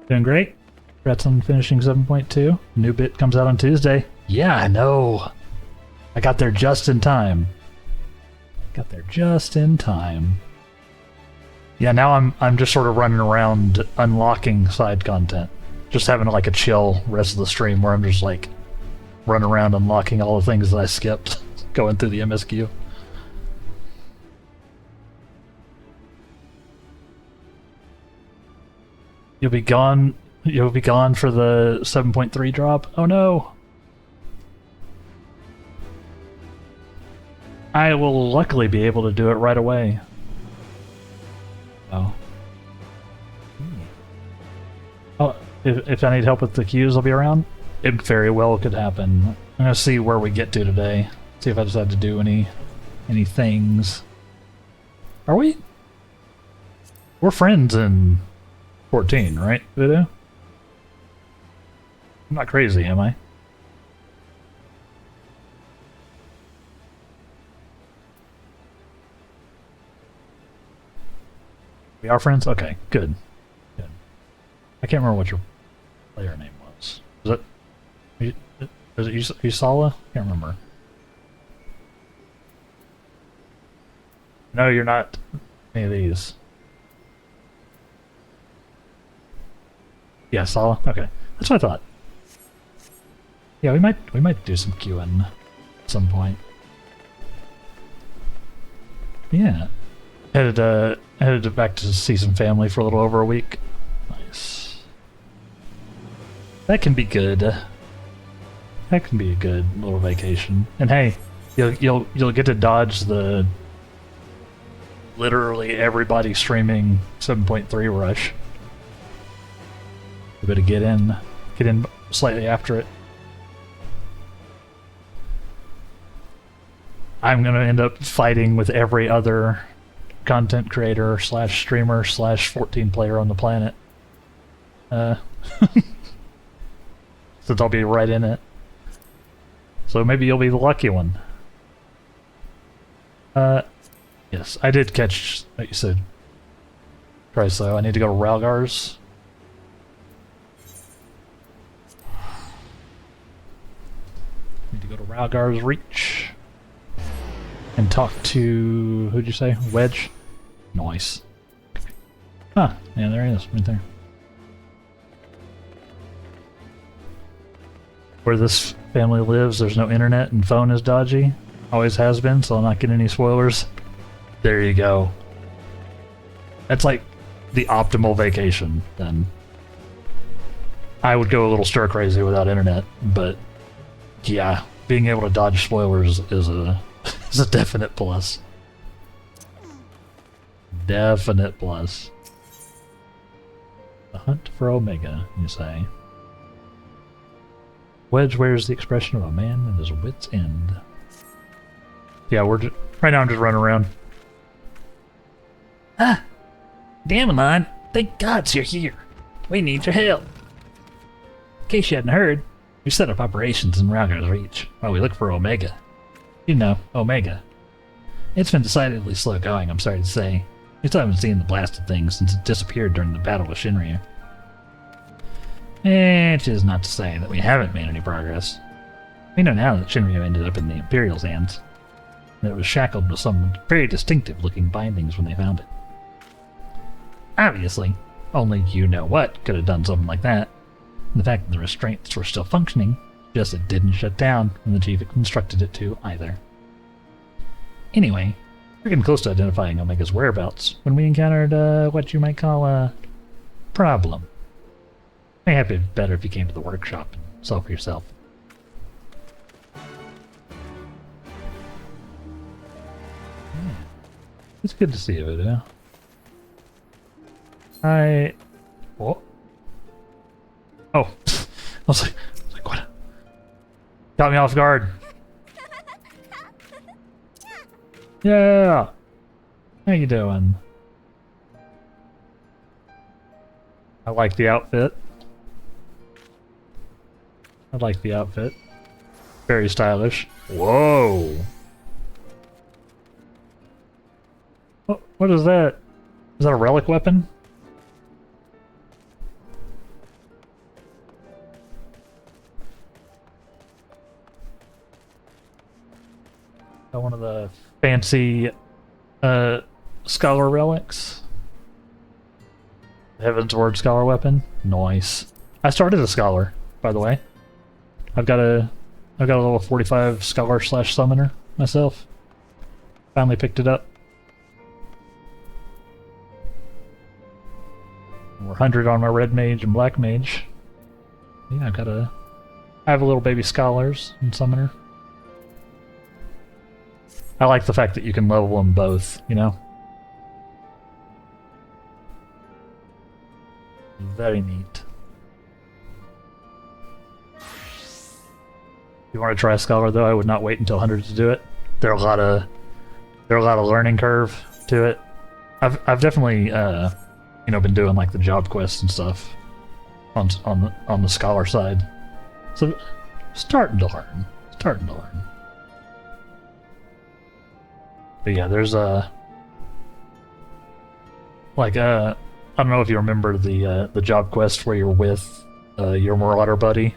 Doing great. Congrats on finishing 7.2. New bit comes out on Tuesday. Yeah, I know. I got there just in time. Yeah, now I'm just sort of running around unlocking side content. Just having like a chill rest of the stream where I'm just like running around unlocking all the things that I skipped going through the MSQ. You'll be gone for the 7.3 drop? Oh no! I will luckily be able to do it right away. Oh. Oh, if I need help with the queues, I'll be around? It very well could happen. I'm gonna see where we get to today. See if I decide to do any things. Are we? We're friends in 14, right, Voodoo? I'm not crazy, am I? We are friends? Okay, good. I can't remember what your player name was. Is it Usala? Can't remember. No, you're not any of these. Yeah, Sala? Okay. That's what I thought. Yeah, we might do some queuing at some point. Yeah. Headed back to see some family for a little over a week. Nice. That can be good. That can be a good little vacation. And hey, you'll get to dodge the literally everybody streaming 7.3 rush. You better get in slightly after it. I'm gonna end up fighting with every other content creator slash streamer slash 14 player on the planet. Since I'll be right in it. So maybe you'll be the lucky one. Yes, I did catch what you said. So I need to go to Ralgar's. Need to go to Ralgar's Reach. And talk to... who'd you say? Wedge? Nice. Huh, yeah, there he is, right there. Where this family lives, there's no internet and phone is dodgy. Always has been, so I'll not get any spoilers. There you go. That's like the optimal vacation, then. I would go a little stir crazy without internet, but yeah, being able to dodge spoilers is a is a definite plus. Definite plus. The hunt for Omega, you say. Wedge wears the expression of a man at his wit's end. Yeah, right now I'm just running around. Ah! Damelon, thank gods you're here. We need your help. In case you hadn't heard, we set up operations in Ralgar's Reach while we look for Omega. You know, Omega. It's been decidedly slow going, I'm sorry to say. We still haven't seen the blasted thing since it disappeared during the battle with Shinryu. Which is not to say that we haven't made any progress. We know now that Shinryu ended up in the Imperial's hands, and it was shackled with some very distinctive-looking bindings when they found it. Obviously, only you-know-what could have done something like that. And the fact that the restraints were still functioning, just it didn't shut down when the chief instructed it to either. Anyway, we're getting close to identifying Omega's whereabouts when we encountered what you might call a problem. May have been better if you came to the workshop and saw for yourself. Yeah. It's good to see you, Video. What? Oh. I was like, what? Got me off guard. Yeah. How you doing? I like the outfit. I like the outfit. Very stylish. Whoa! What is that? Is that a relic weapon? One of the fancy scholar relics. Heaven's Word scholar weapon. Nice. I started a scholar, by the way. I've got a level 45 scholar slash summoner myself. Finally picked it up. We're 100 on my red mage and black mage. Yeah, I have a little baby scholars and summoner. I like the fact that you can level them both, you know? Very neat. If you want to try a scholar though, I would not wait until 100 to do it. There are a lot of learning curve to it. I've definitely you know, been doing like the job quests and stuff on the scholar side. So starting to learn. But yeah, there's I don't know if you remember the job quest where you're with your marauder buddy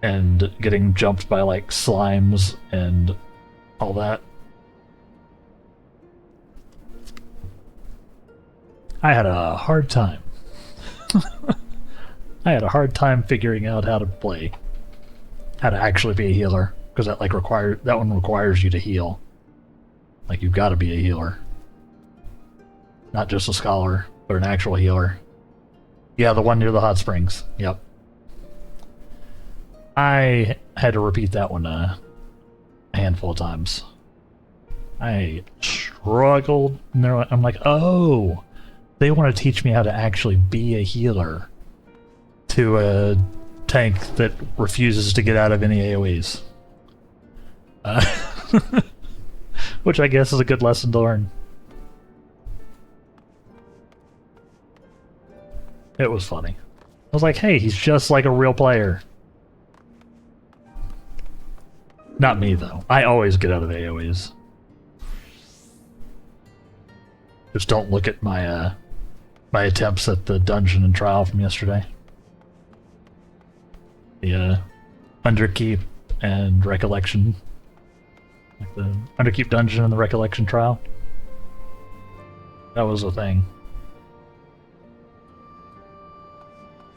and getting jumped by like slimes and all that. I had a hard time. I had a hard time figuring out how to actually be a healer, because that one requires you to heal. Like, you've got to be a healer. Not just a scholar, but an actual healer. Yeah, the one near the hot springs. Yep. I had to repeat that one a handful of times. I struggled, and I'm like, oh, they want to teach me how to actually be a healer to a tank that refuses to get out of any AoEs. Which I guess is a good lesson to learn. It was funny. I was like, hey, he's just like a real player. Not me, though. I always get out of AoEs. Just don't look at my my attempts at the dungeon and trial from yesterday. The Underkeep and Recollection. Like the Underkeep dungeon and the Recollection trial. That was a thing.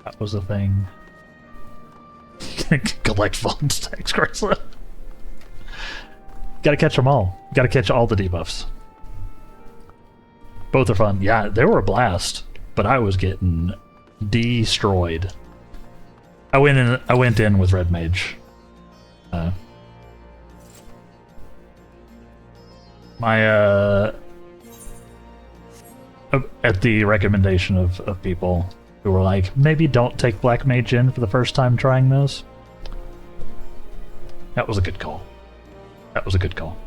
That was a thing. Collect vault stacks, Chrysler. Gotta catch them all. Gotta catch all the debuffs. Both are fun. Yeah, they were a blast, but I was getting destroyed. I went in with Red Mage. At the recommendation of people who were like, maybe don't take Black Mage in for the first time trying those. That was a good call. That was a good call.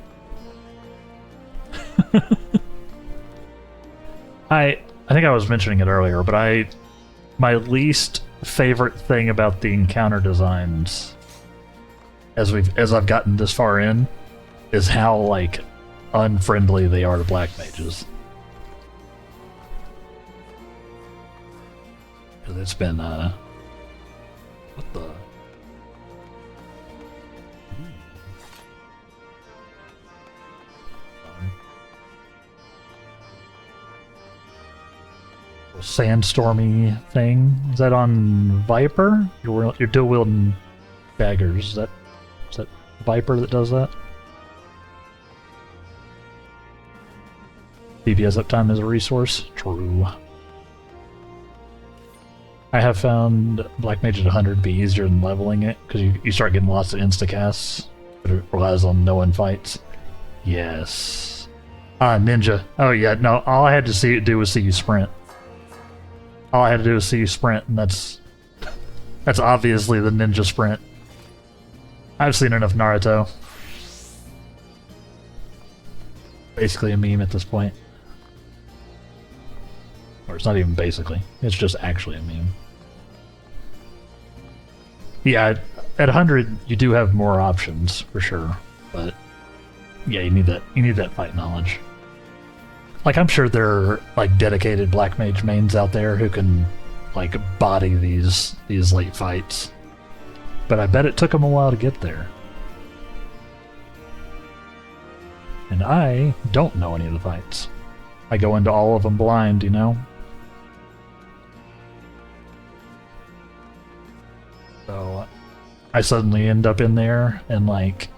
I think I was mentioning it earlier, but my least favorite thing about the encounter designs as I've gotten this far in is how like unfriendly they are to Black Mages. Because it's been what the sandstormy thing. Is that on Viper? You're dual wielding daggers. Is that Viper that does that? DPS uptime is a resource. True. I have found Black Mage at 100 be easier than leveling it because you start getting lots of insta-casts, but it relies on no-one fights. Yes. Ninja. Oh yeah, no, all I had to do was see you sprint. All I had to do was see you sprint, and that's obviously the ninja sprint. I've seen enough Naruto. Basically a meme at this point. Or it's not even basically. It's just actually a meme. Yeah, at 100 you do have more options, for sure. But yeah, you need that fight knowledge. Like, I'm sure there are, like, dedicated Black Mage mains out there who can, like, body these late fights. But I bet it took them a while to get there. And I don't know any of the fights. I go into all of them blind, you know? So, I suddenly end up in there, and, like,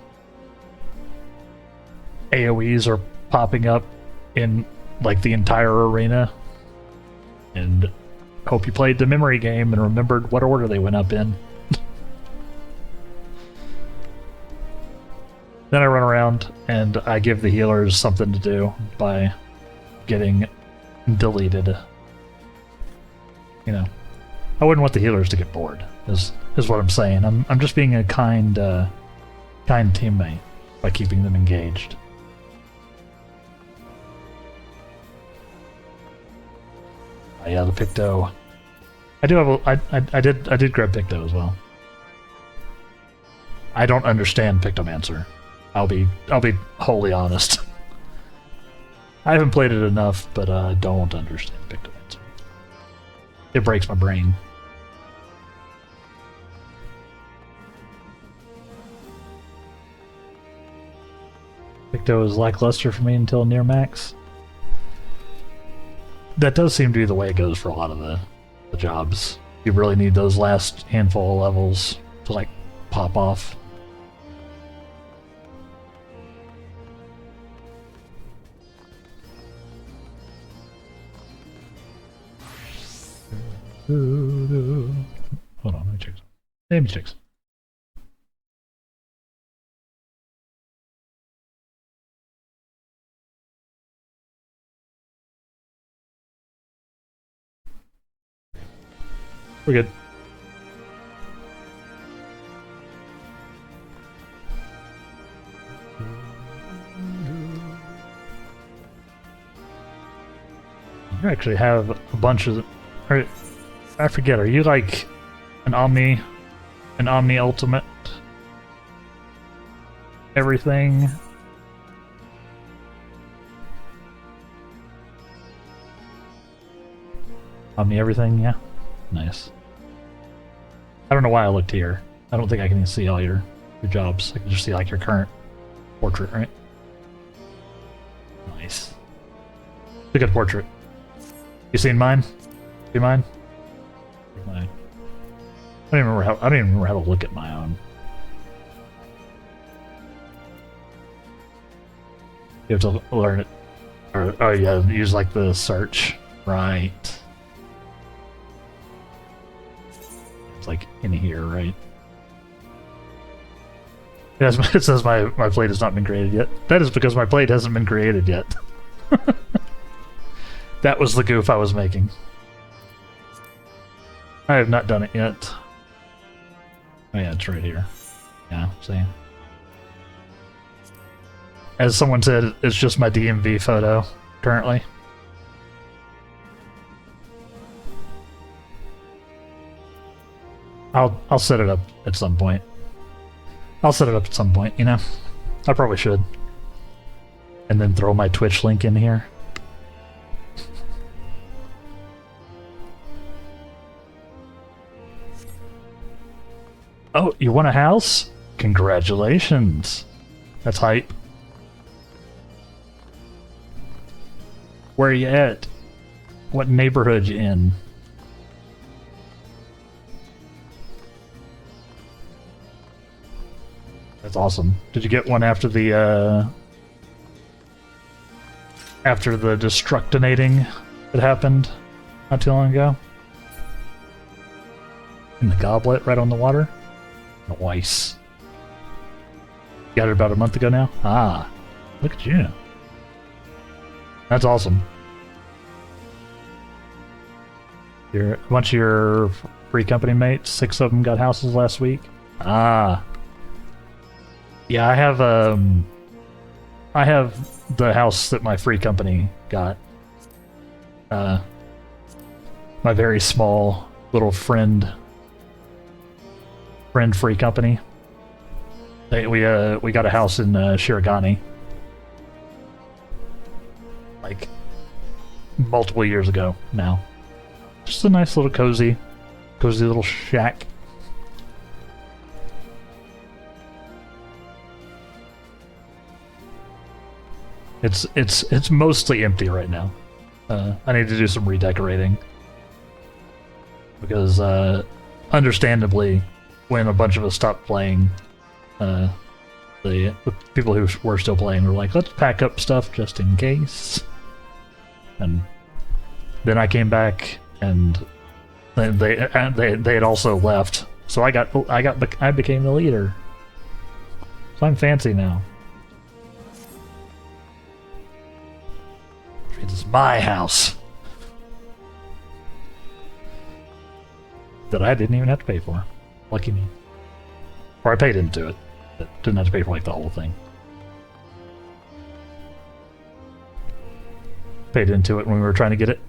AoEs are popping up in like the entire arena, and hope you played the memory game and remembered what order they went up in. Then I run around and I give the healers something to do by getting deleted. You know, I wouldn't want the healers to get bored, is what I'm saying. I'm just being a kind teammate by keeping them engaged. Yeah, the Picto. I do have I did grab Picto as well. I don't understand Pictomancer. I'll be wholly honest. I haven't played it enough, but I don't understand Pictomancer. It breaks my brain. Picto is lackluster for me until near max. That does seem to be the way it goes for a lot of the jobs. You really need those last handful of levels to, like, pop off. Hold on, let me check. Let me check. We're good. You actually have a bunch of... I forget, are you like an Omni Ultimate? Everything? Omni everything, yeah? Nice. I don't know why I looked here. I don't think I can see all your jobs. I can just see like your current portrait, right? Nice. It's a good portrait. You seen mine? See mine? Mine. I don't even remember how to look at my own. You have to learn it. Or, oh yeah, use like the search. Right. It's like in here, right? It says my plate has not been created yet. That is because my plate hasn't been created yet. That was the goof I was making. I have not done it yet. Oh yeah, it's right here. Yeah, see? As someone said, it's just my DMV photo, currently. I'll set it up at some point. I'll set it up at some point, you know? I probably should. And then throw my Twitch link in here. Oh, you want a house? Congratulations. That's hype. Where are you at? What neighborhood you in? That's awesome. Did you get one after the destructinating that happened not too long ago? In the goblet right on the water? Nice. Got it about a month ago now? Ah, look at you. That's awesome. A bunch of your free company mates, 6 of them got houses last week. Ah. Yeah, I have the house that my free company got. My very small little friend free company. We got a house in Shirogane. Like multiple years ago now. Just a nice little cozy little shack. It's mostly empty right now. I need to do some redecorating because understandably, when a bunch of us stopped playing, the people who were still playing were like, let's pack up stuff just in case. And then I came back, and they had also left. So I became the leader. So I'm fancy now. It's my house that I didn't even have to pay for. Lucky me. Or I paid into it, but didn't have to pay for like the whole thing. Paid into it when we were trying to get it.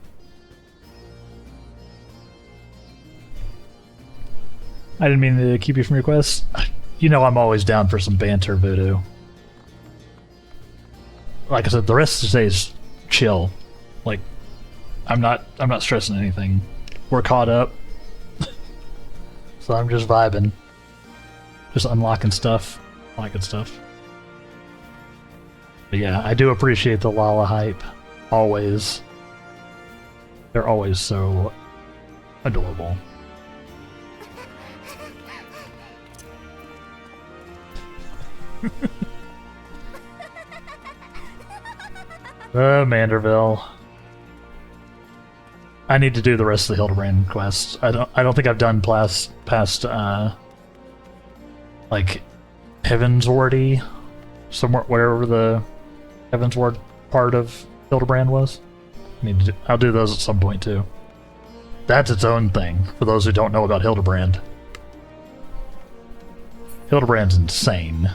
I didn't mean to keep you from your quest. You know I'm always down for some banter, Voodoo. Like I said, the rest of the day is chill. Like, I'm not stressing anything. We're caught up. So I'm just vibing. Just unlocking stuff. All that good stuff. But yeah, I do appreciate the Lala hype. Always. They're always so adorable. Manderville. I need to do the rest of the Hildebrand quest. I don't think I've done past like Heavenswardy, somewhere wherever the Heavensward part of Hildebrand was. I'll do those at some point too. That's its own thing for those who don't know about Hildebrand. Hildebrand's insane.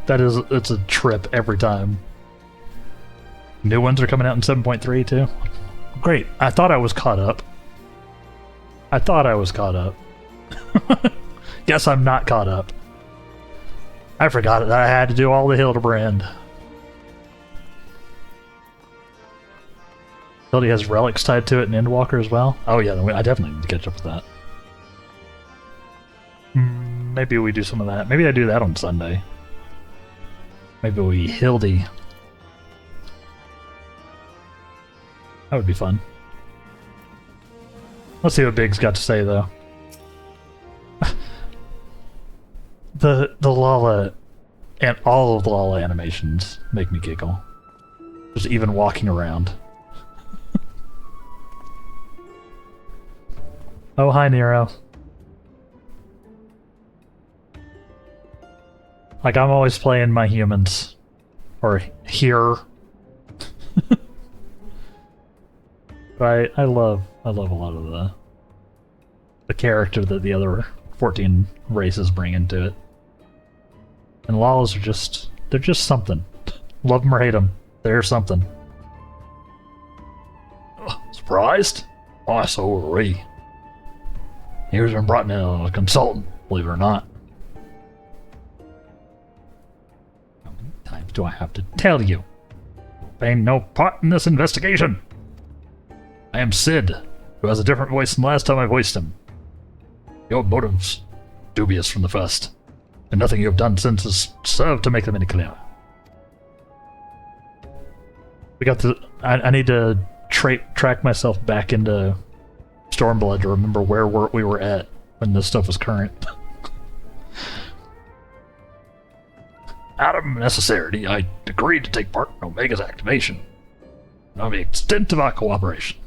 It's a trip every time. New ones are coming out in 7.3 too. Great. I thought I was caught up. Guess I'm not caught up. I forgot that I had to do all the Hildebrand. Hildy has relics tied to it and Endwalker as well. Oh yeah, I definitely need to catch up with that. Maybe we do some of that. Maybe I do that on Sunday. Maybe we Hildy. That would be fun. Let's see what Big's got to say though. The Lala and all of the Lala animations make me giggle. Just even walking around. Oh, hi Nero. Like, I'm always playing my humans. Or here. But I love a lot of the character that the other 14 races bring into it. And Lalas are they're just something. Love them or hate them, they're something. Oh, surprised? Oh, so are we. Here's been brought in a consultant, believe it or not. How many times do I have to tell you? You're playing no part in this investigation. I am Sid, who has a different voice than last time I voiced him. Your motives dubious from the first, and nothing you have done since has served to make them any clearer. We got the. I need to track myself back into Stormblood to remember where we were at when this stuff was current. Out of necessity, I agreed to take part in Omega's activation, on the extent of our cooperation.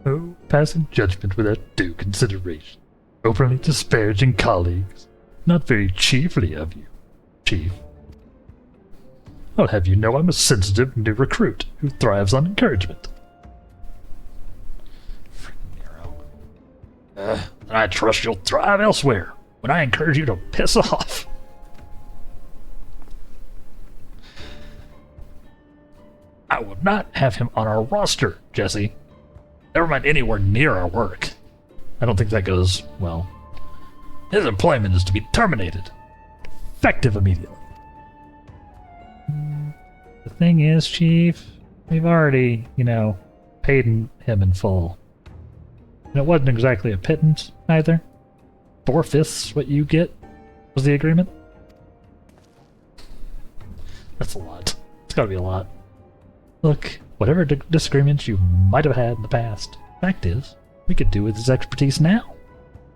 Oh, passing judgment without due consideration. Openly disparaging colleagues. Not very chiefly of you, Chief. I'll have you know I'm a sensitive new recruit who thrives on encouragement. Freaking Nero. I trust you'll thrive elsewhere when I encourage you to piss off. I will not have him on our roster, Jesse. Never mind anywhere near our work. I don't think that goes well. His employment is to be terminated. Effective immediately. The thing is, Chief, we've already, paid him in full. And it wasn't exactly a pittance, either. 4/5 what you get was the agreement. That's a lot. It's gotta be a lot. Look, whatever disagreements you might have had in the past, fact is, we could do with his expertise now.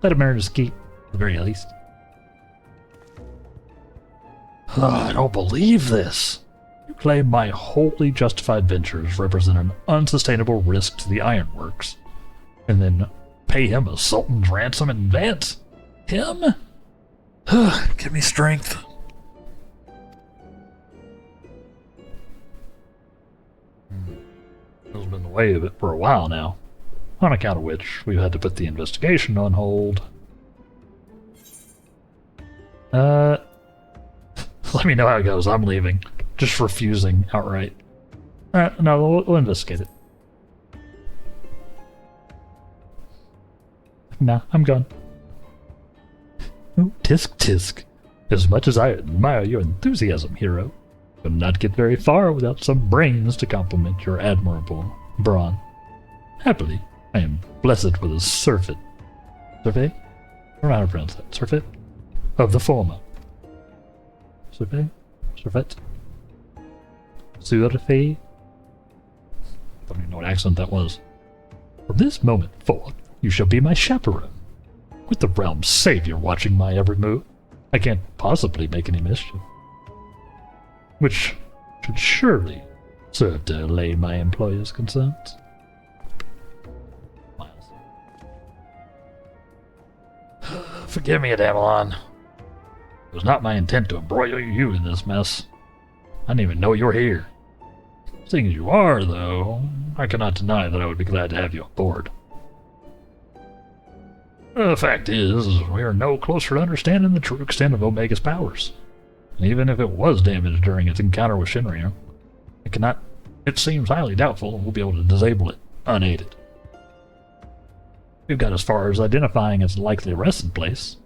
Let him earn his keep, at the very least. I don't believe this. You claim my wholly justified ventures represent an unsustainable risk to the ironworks, and then pay him a sultan's ransom in advance? Him? Give me strength. Has been the way of it for a while now, on account of which we've had to put the investigation on hold. Let me know how it goes. I'm leaving. Just refusing outright. No, we'll investigate it. Nah, I'm gone. Oh, tisk tisk. As much as I admire your enthusiasm, hero, you'll not get very far without some brains to complement your admirable brawn. Happily, I am blessed with a surfeit. Survey? I don't know how to pronounce that. Surfeit? Of the former. Survey? Surfeit? Surfeit? I don't even know what accent that was. From this moment forth, you shall be my chaperone. With the realm's savior watching my every move, I can't possibly make any mischief. Which should surely serve to allay my employer's concerns. Miles. Forgive me, Adamelon. It was not my intent to embroil you in this mess. I didn't even know you were here. Seeing as you are, though, I cannot deny that I would be glad to have you on board. The fact is, we are no closer to understanding the true extent of Omega's powers. And even if it was damaged during its encounter with Shinryu, it seems highly doubtful we'll be able to disable it unaided. We've got as far as identifying its likely resting place,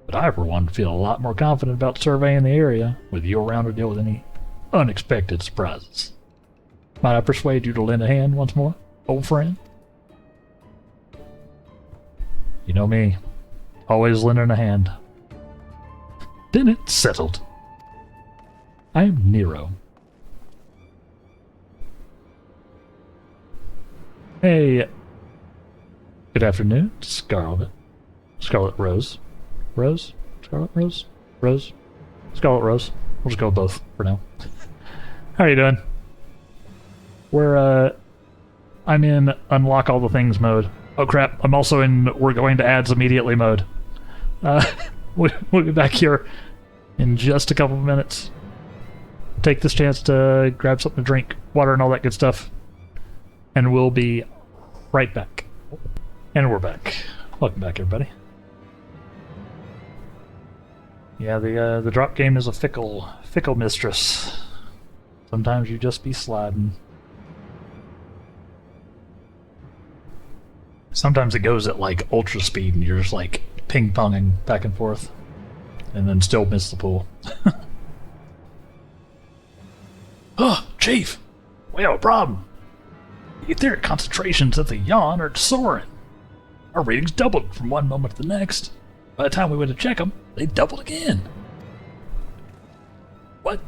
but I, for one, feel a lot more confident about surveying the area with you around to deal with any unexpected surprises. Might I persuade you to lend a hand once more, old friend? You know me, always lending a hand. Then it's settled. I'm Nero. Hey, good afternoon, Scarlet Rose. Rose? Scarlet Rose? Rose? Scarlet Rose. We'll just go with both for now. How are you doing? I'm in unlock all the things mode. Oh crap, I'm also in we're going to ads immediately mode. We'll be back here in just a couple of minutes. Take this chance to grab something to drink, water and all that good stuff. And we'll be right back. And we're back. Welcome back, everybody. Yeah, the drop game is a fickle mistress. Sometimes you just be sliding. Sometimes it goes at like ultra speed and you're just like ping-ponging back and forth. And then still miss the pool. Oh, Chief! We have a problem. The etheric concentrations at the yawn are soaring. Our readings doubled from one moment to the next. By the time we went to check them, they doubled again. What?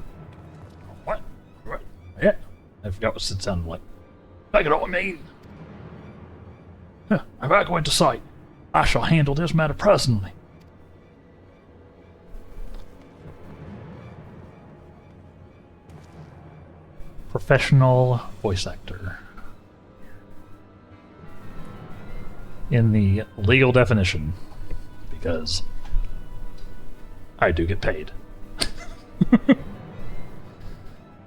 Yeah, I forgot what it sounded like. I know what I mean. If I go into sight, I shall handle this matter personally. Professional voice actor. In the legal definition, because I do get paid.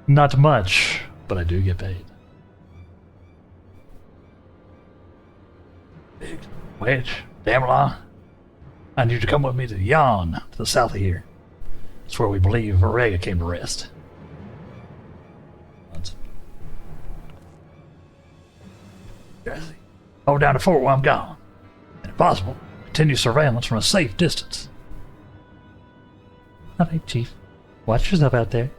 Not much, but I do get paid. Big Wedge, Damla, I need you to come with me to the Yawn, to the south of here. It's where we believe Varega came to rest. Jesse, hold down the fort while I'm gone. And if possible, continue surveillance from a safe distance. Alright, Chief. Watch yourself out there.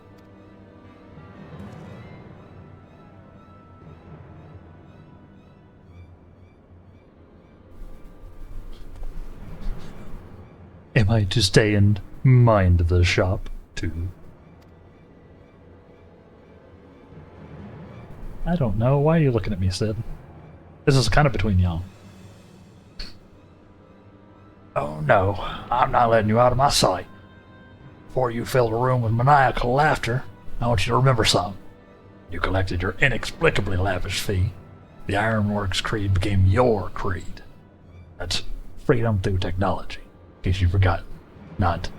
Am I to stay and mind the shop, too? I don't know. Why are you looking at me, Sid? This is kind of between y'all. Oh no, I'm not letting you out of my sight. Before you fill the room with maniacal laughter, I want you to remember something. You collected your inexplicably lavish fee. The Ironworks creed became your creed. That's freedom through technology, in case you've forgotten. Not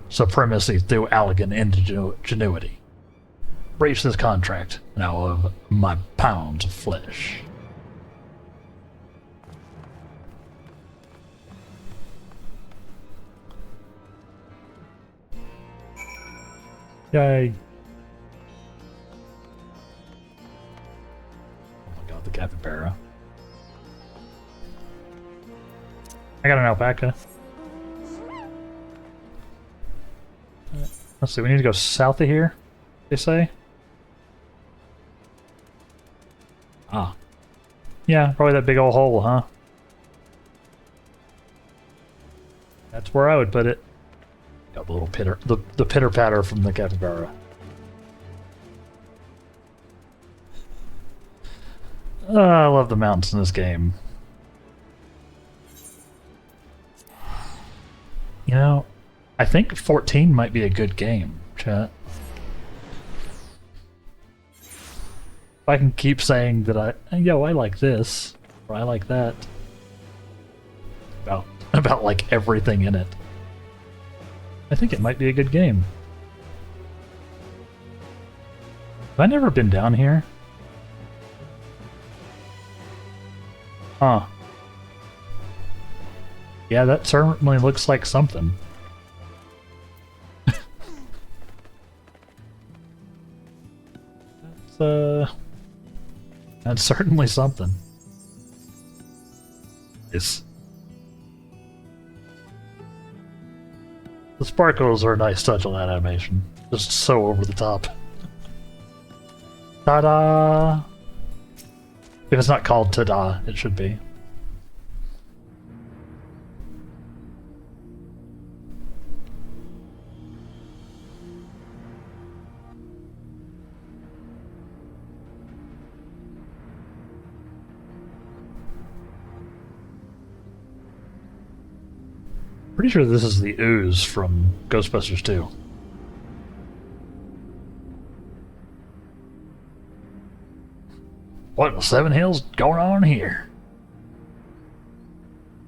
supremacy through elegant ingenuity. Breach this contract, and I'll have my pounds of flesh. Yay. Oh my god, the capybara. I got an alpaca. Let's see, we need to go south of here, they say? Ah. Yeah, probably that big old hole, huh? That's where I would put it. Got the little the pitter patter from the capybara. I love the mountains in this game. You know, I think 14 might be a good game, chat. If I can keep saying that I like this, or I like that. About like everything in it. I think it might be a good game. Have I never been down here? Huh. Yeah, that certainly looks like something. That's certainly something. Nice. The sparkles are a nice touch on that animation. Just so over the top. Ta-da! If it's not called ta-da, it should be. Pretty sure this is the ooze from Ghostbusters 2. What in the Seven Hills going on here?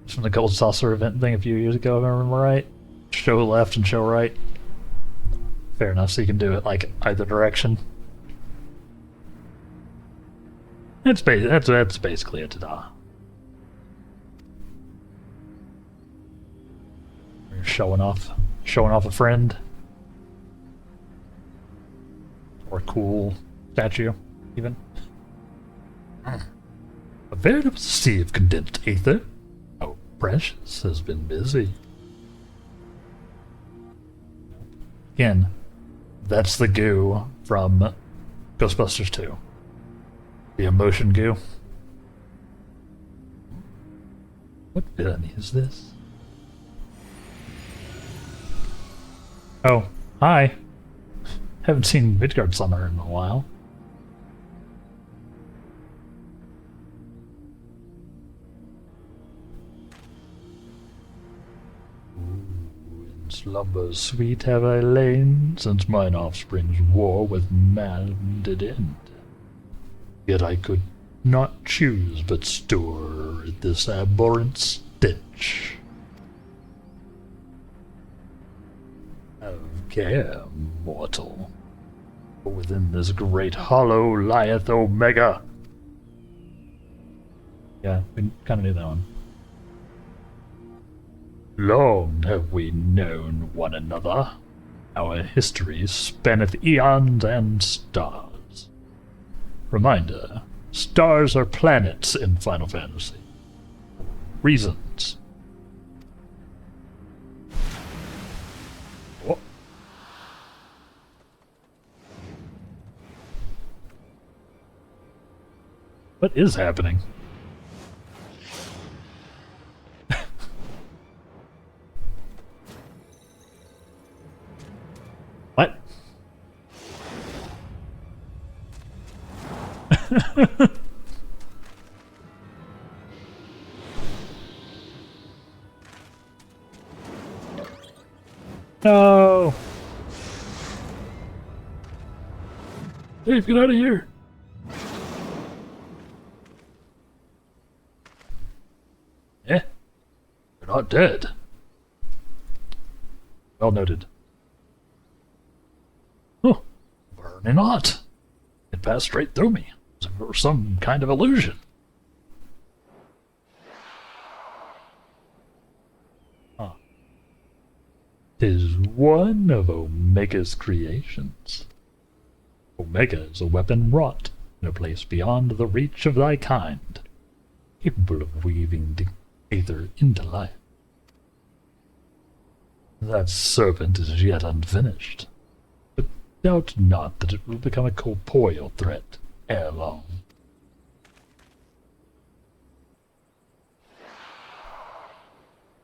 It's from the Gold Saucer event thing a few years ago, if I remember right. Show left and show right. Fair enough, so you can do it like either direction. That's basically a ta-da. Showing off a friend. Or a cool statue, even. A veritable sea of condensed ether. How precious has been busy. Again, that's the goo from Ghostbusters 2. The emotion goo. What villainy is this? Oh, hi. Haven't seen Midgard Summer in a while. In slumber sweet have I lain, since mine offspring's war with man did end. Yet I could not choose but store at this abhorrent stench. Have care, mortal. For within this great hollow lieth Omega. Yeah, we kind of knew that one. Long have we known one another. Our history spanneth eons and stars. Reminder, stars are planets in Final Fantasy. Reasons. What? What is happening? What? No! Dave, get out of here! Eh? You're not dead. Well noted. Oh, burning hot. It passed straight through me. As if it were some kind of illusion. Huh. 'Tis one of Omega's creations. Omega is a weapon wrought in a place beyond the reach of thy kind, capable of weaving the aether into life. That serpent is yet unfinished, but doubt not that it will become a corporeal threat ere long.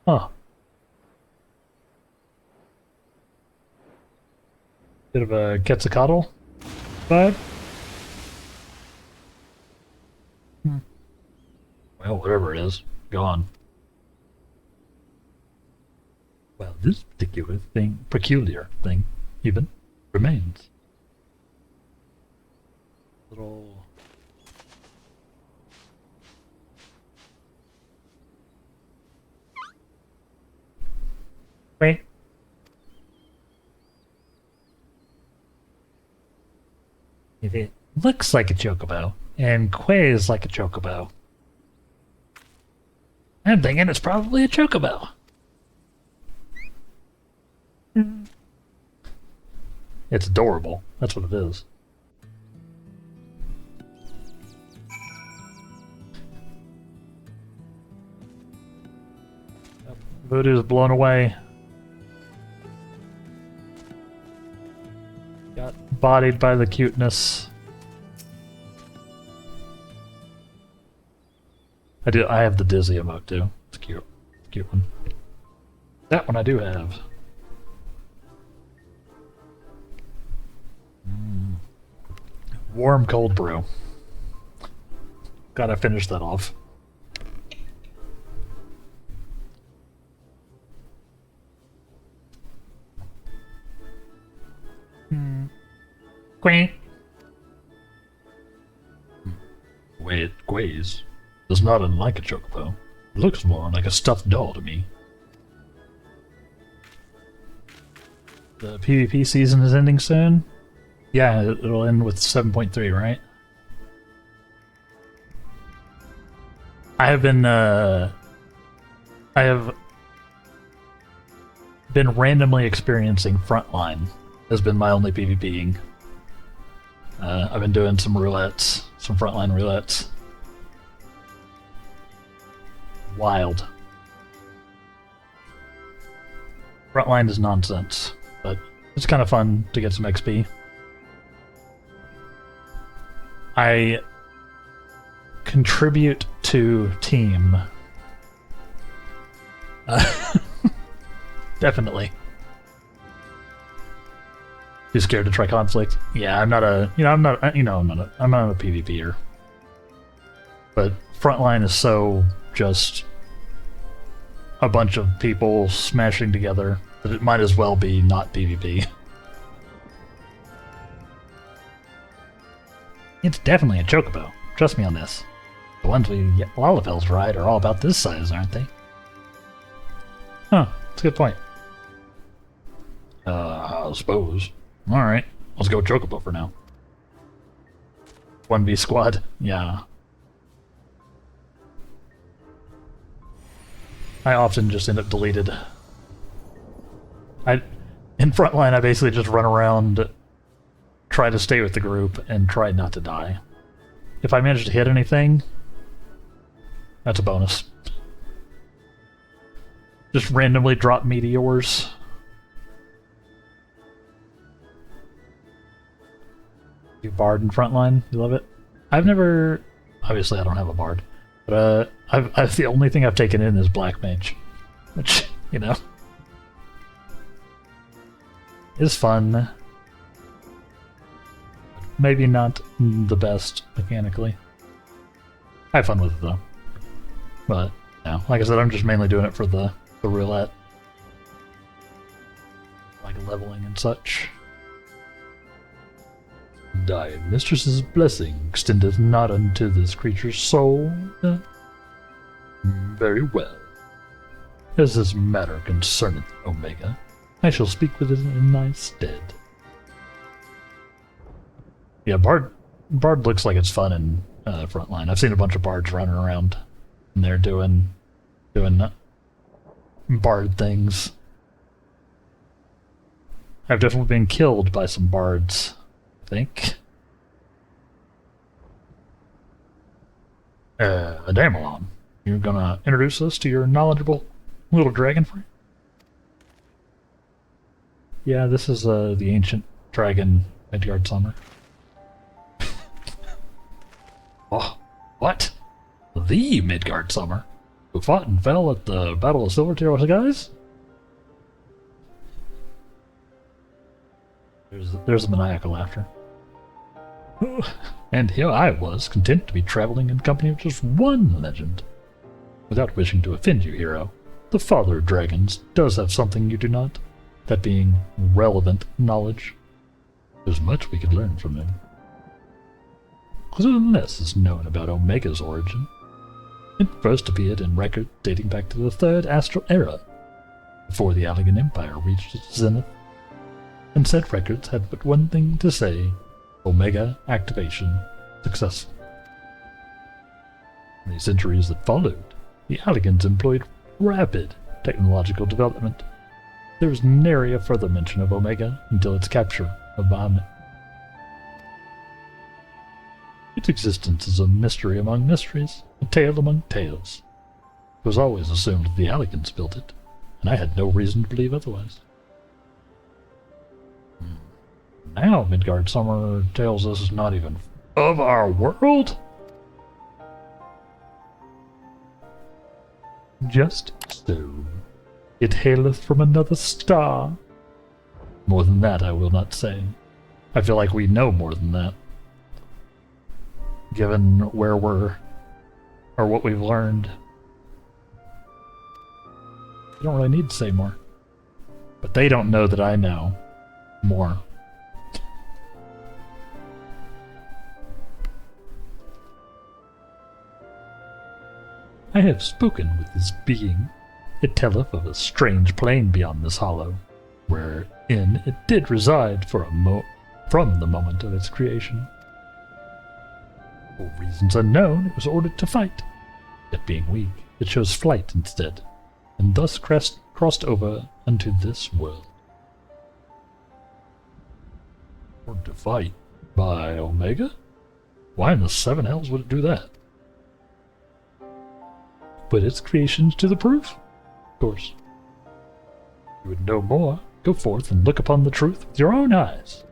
Huh. Bit of a Quetzalcoatl vibe? Well, whatever it is, go on. Well, this peculiar thing, even, remains. Little... Wait. If it looks like a chocobo, and quays like a chocobo, I'm thinking it's probably a chocobo. It's adorable. That's what it is. Voodoo's blown away. Got bodied by the cuteness. I have the Dizzy emote too. It's cute. Cute one. That one I do have. Warm cold brew. Gotta finish that off. Queen. Wait, Quaze does not unlike a chocobo. It looks more like a stuffed doll to me. The PvP season is ending soon? Yeah, it'll end with 7.3, right? I have been randomly experiencing Frontline. Has been my only PvPing. I've been doing some roulettes, some Frontline roulettes. Wild. Frontline is nonsense, but it's kind of fun to get some XP. I contribute to team. Definitely. Too scared to try conflict? Yeah, I'm not a PvPer. But Frontline is so just a bunch of people smashing together that it might as well be not PvP. It's definitely a chocobo. Trust me on this. The ones we get Lalafels ride are all about this size, aren't they? Huh, that's a good point. I suppose. Alright, let's go chocobo for now. 1v squad, yeah. I often just end up deleted. In Frontline, I basically just run around, try to stay with the group, and try not to die. If I manage to hit anything, that's a bonus. Just randomly drop meteors. You bard in Frontline? You love it? I've never... Obviously, I don't have a bard. But, I've the only thing I've taken in is Black Mage. Which, you know... is fun. Maybe not the best, mechanically. I have fun with it, though. But, yeah, like I said, I'm just mainly doing it for the roulette. Like leveling and such. Thy mistress's blessing extendeth not unto this creature's soul. Very well. As this matter concerneth Omega, I shall speak with it in thy stead. Yeah, Bard looks like it's fun in Frontline. I've seen a bunch of bards running around, and they're doing bard things. I've definitely been killed by some bards, I think. Damalon, you're gonna introduce us to your knowledgeable little dragon friend? Yeah, this is the ancient dragon Midgard Summer. Oh, what? The Midgard Summer, who fought and fell at the Battle of Silvertear Skies? There's the maniacal laughter. And here I was, content to be traveling in company of just one legend. Without wishing to offend you, hero, the father of dragons does have something you do not, that being relevant knowledge. There's much we could learn from him. Less is known about Omega's origin. It first appeared in records dating back to the Third Astral Era, before the Allegan Empire reached its zenith. And said records had but one thing to say: Omega activation successful. In the centuries that followed, the Allegans employed rapid technological development. There was nary a further mention of Omega until its capture of Bahamut. Its existence is a mystery among mysteries, a tale among tales. It was always assumed that the Allegans built it, and I had no reason to believe otherwise. Now Midgard Summer tells us it's not even of our world? Just so. It haileth from another star. More than that I will not say. I feel like we know more than that. Given where we're, or what we've learned. You don't really need to say more. But they don't know that I know more. I have spoken with this being. It telleth of a strange plain beyond this hollow, wherein it did reside for from the moment of its creation. For reasons unknown, it was ordered to fight. Yet being weak, it chose flight instead, and thus crossed over unto this world. Ordered to fight by Omega? Why in the seven hells would it do that? Put its creations to the proof, of course. If you would know more, go forth and look upon the truth with your own eyes.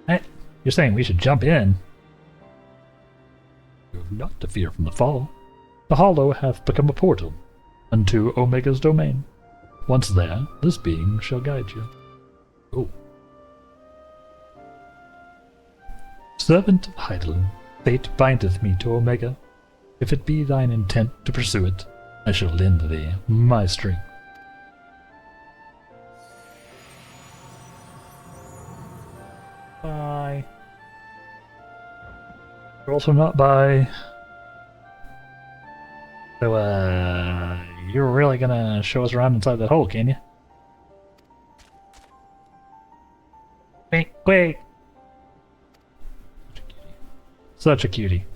Hey, you're saying we should jump in? You have not to fear from the fall. The hollow hath become a portal unto Omega's domain. Once there, this being shall guide you. Oh. Servant of Hydaelyn, fate bindeth me to Omega. If it be thine intent to pursue it, I shall lend thee my strength. Bye. You're also not by. So, you're really gonna show us around inside that hole, can you? Quick, quick! Such a cutie.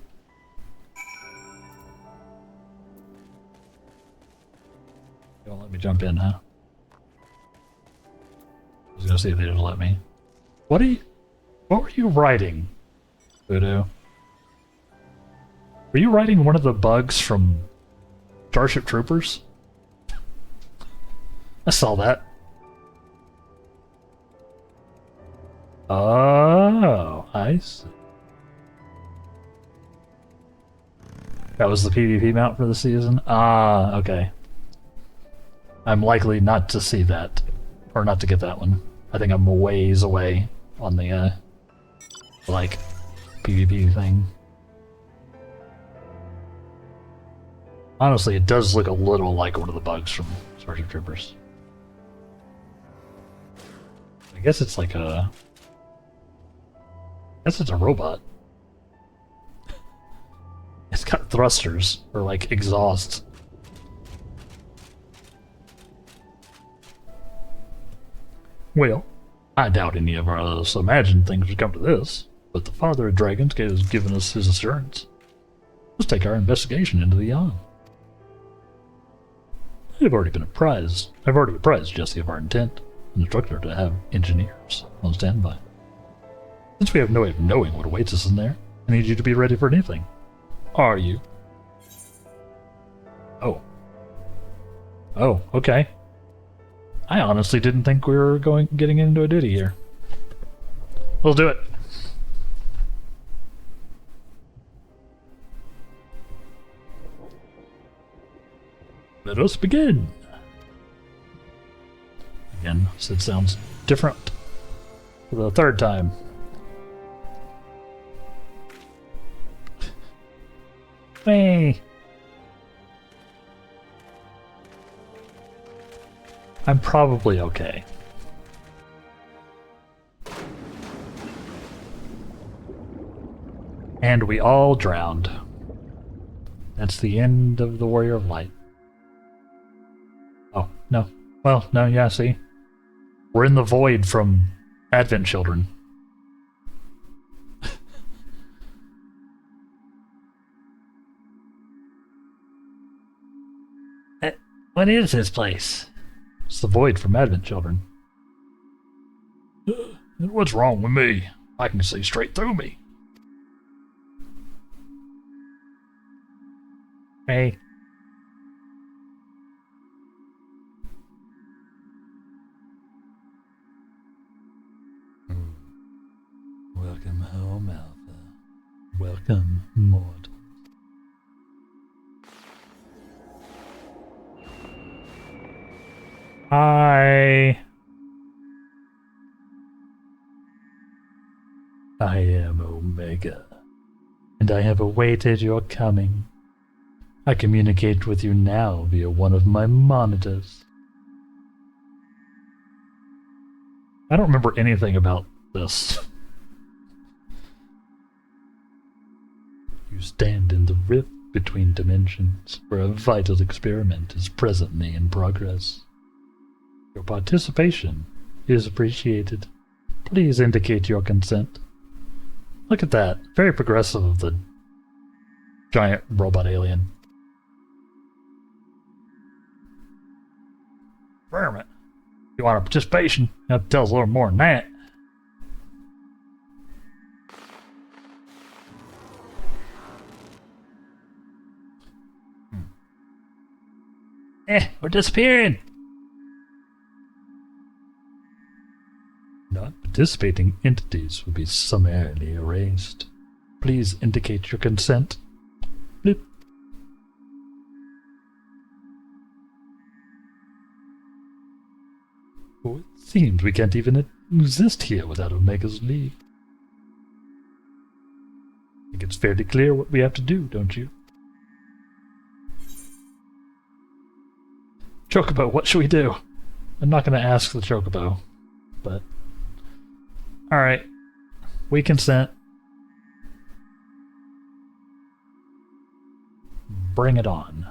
Don't let me jump in, huh? I was gonna see if they'd let me. What were you writing, Voodoo? Were you writing one of the bugs from Starship Troopers? I saw that. Oh, I see. That was the PvP mount for the season? Ah, okay. I'm likely not to see that, or not to get that one. I think I'm a ways away on the, like, PvP thing. Honestly, it does look a little like one of the bugs from Starship Troopers. I guess it's like a... I guess it's a robot. It's got thrusters, or like exhausts. Well, I doubt any of us imagined things would come to this, but the Father of Dragons has given us his assurance. Let's take our investigation into the Yon. I've already apprised Jesse of our intent, and instructed her to have engineers on standby. Since we have no way of knowing what awaits us in there, I need you to be ready for anything. Are you? Oh. Oh, okay. I honestly didn't think we were getting into a ditty here. We'll do it. Let us begin. Again, so it sounds different for the third time. Hey. I'm probably okay. And we all drowned. That's the end of the Warrior of Light. Oh, no. Well, no, yeah, see? We're in the void from Advent Children. What is this place? It's the void from Advent Children. What's wrong with me? I can see straight through me. Hey. Welcome, mortal. Hi. I am Omega, and I have awaited your coming. I communicate with you now via one of my monitors. I don't remember anything about this. You stand in the rift between dimensions, where a vital experiment is presently in progress. Your participation is appreciated. Please indicate your consent. Look at that. Very progressive of the giant robot alien. Vermin. You want a participation? You have to tell us a little more than that. We're disappearing! Not participating entities will be summarily erased. Please indicate your consent. Bloop. Oh, it seems we can't even exist here without Omega's leave. I think it's fairly clear what we have to do, don't you? Chocobo, what should we do? I'm not going to ask the Chocobo, but... Alright. We consent. Bring it on.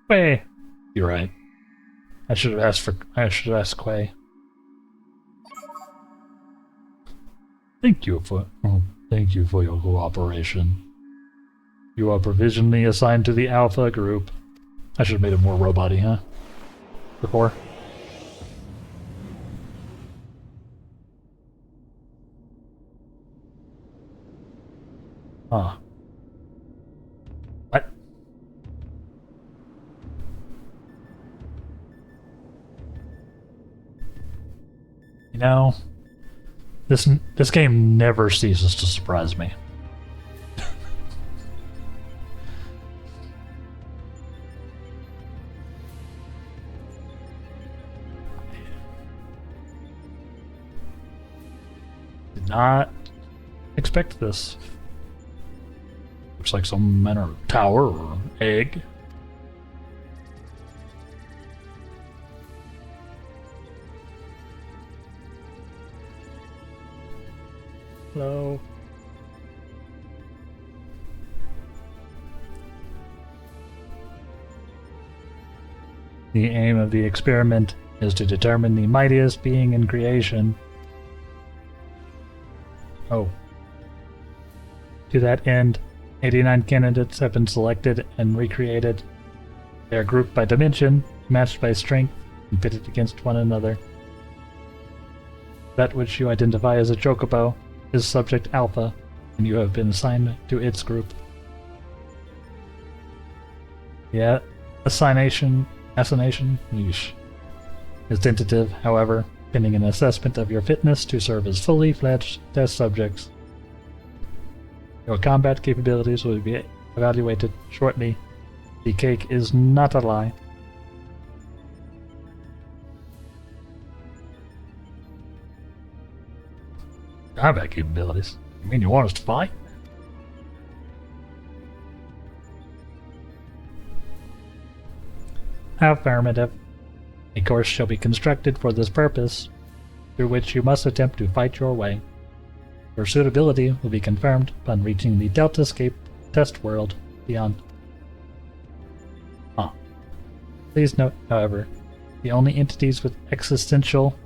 Quay! You're right. I should have asked Quay. Thank you for your cooperation. You are provisionally assigned to the Alpha group. I should have made it more robot-y, huh? Before. Huh. What? You know, this game never ceases to surprise me. Did not expect this. Looks like some manner of tower or egg. Hello. The aim of the experiment is to determine the mightiest being in creation. Oh. To that end, 89 candidates have been selected and recreated. They are grouped by dimension, matched by strength, and pitted against one another. That which you identify as a Chocobo is Subject Alpha, and you have been assigned to its group. Yeah, assignation, yeesh, is tentative, however, pending an assessment of your fitness to serve as fully fledged test subjects. Your combat capabilities will be evaluated shortly. The cake is not a lie. Combat capabilities? You mean you want us to fight? Affirmative. A course shall be constructed for this purpose, through which you must attempt to fight your way. Your suitability will be confirmed upon reaching the Deltascape test world beyond. Please note, however, the only entities with existential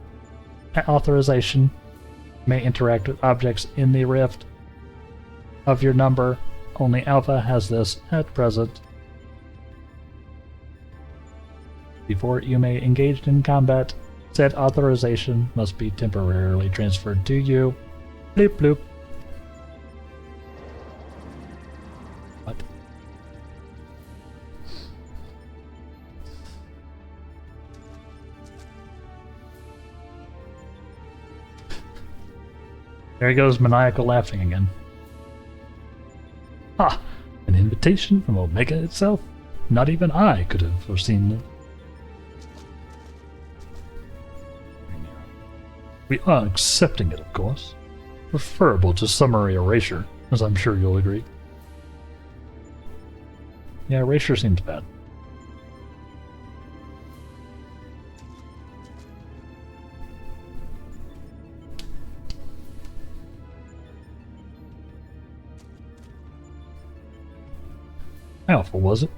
authorization may interact with objects in the rift. Of your number, only Alpha has this at present. Before you may engage in combat, said authorization must be temporarily transferred to you. Bloop bloop. What? There he goes, maniacal laughing again. Ha! An invitation from Omega itself? Not even I could have foreseen it. We are accepting it, of course. Preferable to summary erasure, as I'm sure you'll agree. Yeah, erasure seems bad. How awful was it?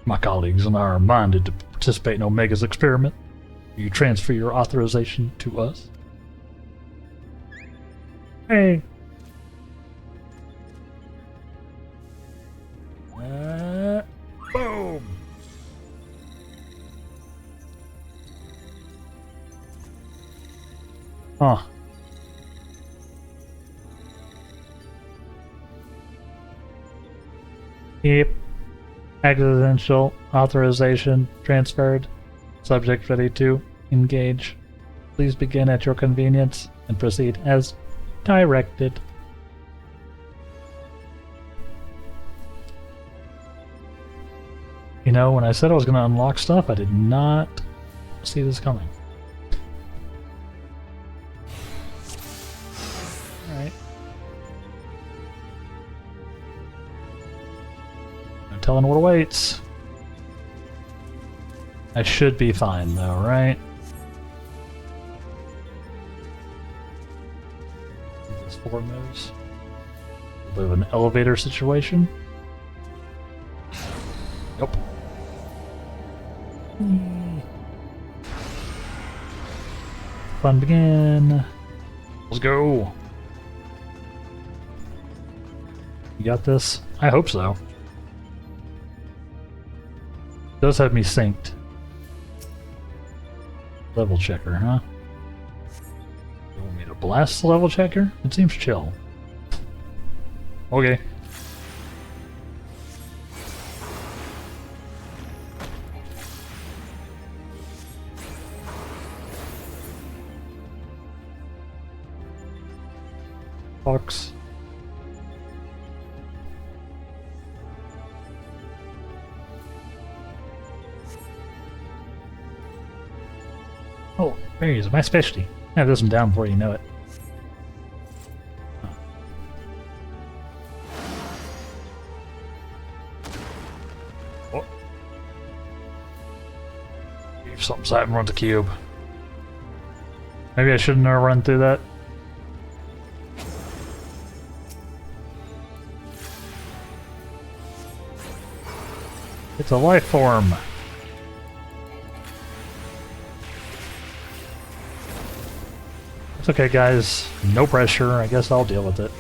My colleagues and I are minded to participate in Omega's experiment. Will you transfer your authorization to us? Hey. Boom. Huh. Yep. Accidental authorization transferred. Subject ready to engage. Please begin at your convenience and proceed as directed. You know, when I said I was going to unlock stuff, I did not see this coming. Alright. No telling what awaits. I should be fine though, right? This 4 moves. A bit of an elevator situation. Nope. Fun begin. Let's go. You got this? I hope so. It does have me synced. Level checker, huh? You want me to blast the level checker? It seems chill. Okay. Fox. Oh, berries, my specialty. I have this one down before you know it. Oh. If something's happening with the cube. Maybe I shouldn't have run through that. It's a life form. It's okay, guys. No pressure. I guess I'll deal with it.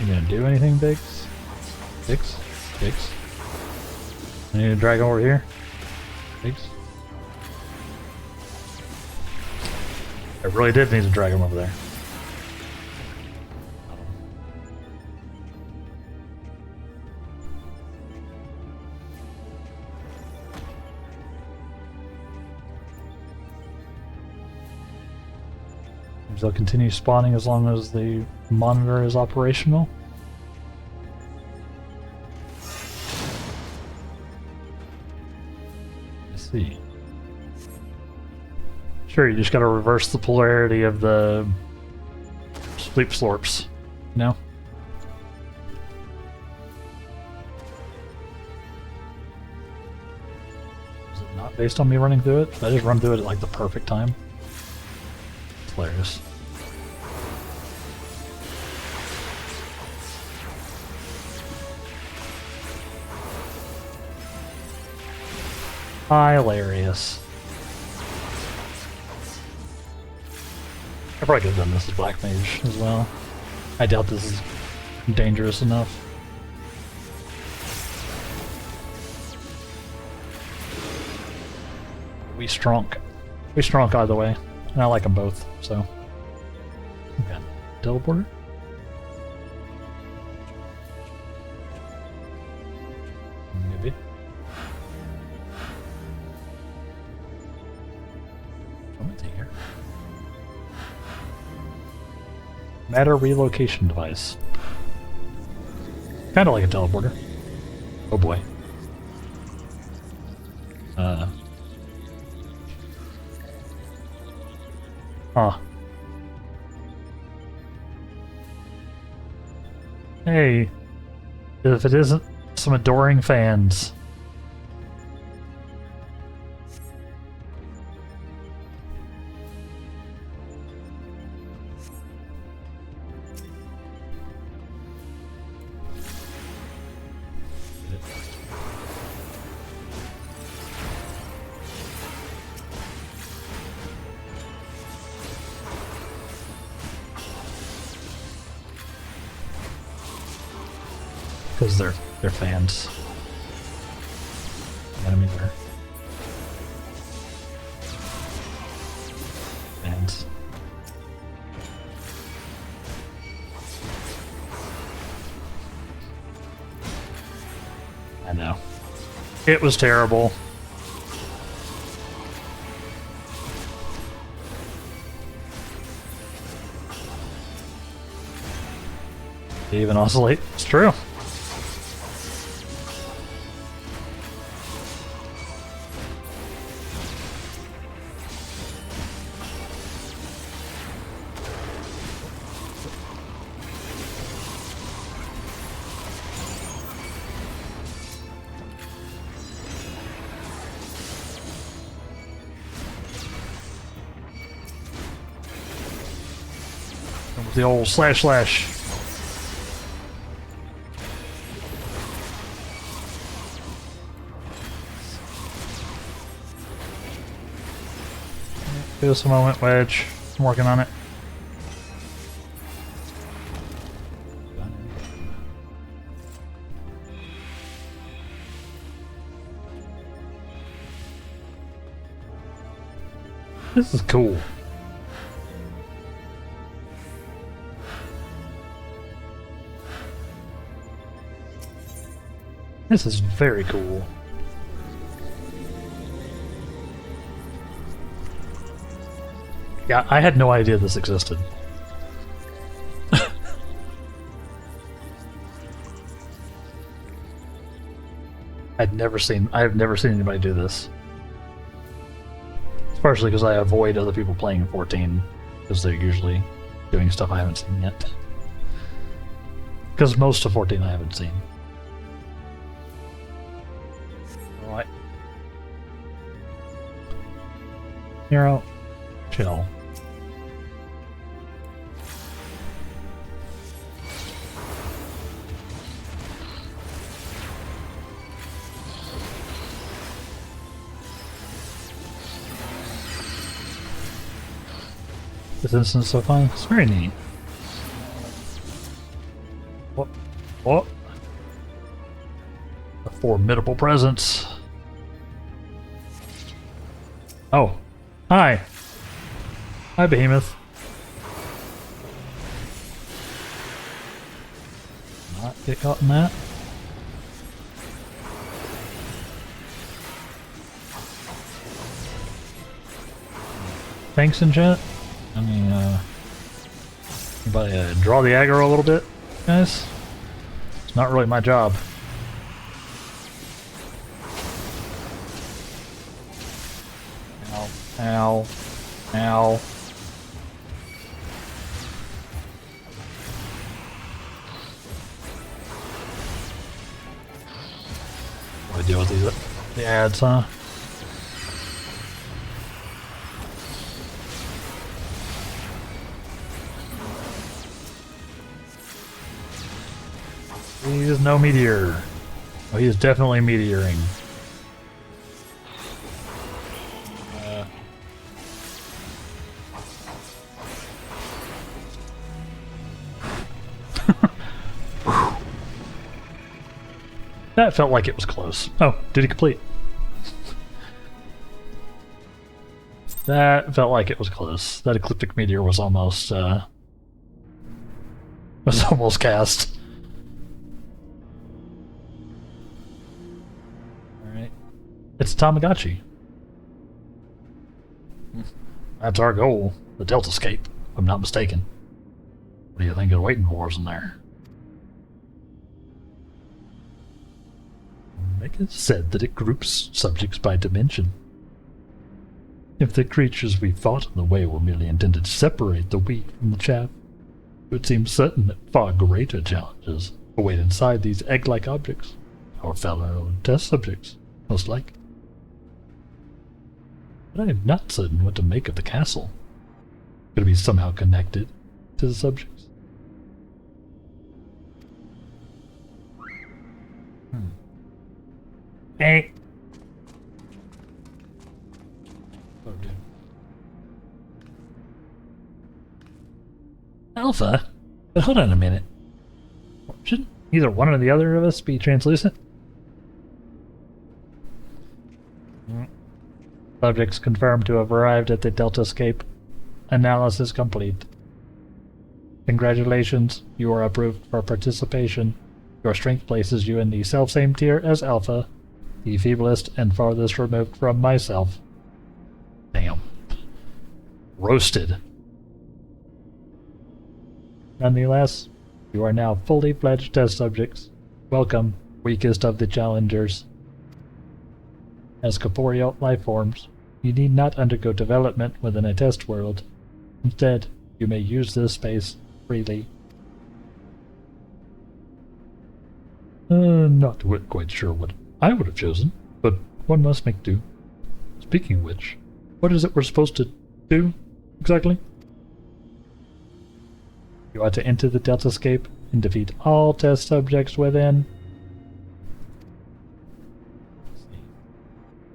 You gonna do anything, Biggs? Biggs? Biggs? I need a dragon over here. Biggs? I really did need to drag him over there. They'll continue spawning as long as the monitor is operational. Let's see. Sure, you just gotta reverse the polarity of the sleep slorps, you know? Is it not based on me running through it? I just run through it at like the perfect time. It's hilarious. Hilarious. I probably could have done this as Black Mage as well. I doubt this is dangerous enough. We strong either way. And I like them both, so. Okay. Teleporter? Maybe. Matter relocation device. Kind of like a teleporter. Oh boy. Huh. Hey. If it isn't some adoring fans. Because they're fans. Enemy there. Fans. I know. It was terrible. They even oscillate. It's true. The old slash slash. Give us a moment, Wedge. I'm working on it. This is cool. This is very cool. Yeah, I had no idea this existed. I've never seen anybody do this. It's partially because I avoid other people playing in 14, because they're usually doing stuff I haven't seen yet. Because most of 14 I haven't seen. Alright. Hero, chill. This instance so far, it's very neat. What? What? A formidable presence. Oh. Hi. Hi, Behemoth. Not get caught in that. Thanks in chat. I mean, anybody draw the aggro a little bit, guys? It's not really my job. Ow, ow, ow. What do I deal with these the ads, huh? He is no meteor. Oh, he is definitely meteoring. That felt like it was close. Oh, duty complete. That felt like it was close. That ecliptic meteor was almost cast. It's Tamagotchi. That's our goal. The Delta Scape, if I'm not mistaken. What do you think is waiting for us in there? Omega said that it groups subjects by dimension. If the creatures we fought in the way were merely intended to separate the wheat from the chaff, it would seem certain that far greater challenges await inside these egg-like objects, our fellow test subjects, most likely. But I am not certain what to make of the castle. Could it be somehow connected to the subjects? Hey! Oh, dude. Alpha? But hold on a minute. Shouldn't either one or the other of us be translucent? Subjects confirmed to have arrived at the Deltascape. Analysis complete. Congratulations, you are approved for participation. Your strength places you in the self-same tier as Alpha, the feeblest and farthest removed from myself. Damn. Roasted. Nonetheless, you are now fully fledged test subjects. Welcome, weakest of the challengers. As corporeal life forms, you need not undergo development within a test world. Instead, you may use this space freely. Not quite sure what I would have chosen, but one must make do. Speaking of which, what is it we're supposed to do, exactly? You are to enter the Deltascape and defeat all test subjects within.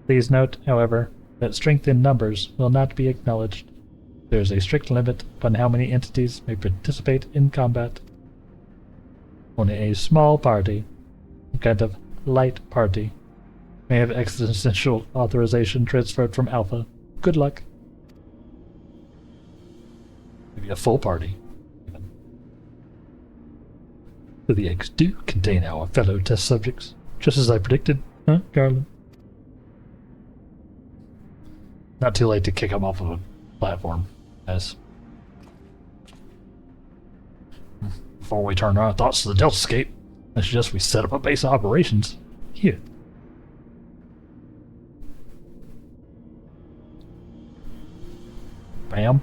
Please note, however, that strength in numbers will not be acknowledged. There is a strict limit upon how many entities may participate in combat. Only a small party, a kind of light party, may have existential authorization transferred from Alpha. Good luck. Maybe a full party. So the eggs do contain our fellow test subjects, just as I predicted, huh, Garland? Not too late to kick them off of a platform, guys. Before we turn our thoughts to the Deltascape, I suggest we set up a base of operations here. Bam.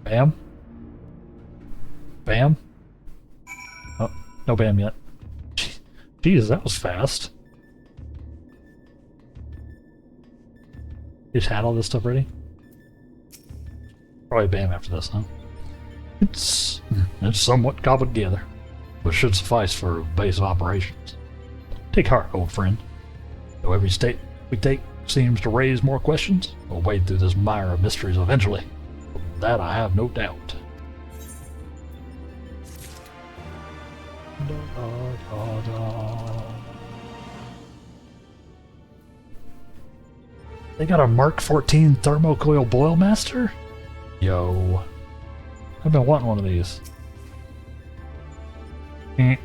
Bam. Bam. Oh, no bam yet. Jesus, that was fast. You just had all this stuff ready? Probably bam after this, huh? It's somewhat cobbled together, but should suffice for a base of operations. Take heart, old friend. Though every state we take seems to raise more questions, we'll wade through this mire of mysteries eventually. Of that I have no doubt. They got a Mark 14 thermocoil boil master? Yo. I've been wanting one of these. I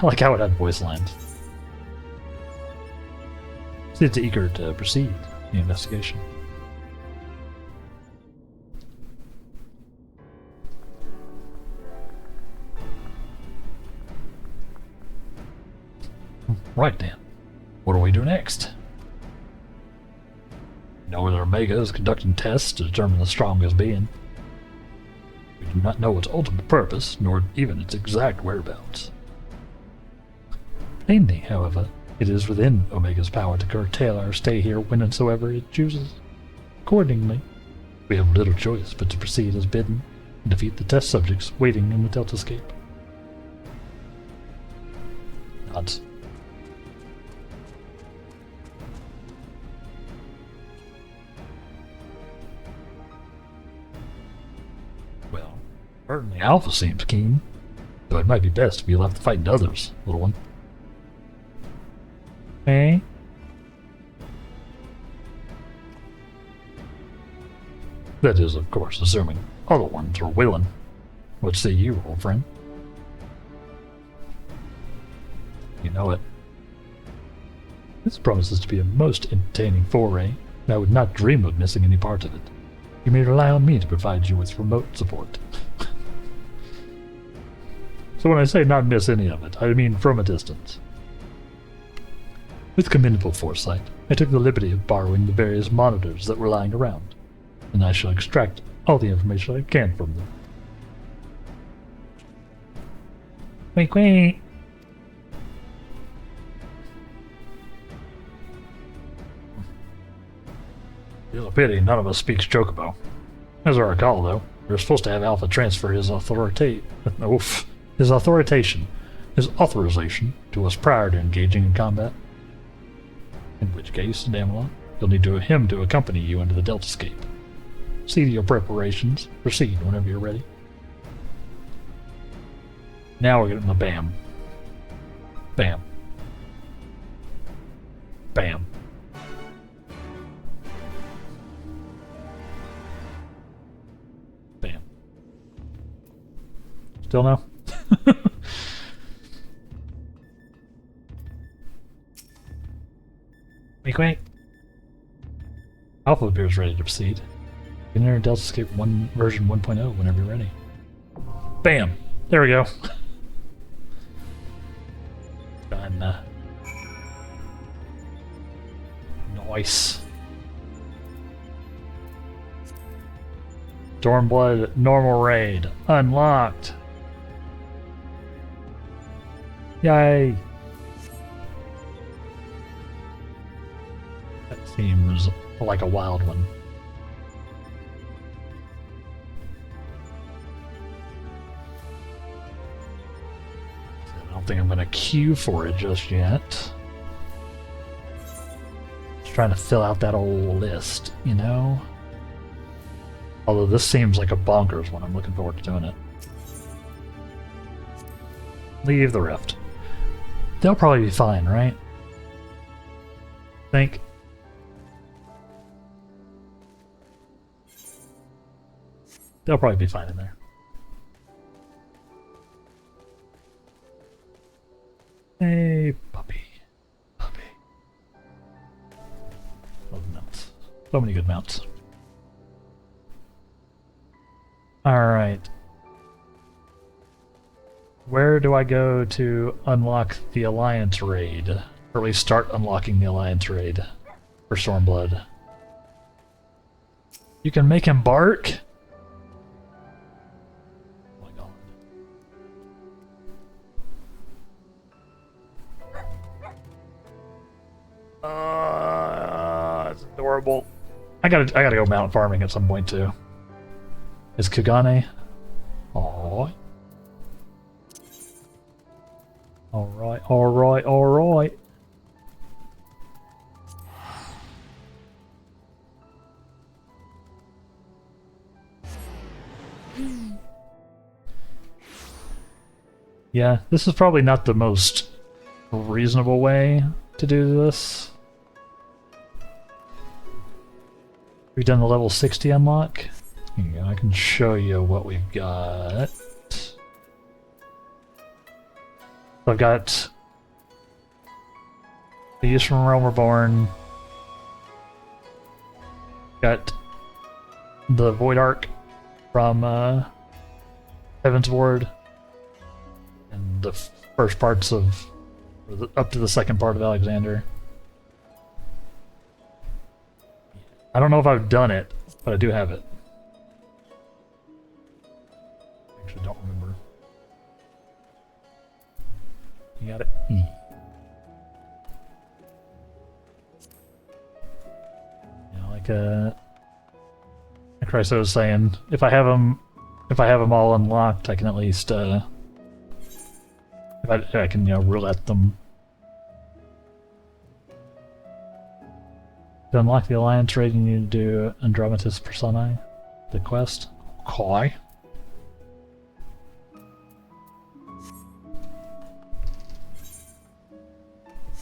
like how it had voice lines. It's eager to proceed the investigation. Right then. What do we do next? We know that Omega is conducting tests to determine the strongest being. We do not know its ultimate purpose, nor even its exact whereabouts. Plainly, however, it is within Omega's power to curtail our stay here whensoever it chooses. Accordingly, we have little choice but to proceed as bidden and defeat the test subjects waiting in the Deltascape. Nods. Well, certainly Alpha seems keen, though it might be best if you left the fight to others, little one. Eh? That is, of course, assuming other ones are willing. What say you, old friend? You know it. This promises to be a most entertaining foray, and I would not dream of missing any part of it. You may rely on me to provide you with remote support. So when I say not miss any of it, I mean from a distance. With commendable foresight, I took the liberty of borrowing the various monitors that were lying around, and I shall extract all the information I can from them. Wait. It's a pity none of us speaks Chocobo. As I recall, though, we were supposed to have Alpha transfer his his authorization to us prior to engaging in combat. In which case, Damelot, you'll need him to accompany you into the Deltascape. See to your preparations. Proceed whenever you're ready. Now we're getting the bam. Bam. Bam. Bam. Still no? Wait. Alpha appears ready to proceed. You can enter Deltascape version 1.0 whenever you're ready. Bam! There we go. Done. Nice. Stormblood normal raid unlocked. Yay! That seems like a wild one. I don't think I'm going to queue for it just yet. Just trying to fill out that old list, you know? Although this seems like a bonkers one, I'm looking forward to doing it. Leave the Rift. They'll probably be fine, right? Think. They'll probably be fine in there. Hey, puppy. Love mounts. So many good mounts. Alright. Where do I go to unlock the Alliance raid? Or at least start unlocking the Alliance raid for Stormblood? You can make him bark? Oh my god. It's adorable. I gotta go mountain farming at some point too. Is Kagane? Aww. Alright. Yeah, this is probably not the most reasonable way to do this. We've done the level 60 unlock. Yeah, I can show you what we've got. I've got these from Realm Reborn. Got the Void Arc from Heaven's Ward. And the first parts of, up to the second part of Alexander. I don't know if I've done it, but I do have it. Actually, don't remember. You got it. Like Christ, I was saying, if I have them all unlocked, I can at least if I can roulette them. To unlock the Alliance raid, you need to do Andrometus Personae, the quest. Okay.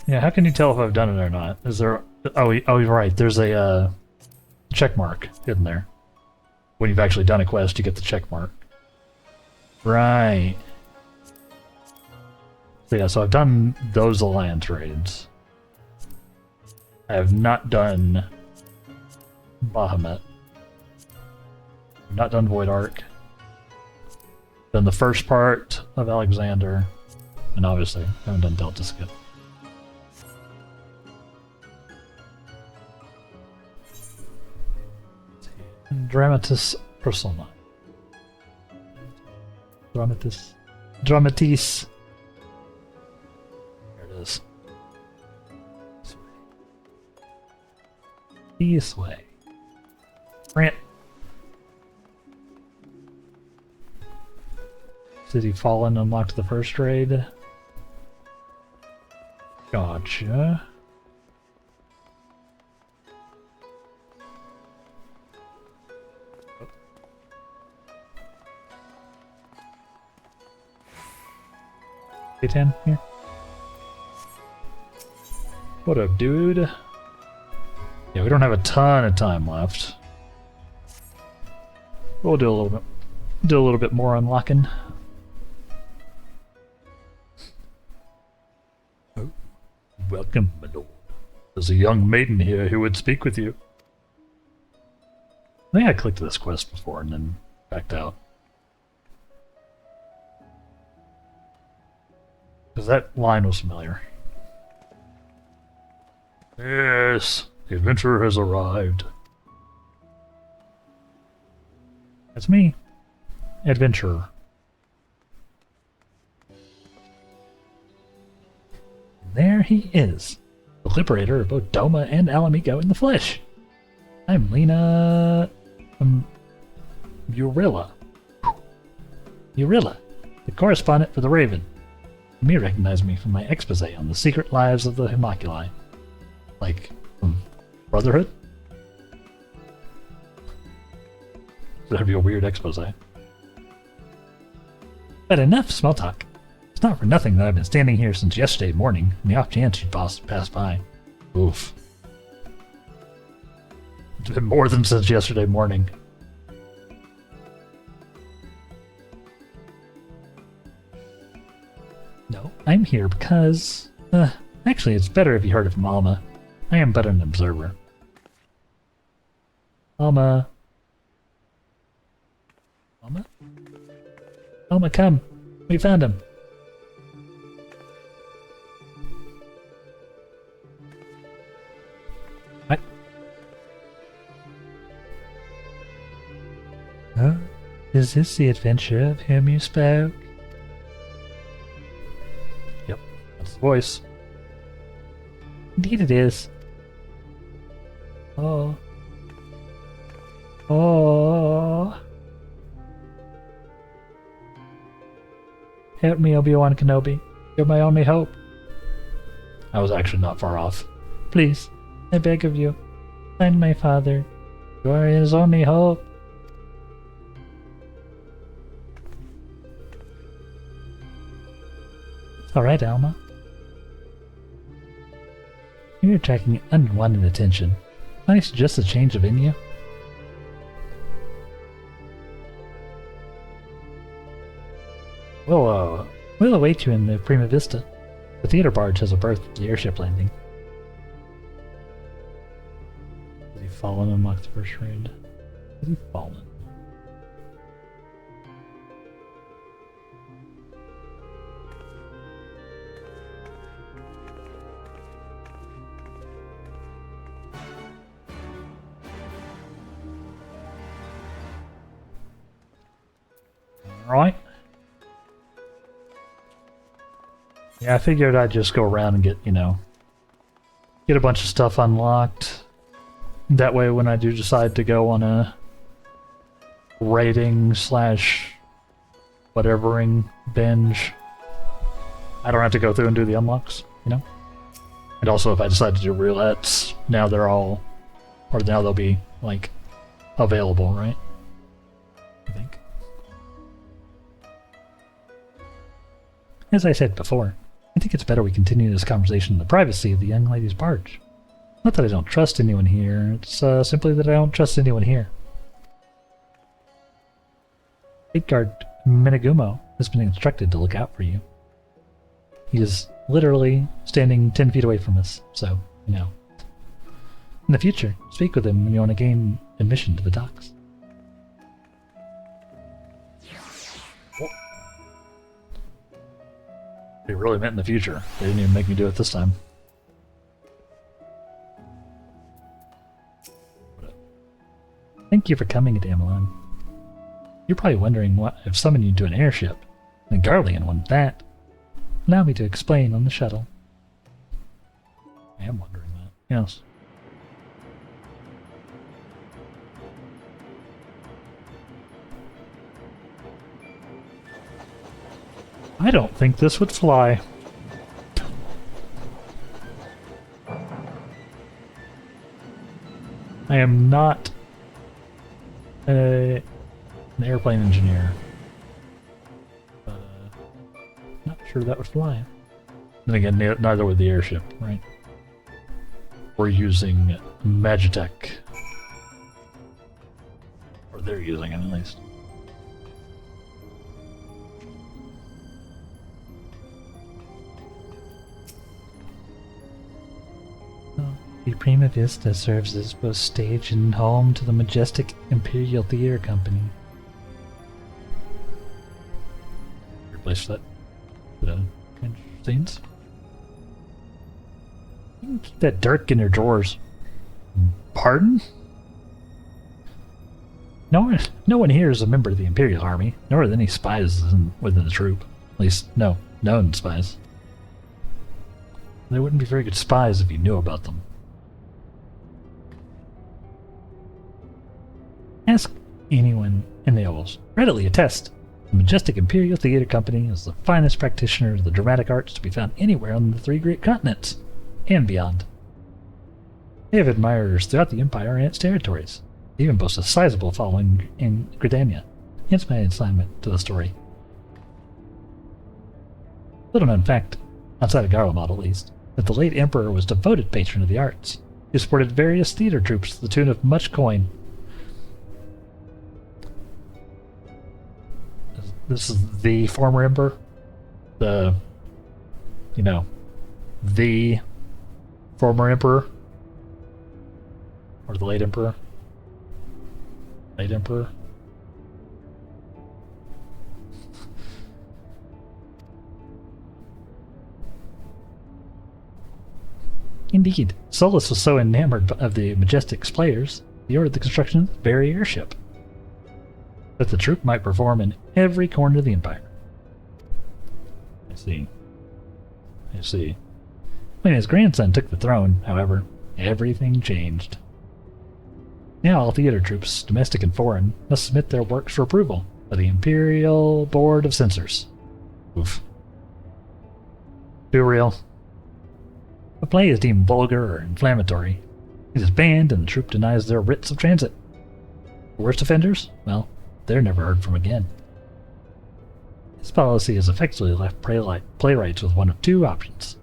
Yeah, how can you tell if I've done it or not? Is there... Oh, you're right. There's a check mark hidden there. When you've actually done a quest, you get the check mark. Right. So yeah, so I've done those Alliance raids. I have not done Bahamut. Not done Void Arc. Done the first part of Alexander, and obviously haven't done Delta Skip. Dramatis Persona. Dramatis. There it is. This way. Grant. City Fallen unlocked the first raid. Gotcha. K10 here. What up, dude? Yeah, we don't have a ton of time left. We'll do a little bit more unlocking. Oh, welcome, my lord. There's a young maiden here who would speak with you. I think I clicked this quest before and then backed out. Because that line was familiar. Yes, the adventurer has arrived. That's me. Adventurer. And there he is. The liberator of both Doma and Alamigo in the flesh. I'm Lena... Urilla. Urilla, the correspondent for the Raven. You may recognize me from my expose on the secret lives of the Homunculi. Like, from Brotherhood? That'd be a weird expose. But enough small talk. It's not for nothing that I've been standing here since yesterday morning, on the off chance you'd pass by. Oof. It's been more than since yesterday morning. No, I'm here because... actually, it's better if you heard it from Alma. I am but an observer. Alma... Alma? Alma, come! We found him! What? Oh, is this the adventure of whom you spoke? Yep, that's the voice. Indeed it is. Oh. Oh. Help me, Obi-Wan Kenobi. You're my only hope. I was actually not far off. Please, I beg of you, find my father. You are his only hope. It's alright, Alma. You're attracting unwanted attention. Might I suggest a change of venue? We'll await you in the Prima Vista. The theater barge has a berth at the airship landing. Has he fallen and unlocked the first raid? Has he fallen? Alright. Yeah, I figured I'd just go around and get, get a bunch of stuff unlocked. That way when I do decide to go on a raiding / whatevering binge, I don't have to go through and do the unlocks, And also if I decide to do roulettes, now they're all, or now they'll be, available, right? I think. As I said before, I think it's better we continue this conversation in the privacy of the young lady's barge. Not that I don't trust anyone here, it's simply that I don't trust anyone here. Gate guard Minagumo has been instructed to look out for you. He is literally standing 10 feet away from us, so, In the future, speak with him when you want to gain admission to the docks. They really meant in the future. They didn't even make me do it this time. Thank you for coming, Damelon. You're probably wondering what I've summoned you to an airship. The Garlean one, that. Allow me to explain on the shuttle. I am wondering that, yes. I don't think this would fly. I am not an airplane engineer. But, not sure that would fly. Then again, neither would the airship, right? We're using Magitech. Or they're using it, at least. The Prima Vista serves as both stage and home to the majestic Imperial Theater Company. Replace that with scenes. You can keep that Dirk in your drawers. Pardon? No one here is a member of the Imperial Army, nor are there any spies within the troop. At least, no known spies. They wouldn't be very good spies if you knew about them. Ask anyone, and they will readily attest. The majestic Imperial Theater Company is the finest practitioner of the dramatic arts to be found anywhere on the 3 great continents, and beyond. They have admirers throughout the Empire and its territories. They even boast a sizable following in Gridania, hence my assignment to the story. Little known fact, outside of Garlemald at least, that the late Emperor was devoted patron of the arts. He supported various theater troupes to the tune of much coin. This is the former Emperor? The former Emperor? Or the late Emperor? Late Emperor? Indeed, Solus was so enamored of the Majestic's players, he ordered the construction of the very airship, that the troop might perform in every corner of the Empire. I see. When his grandson took the throne, however, everything changed. Now all theater troops, domestic and foreign, must submit their works for approval by the Imperial Board of Censors. Oof. Too real. A play is deemed vulgar or inflammatory. It is banned and the troop denies their writs of transit. The worst offenders? Well, they're never heard from again. This policy has effectively left playwrights with one of 2 options.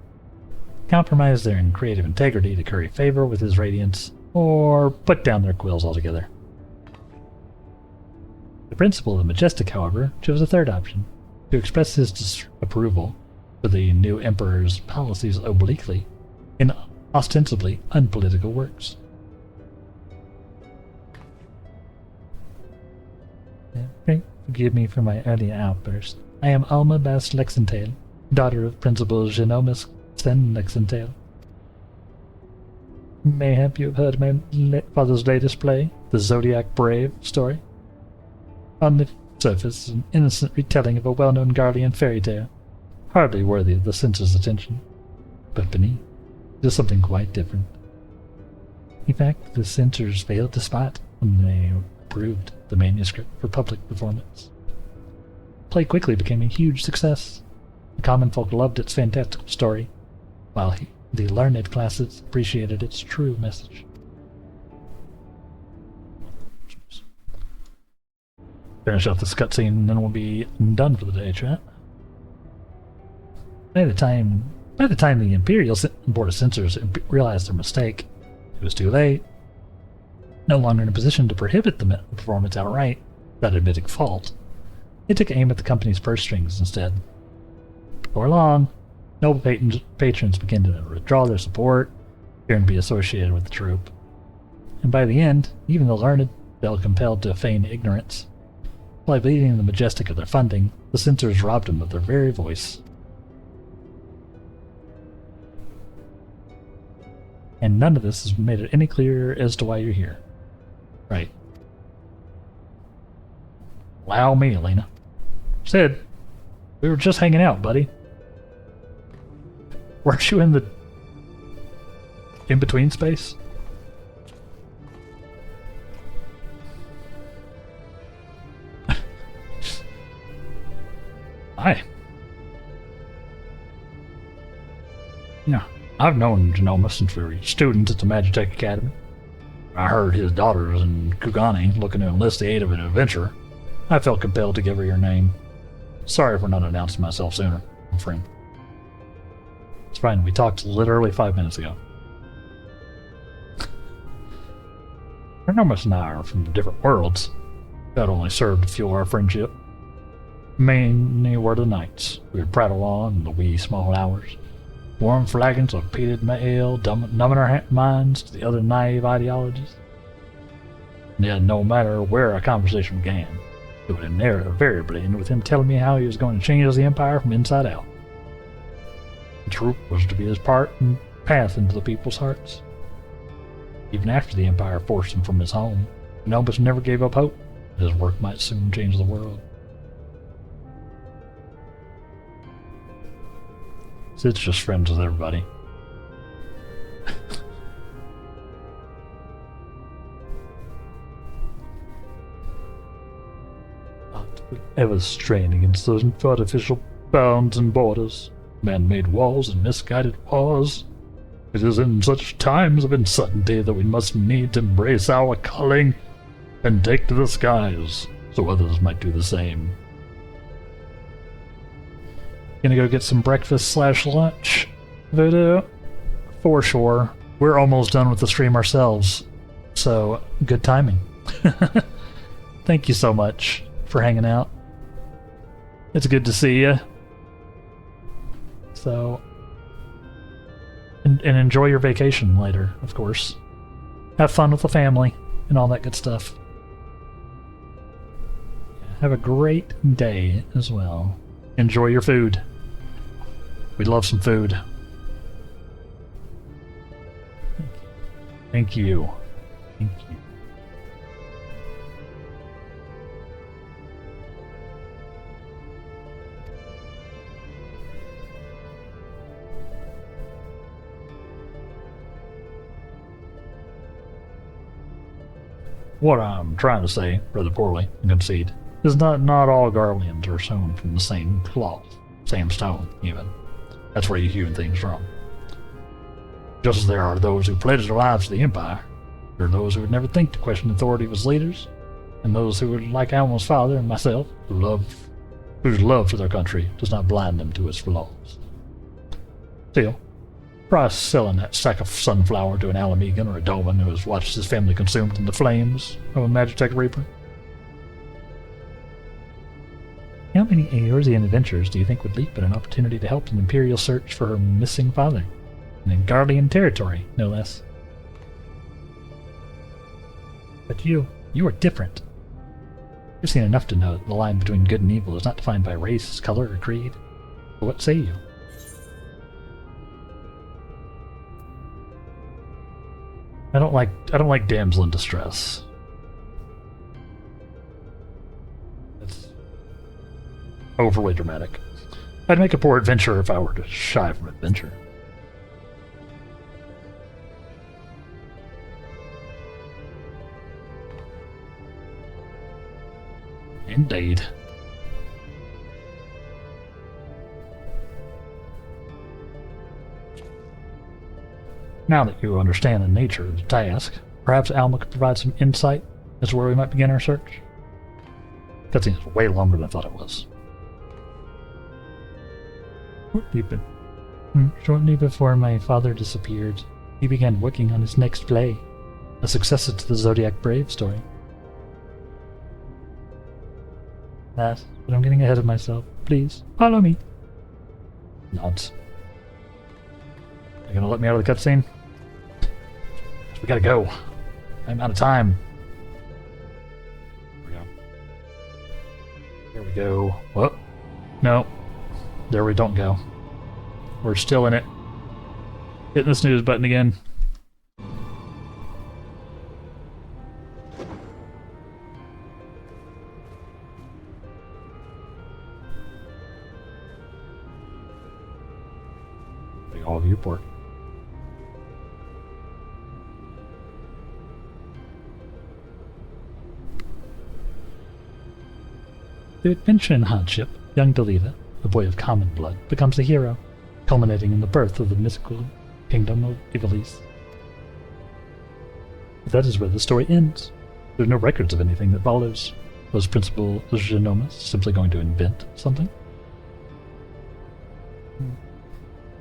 Compromise their creative integrity to curry favor with his radiance, or put down their quills altogether. The principal of the Majestic, however, chose a 3rd option, to express his disapproval for the new Emperor's policies obliquely in ostensibly unpolitical works. Forgive me for my early outburst. I am Alma Bast Lexentail, daughter of Principal Genomus Sen Lexentail. Mayhap you have heard my father's latest play, the Zodiac Brave story. On the surface, an innocent retelling of a well-known Garlean fairy tale, hardly worthy of the censor's attention. But beneath, it is something quite different. In fact, the censors failed to spot when they approved the manuscript for public performance. The play quickly became a huge success. The common folk loved its fantastical story, while the learned classes appreciated its true message. Finish off this cutscene and then we'll be done for the day, chat. By the time the Imperial Board of Censors realized their mistake, it was too late. No longer in a position to prohibit the performance outright, without admitting fault, they took aim at the company's purse strings instead. Before long, noble patrons began to withdraw their support, fearing to be associated with the troop. And by the end, even the learned felt compelled to feign ignorance. By bleeding the Majestic of their funding, the censors robbed them of their very voice. And none of this has made it any clearer as to why you're here. Right. Allow me, Elena. Sid, we were just hanging out, buddy. Weren't you in the in-between space? Hi. Yeah, I've known Genoma since we were students at the Magitech Academy. I heard his daughter's in Kugani looking to enlist the aid of an adventurer. I felt compelled to give her your name. Sorry for not announcing myself sooner, my friend. It's fine, we talked literally 5 minutes ago. Genomus and I are from different worlds. That only served to fuel our friendship. Many were the nights we would prattle on in the wee small hours. Warm flagons of peated ale numbing our minds to the other naive ideologies. And yet, no matter where a conversation began, it would invariably end with him telling me how he was going to change the Empire from inside out. The truth was to be his part and path into the people's hearts. Even after the Empire forced him from his home, Nobus never gave up hope that his work might soon change the world. Sid's just friends with everybody. Ever strain against those artificial bounds and borders, man-made walls and misguided wars. It is in such times of uncertainty that we must needs embrace our calling and take to the skies, so others might do the same. Gonna go get some breakfast/lunch, Voodoo? For sure. We're almost done with the stream ourselves, so good timing. Thank you so much for hanging out. It's good to see you. So, and enjoy your vacation later, of course. Have fun with the family and all that good stuff. Have a great day as well. Enjoy your food. We love some food. Thank you. Thank you. What I'm trying to say, rather poorly, and concede, is not all Garleans are sewn from the same cloth, same stone, even. That's where you're hewing things from. Just as there are those who pledged their lives to the Empire, there are those who would never think to question authority of its leaders, and those who would, like Alma's father and myself, whose love for their country does not blind them to its flaws. Still, Price selling that sack of sunflower to an Alamegan or a Doman who has watched his family consumed in the flames of a Magitech Reaper. How many Eorzean adventurers do you think would leap at an opportunity to help an Imperial search for her missing father? And in Guardian territory, no less. But you are different. You've seen enough to know that the line between good and evil is not defined by race, color, or creed. But what say you? I don't like damsel in distress. It's overly dramatic. I'd make a poor adventurer if I were to shy from adventure. Indeed. Now that you understand the nature of the task, perhaps Alma could provide some insight as to where we might begin our search? That seems way longer than I thought it was. Shortly before my father disappeared, he began working on his next play, a successor to the Zodiac Brave story. But I'm getting ahead of myself. Please, follow me. Nods. You gonna let me out of the cutscene? We gotta go. I'm out of time. Here we go. There we go. Whoop. No. There we don't go. We're still in it. Hitting the snooze button again. Big all viewport. Through adventure and hardship, young Delita, a boy of common blood, becomes a hero, culminating in the birth of the mythical kingdom of Ivalice. But that is where the story ends. There are no records of anything that follows. Was Principal Genomus simply going to invent something?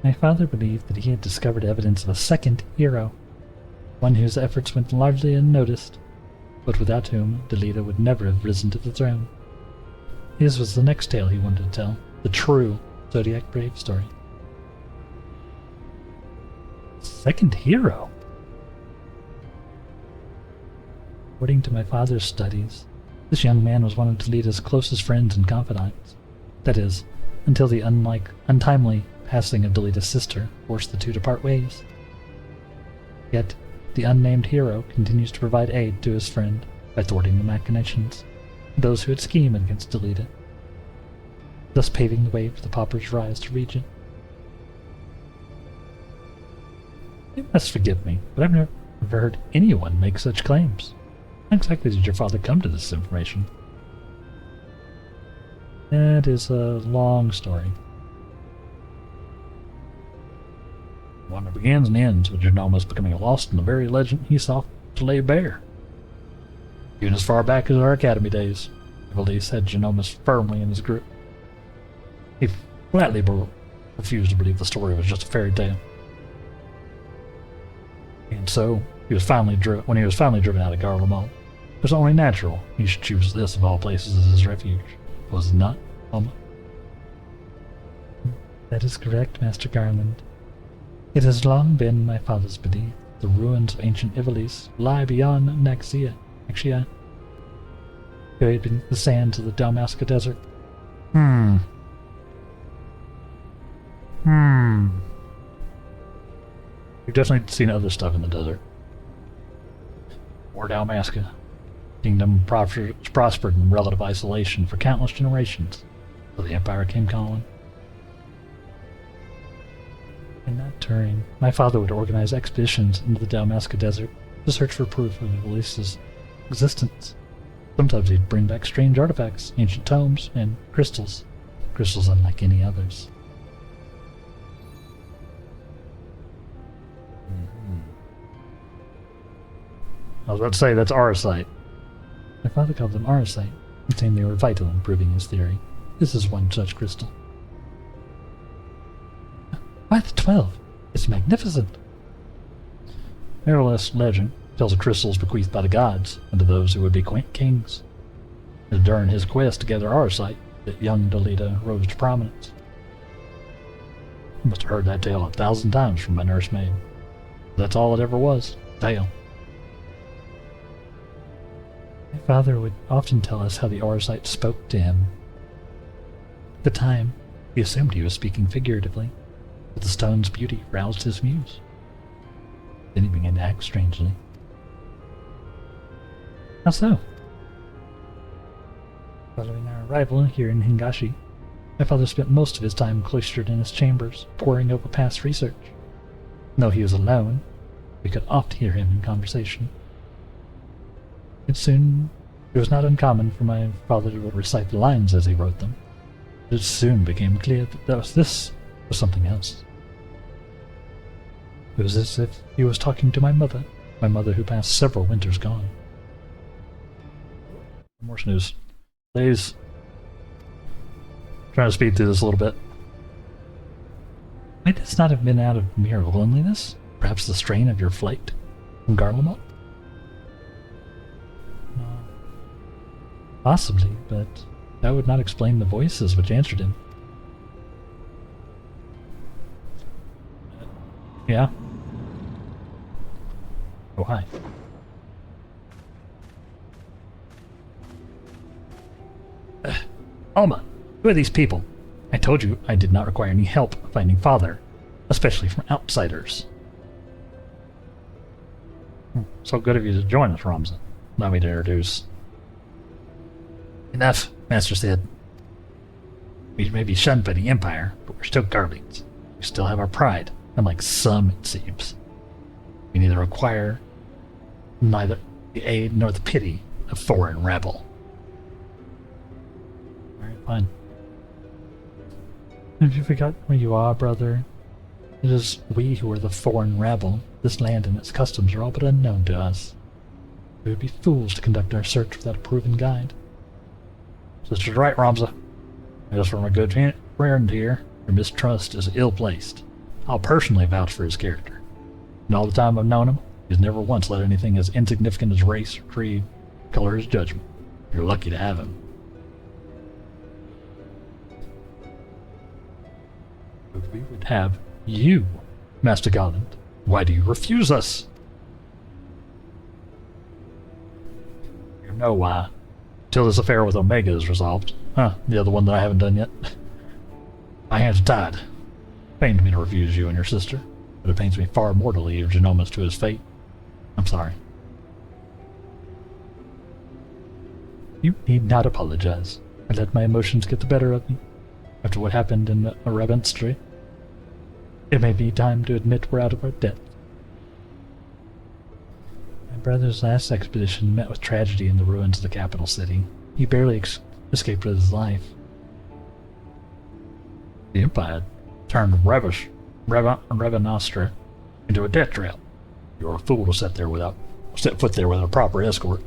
My father believed that he had discovered evidence of a second hero, one whose efforts went largely unnoticed, but without whom Delita would never have risen to the throne. His was the next tale he wanted to tell, the true Zodiac Brave story. Second hero? According to my father's studies, this young man was one of Delita's closest friends and confidants. That is, until the untimely passing of Delita's sister forced the two to part ways. Yet, the unnamed hero continues to provide aid to his friend by thwarting the machinations of those who had schemed against Delita, thus paving the way for the Pauper's rise to Regent. You must forgive me, but I've never heard anyone make such claims. How exactly did your father come to this information? It is a long story. One that begins and ends with Genomus becoming lost in the very legend he sought to lay bare. Even as far back as our academy days, Ivalice had Genomus firmly in his grip. He flatly refused to believe the story was just a fairy tale. And so, when he was finally driven out of Garlemald, it was only natural he should choose this of all places as his refuge. Was it not, Alma? That is correct, Master Garland. It has long been my father's belief the ruins of ancient Ivalice lie beyond Naxia, buried beneath the sands of the Dalmasca Desert. You've definitely seen other stuff in the desert. Or Dalmasca. Kingdom prospered in relative isolation for countless generations, till the Empire came calling. In that turn, my father would organize expeditions into the Dalmasca Desert to search for proof of Ivalice's existence. Sometimes he'd bring back strange artifacts, ancient tomes, and crystals. Crystals unlike any others. I was about to say, that's Auracite. My father called them Auracite, saying they were vital in proving his theory. This is one such crystal. Why the 12? It's magnificent. Merriless legend tells of crystals bequeathed by the gods unto those who would be kings. It was during his quest to gather Auracite that young Delita rose to prominence. I must have heard that tale 1,000 times from my nursemaid. That's all it ever was, a tale. My father would often tell us how the Auracite spoke to him. At the time, he assumed he was speaking figuratively, but the stone's beauty roused his muse. Then he began to act strangely. How so? Following our arrival here in Hingashi, my father spent most of his time cloistered in his chambers, poring over past research. Though he was alone, we could oft hear him in conversation. It was not uncommon for my father to recite the lines as he wrote them, but it soon became clear that this was something else. It was as if he was talking to my mother who passed several winters gone. More snooze. Please. Trying to speed through this a little bit. Might this not have been out of mere loneliness? Perhaps the strain of your flight from Garlemald? Possibly, but that would not explain the voices which answered him. Yeah? Oh, hi. Alma, who are these people? I told you I did not require any help finding Father, especially from outsiders. So good of you to join us, Ramza. Allow me to introduce. Enough, Master Sid. We may be shunned by the Empire, but we're still Guardians. We still have our pride, unlike some, it seems. We neither require neither the aid nor the pity of foreign rabble. Alright, fine. Have you forgotten where you are, brother? It is we who are the foreign rabble. This land and its customs are all but unknown to us. We would be fools to conduct our search without a proven guide. Sister's right, Ramza. As for my good friend here, your mistrust is ill-placed. I'll personally vouch for his character. In all the time I've known him, he's never once let anything as insignificant as race or creed color his judgment. You're lucky to have him. But we would have you, Master Garland. Why do you refuse us? You know why. Till this affair with Omega is resolved. Huh, the other one that I haven't done yet. My hands are tied. Pains me to refuse you and your sister, but it pains me far more to leave Genomus to his fate. I'm sorry. You need not apologize. I let my emotions get the better of me. After what happened in Arabenstry, it may be time to admit we're out of our depth. My brother's last expedition met with tragedy in the ruins of the capital city. He barely escaped with his life. The Empire turned Ravenastra into a death trail. You're a fool to set foot there without a proper escort.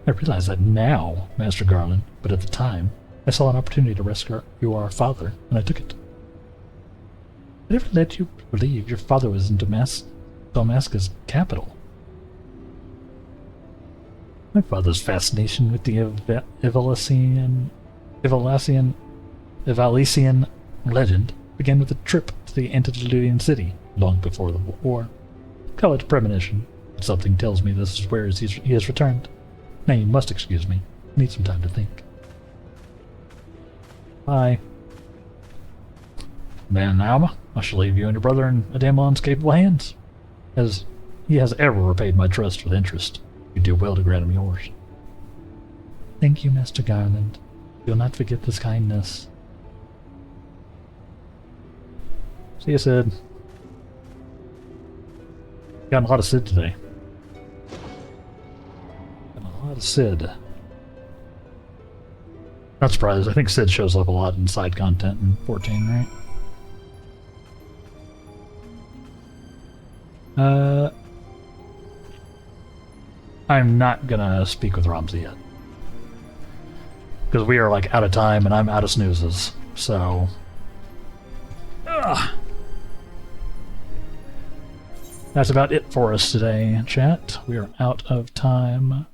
I realize that now, Master Garland, but at the time, I saw an opportunity to rescue our father, and I took it. I never let you believe your father was in Damascus' capital. My father's fascination with the Evalesian legend began with a trip to the antediluvian city long before the war. Call it premonition, but something tells me this is where he has returned. Now you must excuse me. I need some time to think. Bye. Man, Alma, I shall leave you and your brother in Adamelon's capable hands, as he has ever repaid my trust with interest. You do well to grant him yours. Thank you, Master Garland. You'll not forget this kindness. See you, Sid. Got a lot of Sid today. Got a lot of Sid. Not surprised. I think Sid shows up a lot in side content in 14, right? I'm not gonna speak with Ramza yet. Because we are like out of time and I'm out of snoozes, so... That's about it for us today, chat. We are out of time.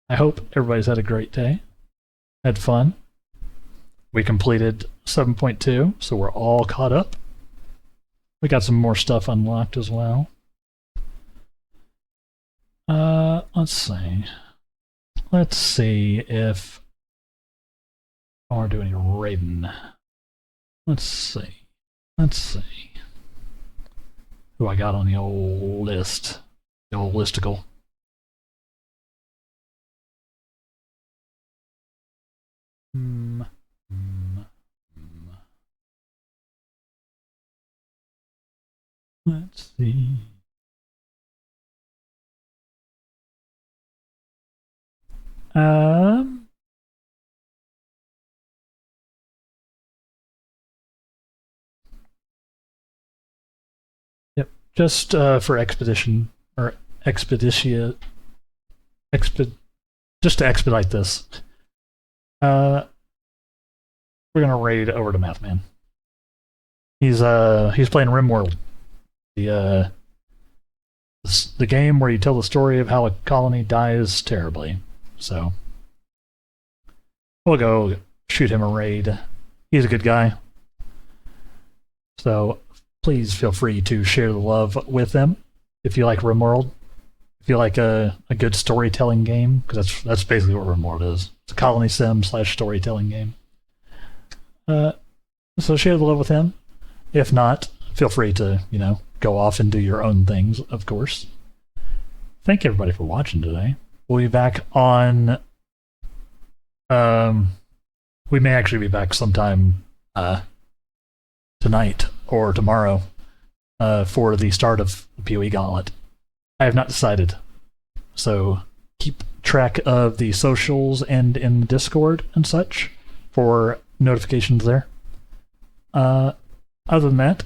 I hope everybody's had a great day. Had fun. We completed 7.2, so we're all caught up. We got some more stuff unlocked as well. Let's see. Let's see if I want to do any raiding. Let's see. Let's see. Who I got on the old list. The old listicle. Let's see. Yep, just for expedition or expeditia, just to expedite this. We're gonna raid over to Mathman. He's playing RimWorld, the game where you tell the story of how a colony dies terribly. So we'll go shoot him a raid. He's a good guy. So please feel free to share the love with him if you like RimWorld. if you like a good storytelling game, because that's basically what RimWorld is. It's a colony sim / storytelling game. So share the love with him. If not, feel free to, go off and do your own things, of course. Thank you everybody for watching today. We'll be back on... we may actually be back sometime tonight or tomorrow for the start of the PoE Gauntlet. I have not decided. So keep track of the socials and in Discord and such for notifications there. Other than that,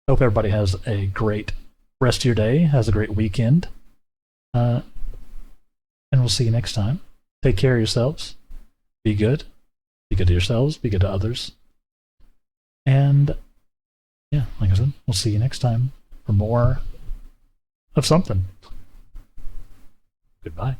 hope everybody has a great rest of your day, has a great weekend. And we'll see you next time. Take care of yourselves. Be good. Be good to yourselves. Be good to others. And yeah, like I said, we'll see you next time for more of something. Goodbye.